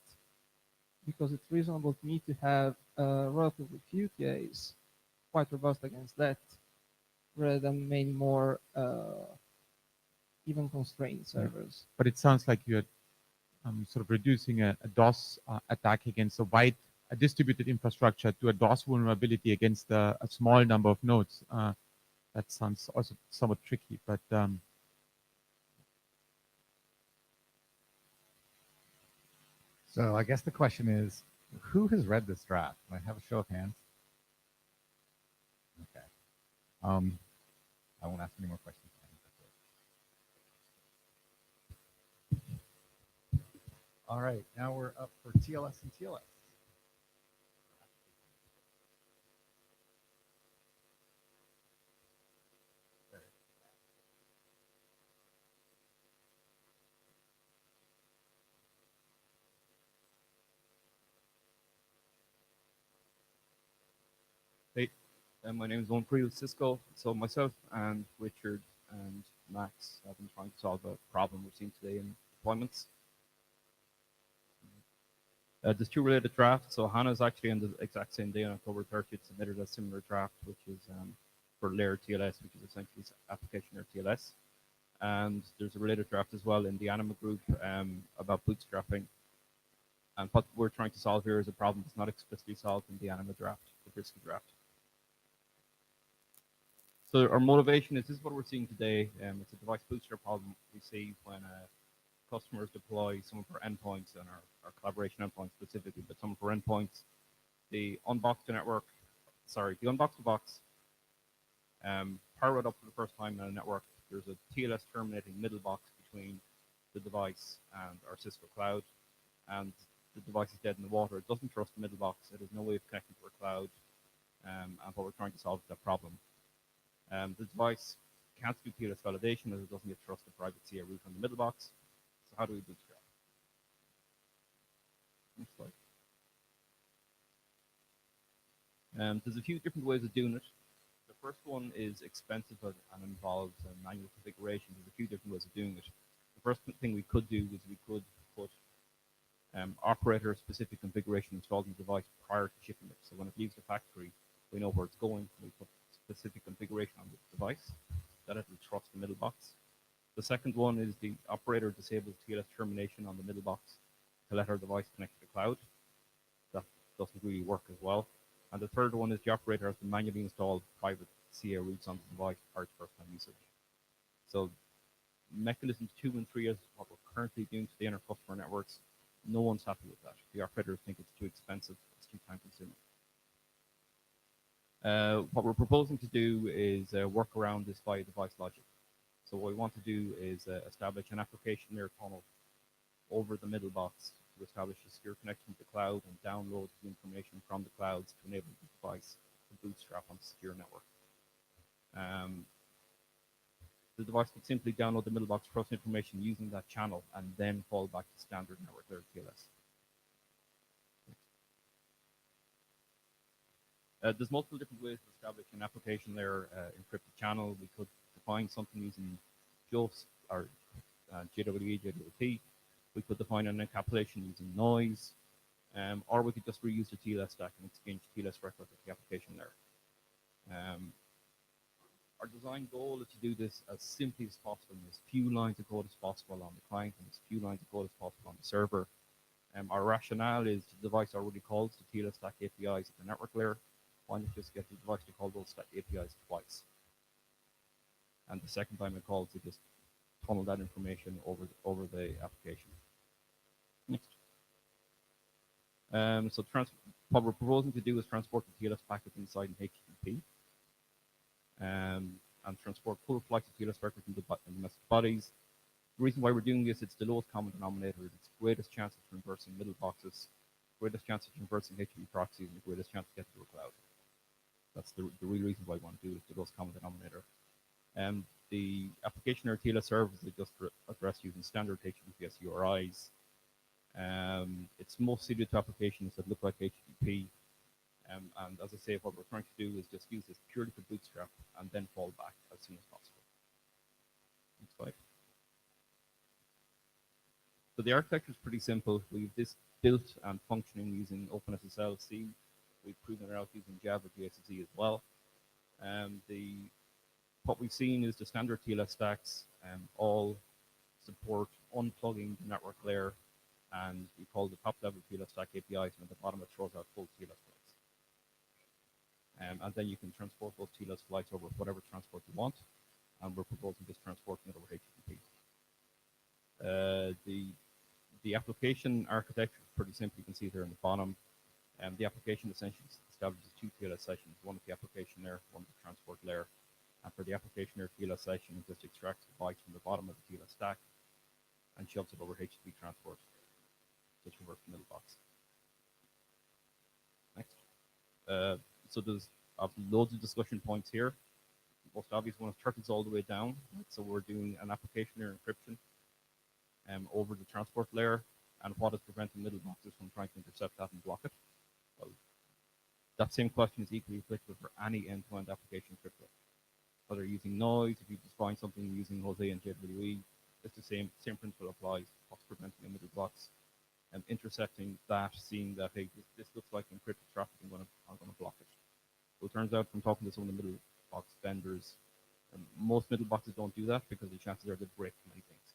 because it's reasonable to me to have relatively few TAs quite robust against that, rather than many more even constrained servers. But it sounds like you're sort of reducing a DOS attack against a distributed infrastructure to a DOS vulnerability against a small number of nodes. That sounds also somewhat tricky, but so I guess the question is, who has read this draft? Can I have a show of hands? Okay. I won't ask any more questions. All right, now we're up for TLS and TLS. Hey, my name is Owen Creel with Cisco. So myself and Richard and Max have been trying to solve a problem we've seen today in deployments. There's two related drafts. So Hannah's actually on the exact same day on October 30th submitted a similar draft, which is for layer TLS, which is essentially application layer TLS. And there's a related draft as well in the Anima group about bootstrapping. And what we're trying to solve here is a problem that's not explicitly solved in the Anima draft, the Brisky draft. So our motivation is, this is what we're seeing today. It's a device bootstrap problem we see when customers deploy some of our endpoints and our collaboration endpoints specifically, but some of our endpoints, they unbox the network, they unbox the box, power it up for the first time on a network. There's a TLS terminating middle box between the device and our Cisco cloud, and the device is dead in the water. It doesn't trust the middle box. It has no way of connecting to our cloud, and what we're trying to solve is that problem. The device can't do TLS validation as it doesn't get trusted private CA root on the middle box. So how do we bootstrap? Next slide. There's a few different ways of doing it. The first one is expensive and involves manual configuration. There's a few different ways of doing it. The first thing we could do is we could put operator-specific configuration installed in the device prior to shipping it. So when it leaves the factory, we know where it's going. We put specific configuration on the device. that it will trust the middle box. The second one is the operator disables TLS termination on the middle box to let our device connect to the cloud. That doesn't really work as well. And the third one is the operator has to manually install private CA routes on the device prior to first-time usage. So mechanisms 2 and 3 is what we're currently doing today in our customer networks. No one's happy with that. The operators think it's too expensive, it's too time-consuming. What we're proposing to do is work around this via device logic. So what we want to do is establish an application layer tunnel over the middle box to establish a secure connection to the cloud and download the information from the clouds to enable the device to bootstrap on a secure network. The device could simply download the middle box process information using that channel and then fall back to standard network layer TLS. There's multiple different ways to establish an application layer encrypted channel. We could define something using JOS or JWE, JWT. We could define an encapsulation using noise, or we could just reuse the TLS stack and exchange TLS records with the application layer. Our design goal is to do this as simply as possible, as few lines of code as possible on the client and as few lines of code as possible on the server. Our rationale is the device already calls the TLS stack APIs at the network layer. Why not just get the device to call those stack APIs twice? And the second time it calls, it just tunnel that information over the application. Next. So what we're proposing to do is transport the TLS packets inside an HTTP. And transport full flights of TLS records into message bodies. The reason why we're doing this, it's the lowest common denominator. It's the greatest chance of traversing middle boxes, greatest chance of traversing HTTP proxies, and the greatest chance to get to a cloud. That's the real reason why we want to do it, the lowest common denominator. The application or TLS service is just addressed using standard HTTPS URIs. It's most suited to applications that look like HTTP. And as I say, what we're trying to do is just use this purely for bootstrap and then fall back as soon as possible. Next slide. So the architecture is pretty simple. We've this built and functioning using OpenSSL C. We've proven it out using Java JSC as well. What we've seen is the standard TLS stacks all support unplugging the network layer, and we call the top level TLS stack APIs, and at the bottom it throws out full TLS flights. And then you can transport those TLS flights over whatever transport you want, and we're proposing just transporting it over HTTP. The application architecture is pretty simple. You can see it there in the bottom. The application essentially establishes two TLS sessions, one at the application layer, one at the transport layer. And for the application layer TLS session, it just extracts the bytes from the bottom of the TLS stack and shoves it over HTTP transport to traverse the middle box. Next. So there's loads of discussion points here. The most obvious one is turtles all the way down. So we're doing an application layer encryption over the transport layer, and what is preventing middle boxes from trying to intercept that and block it? Well, that same question is equally applicable for any end-to-end application crypto. Whether using noise, if you define something using Jose and JWE, it's the same principle applies. What's preventing a middle box and intercepting that, seeing that, hey, this looks like encrypted traffic, I'm going to block it. So it turns out from talking to some of the middle box vendors, most middle boxes don't do that because the chances are they break many things.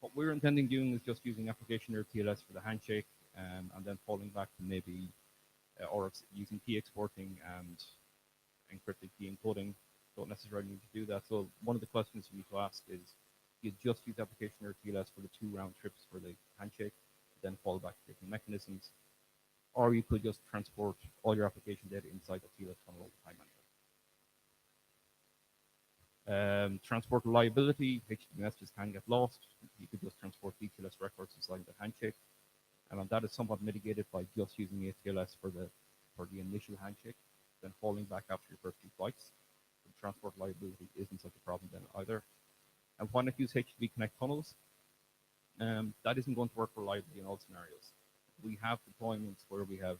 What we're intending doing is just using application layer TLS for the handshake, and then falling back to maybe, or using key exporting and encrypted key encoding. Don't necessarily need to do that. So one of the questions you need to ask is, you just use application layer TLS for the 2 round trips for the handshake, then fall back to different mechanisms, or you could just transport all your application data inside the TLS tunnel all the time. Transport reliability, HTTP messages can get lost. You could just transport TLS records inside the handshake, and that is somewhat mitigated by just using ATLS for the initial handshake, then falling back after your first 2 flights. The transport reliability isn't such a problem then either. And why not use HTTP Connect tunnels? That isn't going to work reliably in all scenarios. We have deployments where we have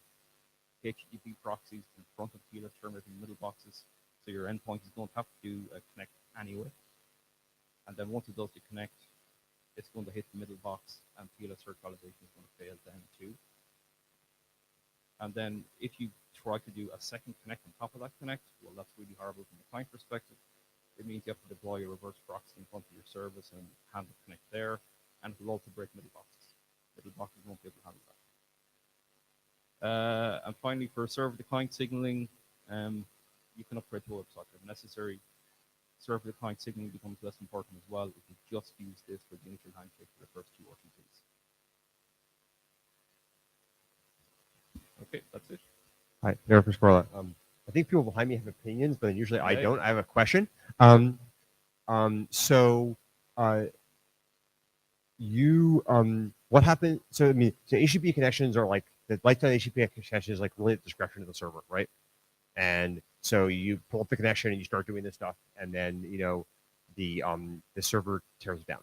HTTP proxies in front of TLS terminating middle boxes, so your endpoint is going to have to do a connect anyway. And then once it does the connect, it's going to hit the middle box, and TLS virtualization is going to fail then too. And then if you try to do a second connect on top of that connect, well, that's really horrible from the client perspective. It means you have to deploy a reverse proxy in front of your service and handle connect there, and it will also break middle boxes. Middle boxes won't be able to handle that. And finally, for server to client signaling, you can upgrade to WebSocket if necessary. Server to client signaling becomes less important as well if you just use this for the initial handshake for the first two OTPs. Okay, that's it. Hi, Derek Scorla. I think people behind me have opinions, but usually I don't. I have a question. What happened? So I mean, so HTTP connections are like the lifetime HTTP connection is like really at the discretion of the server, right? And so you pull up the connection and you start doing this stuff, and then the server tears it down.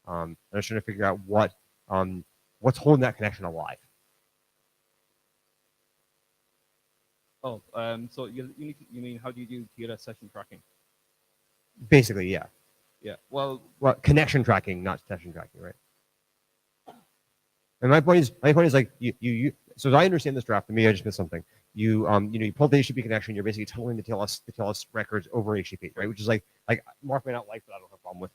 I'm just trying to figure out what's holding that connection alive. Oh, so you mean how do you do TLS session tracking? Basically, yeah. Yeah. Well, connection tracking, not session tracking, right? And my point is like you. So as I understand this draft, to me, I just missed something. You pull the HTTP connection. You're basically telling the TLS records over HTTP, right? Which is like Mark may not like, but I don't have a problem with.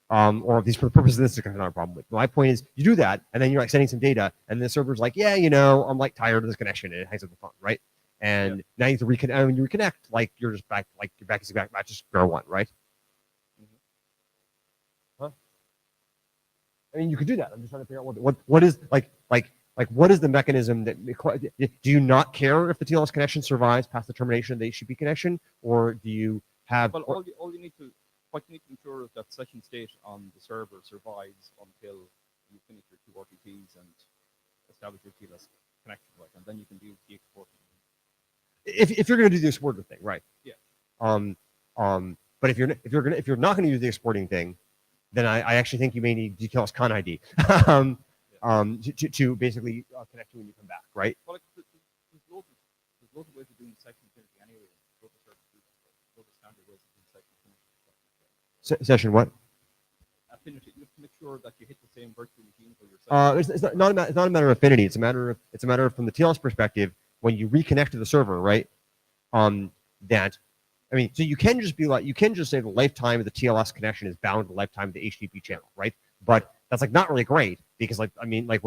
Or at least for the purpose of this, it's not a problem with. My point is, you do that, and then you're like sending some data, and the server's like, yeah, I'm like tired of this connection, and it hangs up the phone, right? And now you have to reconnect. And when you reconnect, like you're just back, like you're back to square one, right? Huh? I mean, you could do that. I'm just trying to figure out what is what is the mechanism that do you not care if the TLS connection survives past the termination of the HTTP connection, or do you have? Well, what you need to ensure is that session state on the server survives until you finish your two RTPs and establish your TLS connection, right? And then you can do the exporting. If you're going to do the exporter thing, right? Yeah. But if you're not going to do the exporting thing, then I actually think you may need TLS con ID to basically connect you when you come back, right? Well, there's loads of ways of doing session affinity anyway. Loads of services do that. Loads of standard ways of doing session affinity. Session what? Affinity. You have to make sure that you hit the same virtual machine for your session. It's not a matter of affinity. It's a matter of from the TLS perspective, when you reconnect to the server, right? So you can just say the lifetime of the TLS connection is bound to the lifetime of the HTTP channel, right? But that's like not really great because what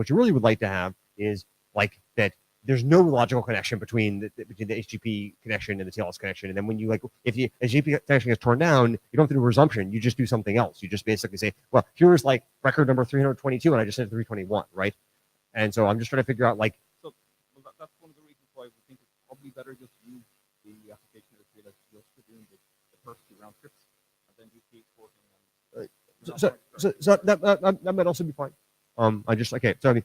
you really would like to have is like that there's no logical connection between the HTTP connection and the TLS connection. And then when you if the HTTP connection gets torn down, you don't have to do a resumption. You just do something else. You just basically say, well, here's like record number 322, and I just said 321, right? And so I'm just trying to figure out That's one of the reasons why we think it's probably better just to use the application of TLS just for doing the first two round trips, and then do the exporting. So that might also be fine. I guess I'm just trying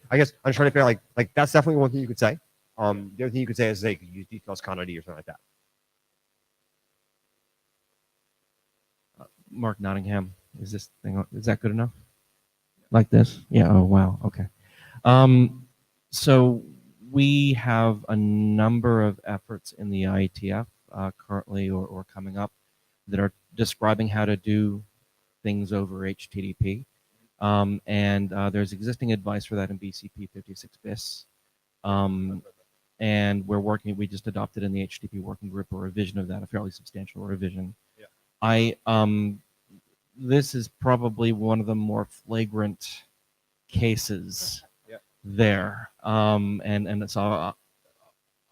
to figure out like that's definitely one thing you could say. The other thing you could say is they could use details con ID or something like that. Mark Nottingham, is that good enough? Like this? Yeah. Oh wow. Okay. So we have a number of efforts in the IETF currently or coming up that are describing how to do things over HTTP. And there's existing advice for that in BCP 56 bis. And we just adopted in the HTTP working group a revision of that, a fairly substantial revision. Yeah. This is probably one of the more flagrant cases there. And so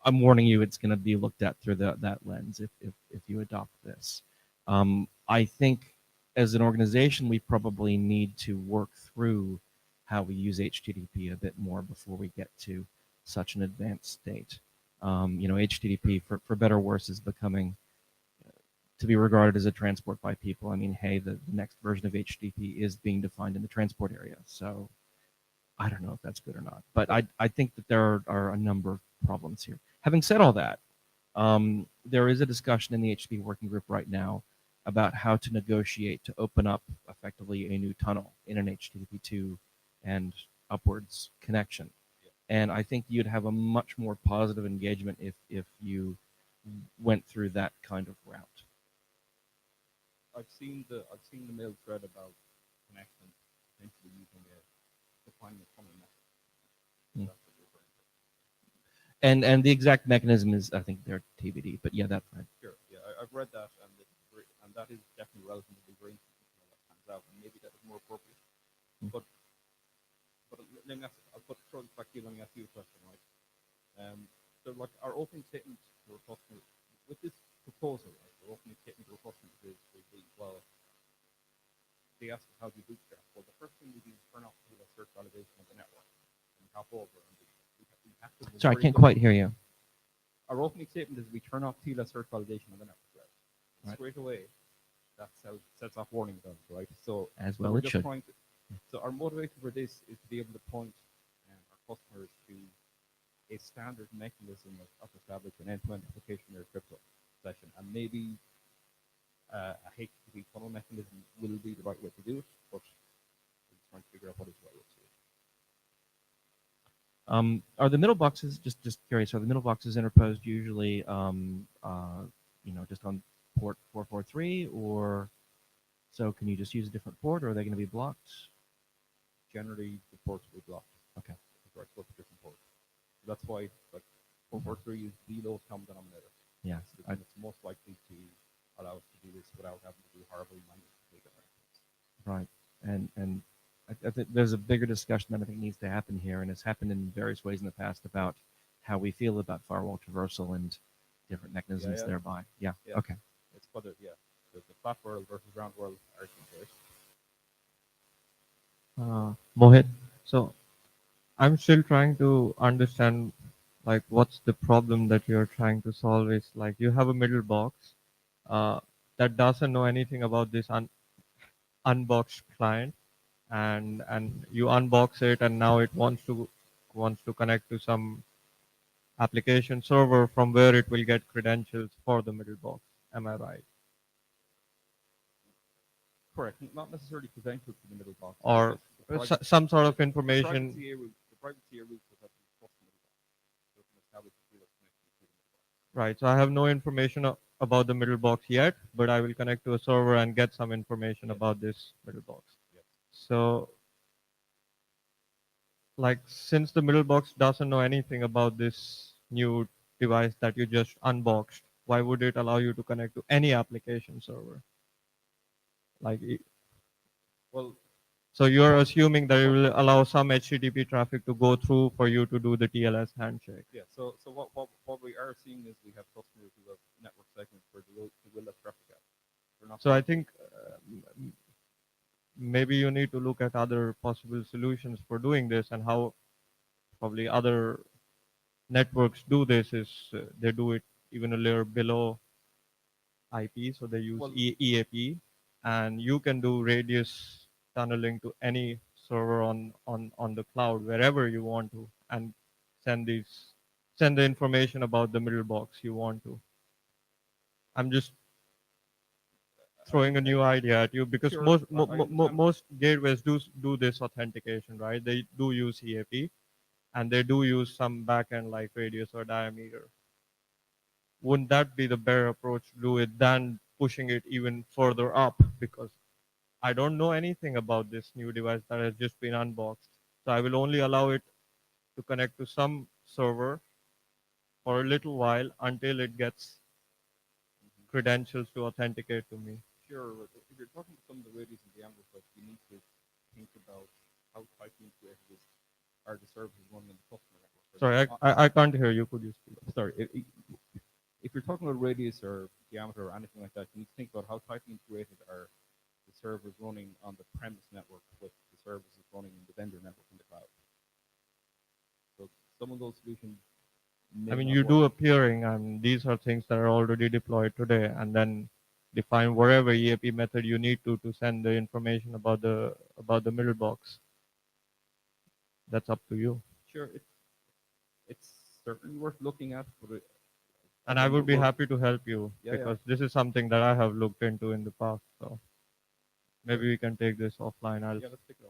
I'm warning you, it's going to be looked at through that lens if you adopt this. I think as an organization, we probably need to work through how we use HTTP a bit more before we get to such an advanced state. HTTP, for better or worse, is becoming to be regarded as a transport by people. I mean, hey, the next version of HTTP is being defined in the transport area. So I don't know if that's good or not. But I think that there are a number of problems here. Having said all that, there is a discussion in the HTTP working group right now about how to negotiate to open up effectively a new tunnel in an HTTP2 and upwards connection. And I think you'd have a much more positive engagement if you went through that kind of route. I've seen the mail thread about connection potentially using defining a tunnel method. And the exact mechanism is, I think, they're TBD. But yeah, that's right. Sure. Yeah, I've read that, and that is definitely relevant to the brain that comes out, and maybe that is more appropriate. But let me ask, throw this back to you. Let me ask you a question, right? So, like our opening statement to our customers with this proposal, right? Our opening statement to our customers is well, they ask us how do you bootstrap. Well, the first thing we do is turn off the search validation of the network and hop over. And we have to Sorry, I can't quite hear you. Our opening statement is we turn off TLS search validation of the network. Right? Straight away, that's how it sets off warning bells, right? So as well we're it just should. So our motivation for this is to be able to point our customers to a standard mechanism of establishing an end-to-end application or crypto session, and maybe a HTTP funnel mechanism will be the right way to do it, but we're just trying to figure out what is the right way to do it. Are the middle boxes just curious? Are the middle boxes interposed usually, just on port 443, or so? Can you just use a different port, or are they going to be blocked? Generally, the ports will be blocked. Okay. Right, so different ports. So that's why, like, 443 is the lowest common denominator. Yeah. It's most likely to allow us to do this without having to do horribly manual configuration. Right. And I think there's a bigger discussion that I think needs to happen here, and it's happened in various ways in the past about how we feel about firewall traversal and different mechanisms thereby. Yeah. Okay. It's whether there's the flat world versus round world argument, right? Mohit, so I'm still trying to understand, like, what's the problem that you're trying to solve. Is like you have a middle box that doesn't know anything about this unboxed client, and you unbox it, and now it wants to connect to some application server from where it will get credentials for the middle box. Am I right? Correct. Not necessarily credentials to the middle box. Or some sort of information. The private CA route was at the customer box. So it can establish a connection to the middle box. Right. So I have no information about the middle box yet, but I will connect to a server and get some information about this middle box. Yes. So, like, since the middle box doesn't know anything about this new device that you just unboxed, why would it allow you to connect to any application server? Like, well, so you're assuming that it will allow some HTTP traffic to go through for you to do the TLS handshake. Yeah. So what we are seeing is we have customers who have network segments where they will let traffic out. So I think maybe you need to look at other possible solutions for doing this, and how probably other networks do this is they do it even a layer below IP, so they use EAP, and you can do radius tunneling to any server on the cloud wherever you want to, and send the information about the middle box you want to. I'm just throwing a new idea at you, because Sure. most gateways do this authentication, right? They do use EAP, and they do use some backend like radius or diameter. Wouldn't that be the better approach to do it than pushing it even further up? Because I don't know anything about this new device that has just been unboxed. So I will only allow it to connect to some server for a little while until it gets credentials to authenticate to me. Sure. If you're talking about some of the radius and diameter stuff, you need to think about how tightly integrated are the services running in the customer network. Sorry, I can't hear you. Could you speak? Sorry. If you're talking about radius or diameter or anything like that, you need to think about how tightly integrated are the servers running on the premise network with the services running in the vendor network in the cloud. So some of those solutions. I mean, you do a peering, and these are things that are already deployed today, and then define whatever EAP method you need to send the information about the middle box. That's up to you. Sure, it's certainly worth looking at. And I would be happy to help you, because this is something that I have looked into in the past. So maybe we can take this offline. Yeah, let's take it offline.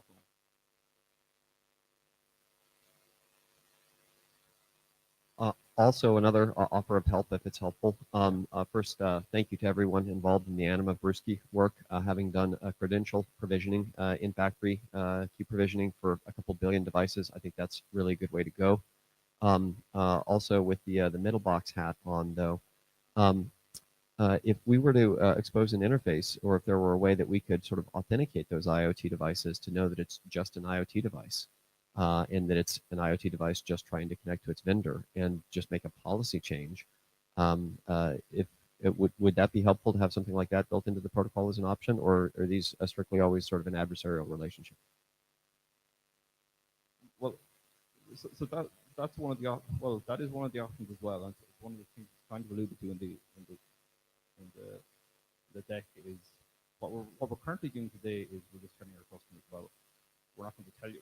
Also, another offer of help if it's helpful. First, thank you to everyone involved in the Anima Brewski work, having done credential provisioning in factory, queue provisioning for a couple billion devices. I think that's really a good way to go. Also with the middle box hat on though, if we were to expose an interface, or if there were a way that we could sort of authenticate those IoT devices to know that it's just an IoT device, and that it's an IoT device just trying to connect to its vendor, and just make a policy change, if it would that be helpful to have something like that built into the protocol as an option, or are these strictly always sort of an adversarial relationship? Well, so that's one of the that is one of the options as well, and it's one of the things kind of alluded to in the deck is what we're currently doing today is we're just telling our customers, well, we're not going to tell you.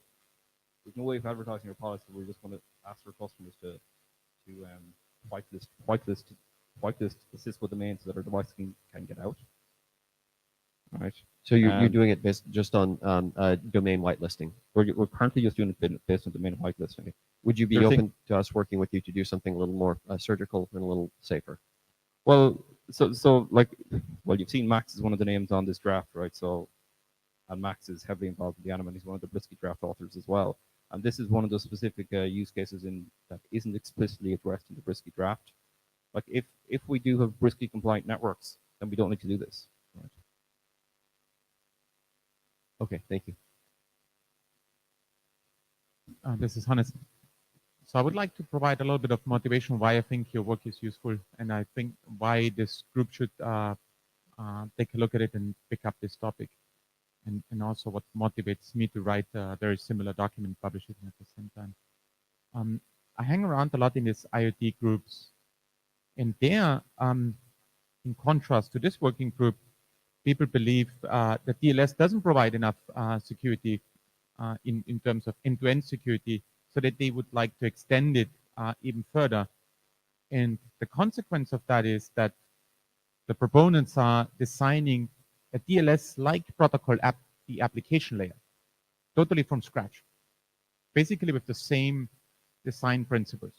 There's no way of advertising our policy. We're just going to ask our customers to whitelist assist with domains so that our device can get out. Right. So you're doing it based just on domain whitelisting. We're currently just doing it based on domain whitelisting. Would you be open to us working with you to do something a little more surgical and a little safer? Well, so like, well, you've seen Max is one of the names on this draft, right? So, and Max is heavily involved in the Anima, and he's one of the Brisky draft authors as well. And this is one of those specific use cases that isn't explicitly addressed in the Brisky draft. Like, if we do have Brisky compliant networks, then we don't need to do this. Right? Okay, thank you. This is Hannes. So I would like to provide a little bit of motivation why I think your work is useful, and I think why this group should take a look at it and pick up this topic, and also what motivates me to write a very similar document, publish it at the same time. I hang around a lot in these IoT groups, and there, in contrast to this working group, people believe that TLS doesn't provide enough security in terms of end-to-end security, so that they would like to extend it even further. And the consequence of that is that the proponents are designing a TLS-like protocol at the application layer, totally from scratch, basically with the same design principles.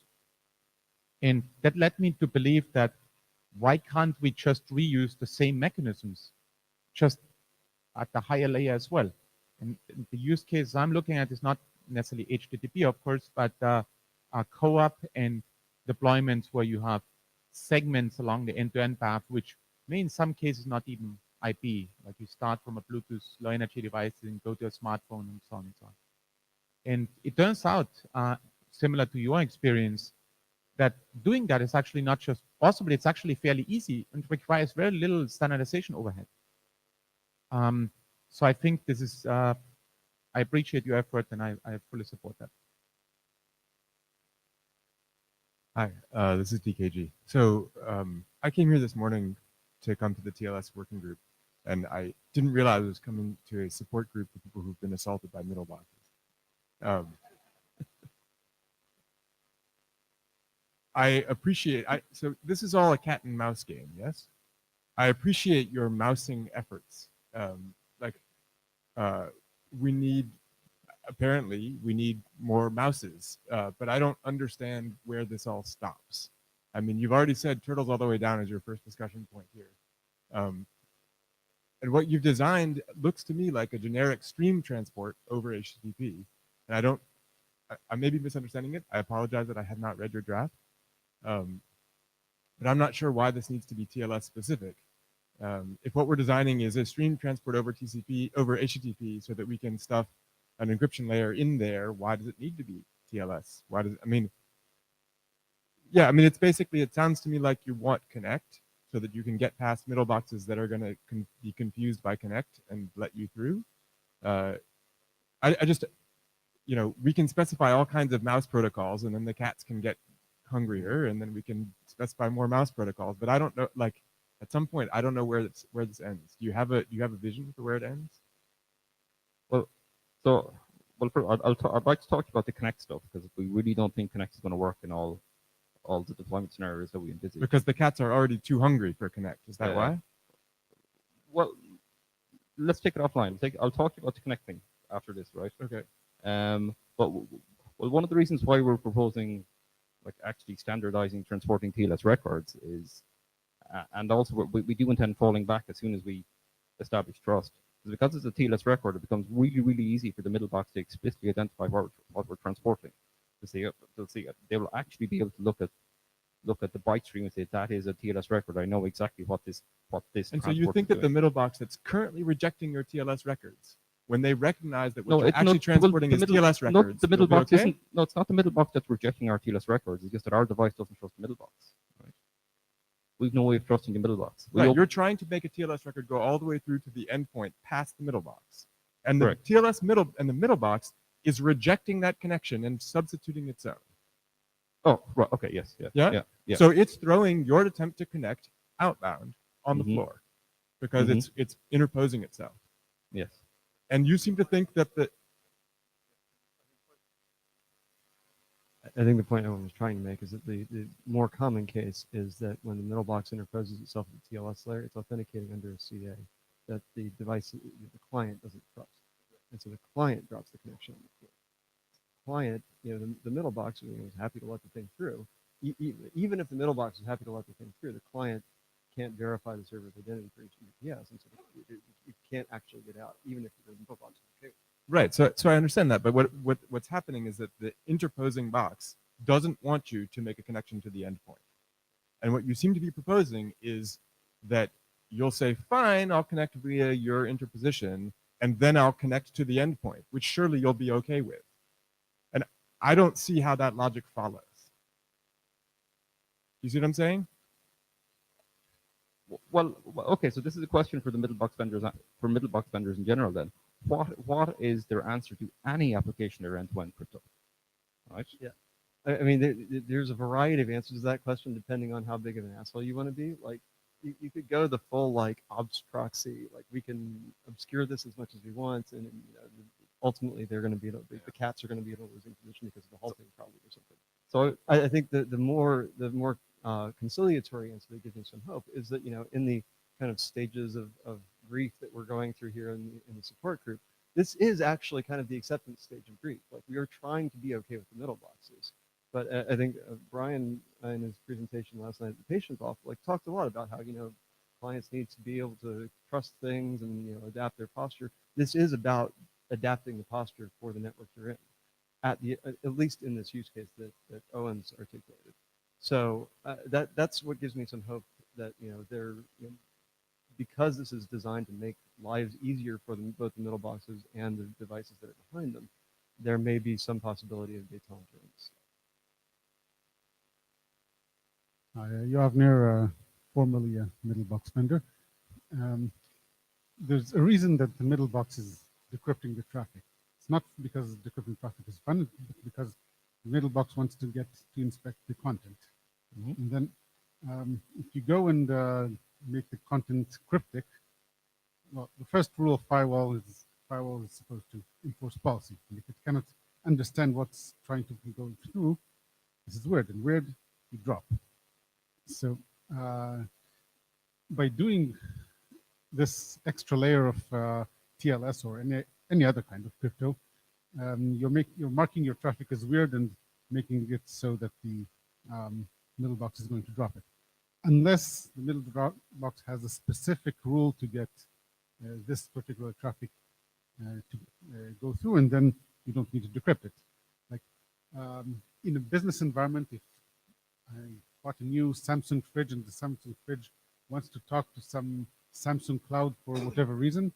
And that led me to believe that why can't we just reuse the same mechanisms just at the higher layer as well? And the use case I'm looking at is not necessarily HTTP, of course, but co-op and deployments where you have segments along the end-to-end path, which may in some cases not even IP, like you start from a Bluetooth low energy device and go to a smartphone and so on and so on. And it turns out, similar to your experience, that doing that is actually not just possible, it's actually fairly easy and requires very little standardization overhead. So I think this is, I appreciate your effort, and I fully support that. Hi, this is DKG. So I came here this morning to come to the TLS working group, and I didn't realize I was coming to a support group of people who've been assaulted by middle boxes. I appreciate, so this is all a cat and mouse game, yes? I appreciate your mousing efforts. Apparently we need more mouses, but I don't understand where this all stops. I mean, you've already said turtles all the way down as your first discussion point here. And what you've designed looks to me like a generic stream transport over HTTP. And I may be misunderstanding it. I apologize that I have not read your draft. But I'm not sure why this needs to be TLS specific. If what we're designing is a stream transport over TCP, over HTTP, so that we can stuff an encryption layer in there, why does it need to be TLS? Why does it, I mean, yeah, I mean, it's basically, it sounds to me like you want connect so that you can get past middle boxes that are going to be confused by connect and let you through. I just, you know, we can specify all kinds of mouse protocols, and then the cats can get hungrier, and then we can specify more mouse protocols. But I don't know, like, at some point, I don't know where this ends. Do you have a vision for where it ends? Well, I'd like to talk about the Connect stuff, because we really don't think Connect is going to work in all the deployment scenarios that we envisage. Because the cats are already too hungry for Connect. Is that why? Well, let's take it offline. I'll talk about the Connect thing after this, right? Okay. But one of the reasons why we're proposing, like, actually standardizing transporting TLS records is, and also we do intend falling back as soon as we establish trust. Because it's a TLS record, it becomes really, really easy for the middle box to explicitly identify what we're transporting. they will actually be able to look at the byte stream and say that is a TLS record. I know exactly what this And so you transport think is that the doing. middle box that's currently rejecting your TLS records, when they recognize that what No, you're it's actually not, transporting well, is the middle, TLS not records, the middle it'll be box okay? isn't. No, it's not the middle box that's rejecting our TLS records. It's just that our device doesn't trust the middle box. Right? We've no way of trusting the middle box. Right, you're trying to make a TLS record go all the way through to the endpoint past the middle box. And the Correct. TLS middle box is rejecting that connection and substituting its own. Oh, right. Okay. Yes. Yeah. Yeah? Yeah. Yeah. So it's throwing your attempt to connect outbound on the Mhm. floor because Mhm. it's interposing itself. Yes. And you seem to think that I think the point I was trying to make is that the more common case is that when the middle box interposes itself with the TLS layer, it's authenticating under a CA that the device, the client doesn't trust. And so the client drops the connection on the floor. Client, the middle box is happy to let the thing through. Even if the middle box is happy to let the thing through, the client can't verify the server's identity for each UPS, and so it can't actually get out, even if the middle box is okay. right, so I understand that, but what's happening is that the interposing box doesn't want you to make a connection to the endpoint. And what you seem to be proposing is that you'll say, fine, I'll connect via your interposition, and then I'll connect to the endpoint, which surely you'll be okay with. And I don't see how that logic follows. You see what I'm saying? Well, okay. So this is a question for the middle box vendors, for middle box vendors in general. Then, what is their answer to any application or end-to-end crypto? Right. Yeah. I mean, there's a variety of answers to that question depending on how big of an asshole you want to be. Like, you could go the full like obstruxy, like we can obscure this as much as we want, and ultimately they're going to be the cats are going to be in a losing position because of the halting probably or something. So I think the more conciliatory answer that gives me some hope is that in the kind of stages of grief that we're going through here in the support group, this is actually kind of the acceptance stage of grief. Like we are trying to be okay with the middle boxes. But I think Brian in his presentation last night at the patient off talked a lot about how clients need to be able to trust things and adapt their posture. This is about adapting the posture for the network you're in, at least in this use case that Owen's articulated. So that's what gives me some hope that they're because this is designed to make lives easier for both the middle boxes and the devices that are behind them. There may be some possibility of data tolerance. You have near formerly a middle box vendor. There's a reason that the middle box is decrypting the traffic. It's not because decrypting traffic is fun, but because the middle box wants to get to inspect the content. Mm-hmm. And then if you go and make the content cryptic, well, the first rule of firewall is supposed to enforce policy. And if it cannot understand what's trying to go through, this is weird, and weird, you drop. So by doing this extra layer of TLS or any other kind of crypto, you're marking your traffic as weird and making it so that the middle box is going to drop it, unless the middle box has a specific rule to get this particular traffic to go through, and then you don't need to decrypt it. Like in a business environment, if I bought a new Samsung fridge and the Samsung fridge wants to talk to some Samsung cloud for whatever reason,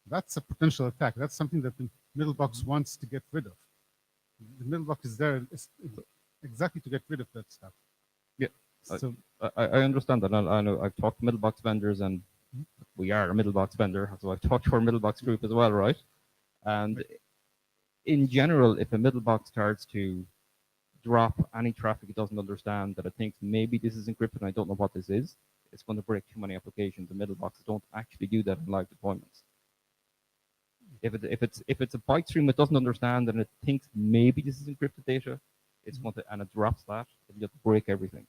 that's a potential attack. That's something that the middle box wants to get rid of. The middle box is there exactly to get rid of that stuff. Yeah, so I understand that. I know I've talked to middle box vendors, and we are a middle box vendor, so I've talked to our middle box group as well, right? And in general, if a middle box starts to drop any traffic it doesn't understand, that it thinks maybe this is encrypted and I don't know what this is, it's going to break too many applications. The middle boxes don't actually do that in live deployments. If it's a byte stream it doesn't understand and it thinks maybe this is encrypted data, it's going to, and it drops that, it'll just break everything.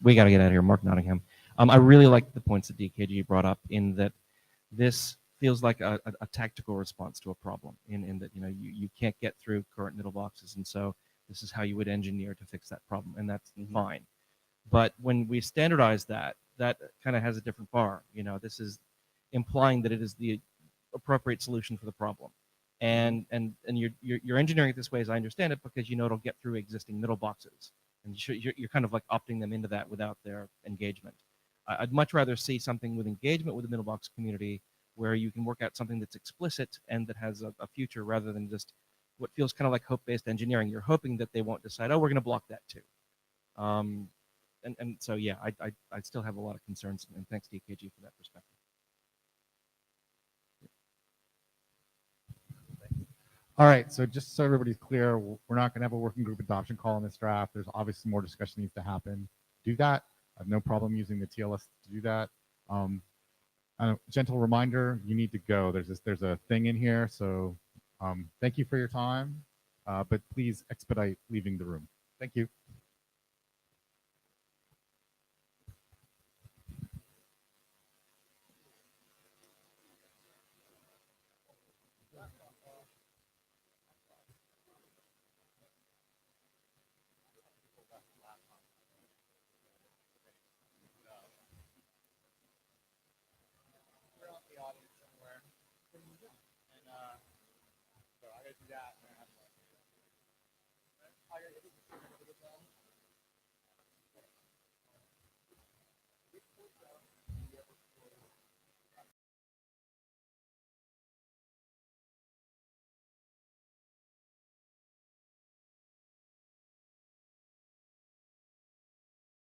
We got to get out of here. Mark Nottingham. I really like the points that DKG brought up in that this feels like a tactical response to a problem in that you can't get through current middle boxes, and so this is how you would engineer to fix that problem, and that's fine. But when we standardize that kind of has a different bar. This is implying that it is the appropriate solution for the problem. And you're engineering it this way, as I understand it, because you know it'll get through existing middle boxes, and you're kind of like opting them into that without their engagement. I'd much rather see something with engagement with the middle box community, where you can work out something that's explicit and that has a future, rather than just what feels kind of like hope-based engineering. You're hoping that they won't decide, oh, we're going to block that too. And so yeah, I still have a lot of concerns, and thanks to EKG for that perspective. All right, so just so everybody's clear, we're not going to have a working group adoption call in this draft. There's obviously more discussion needs to happen. Do that. I have no problem using the TLS to do that. A gentle reminder, you need to go. There's a thing in here, so thank you for your time, but please expedite leaving the room. Thank you.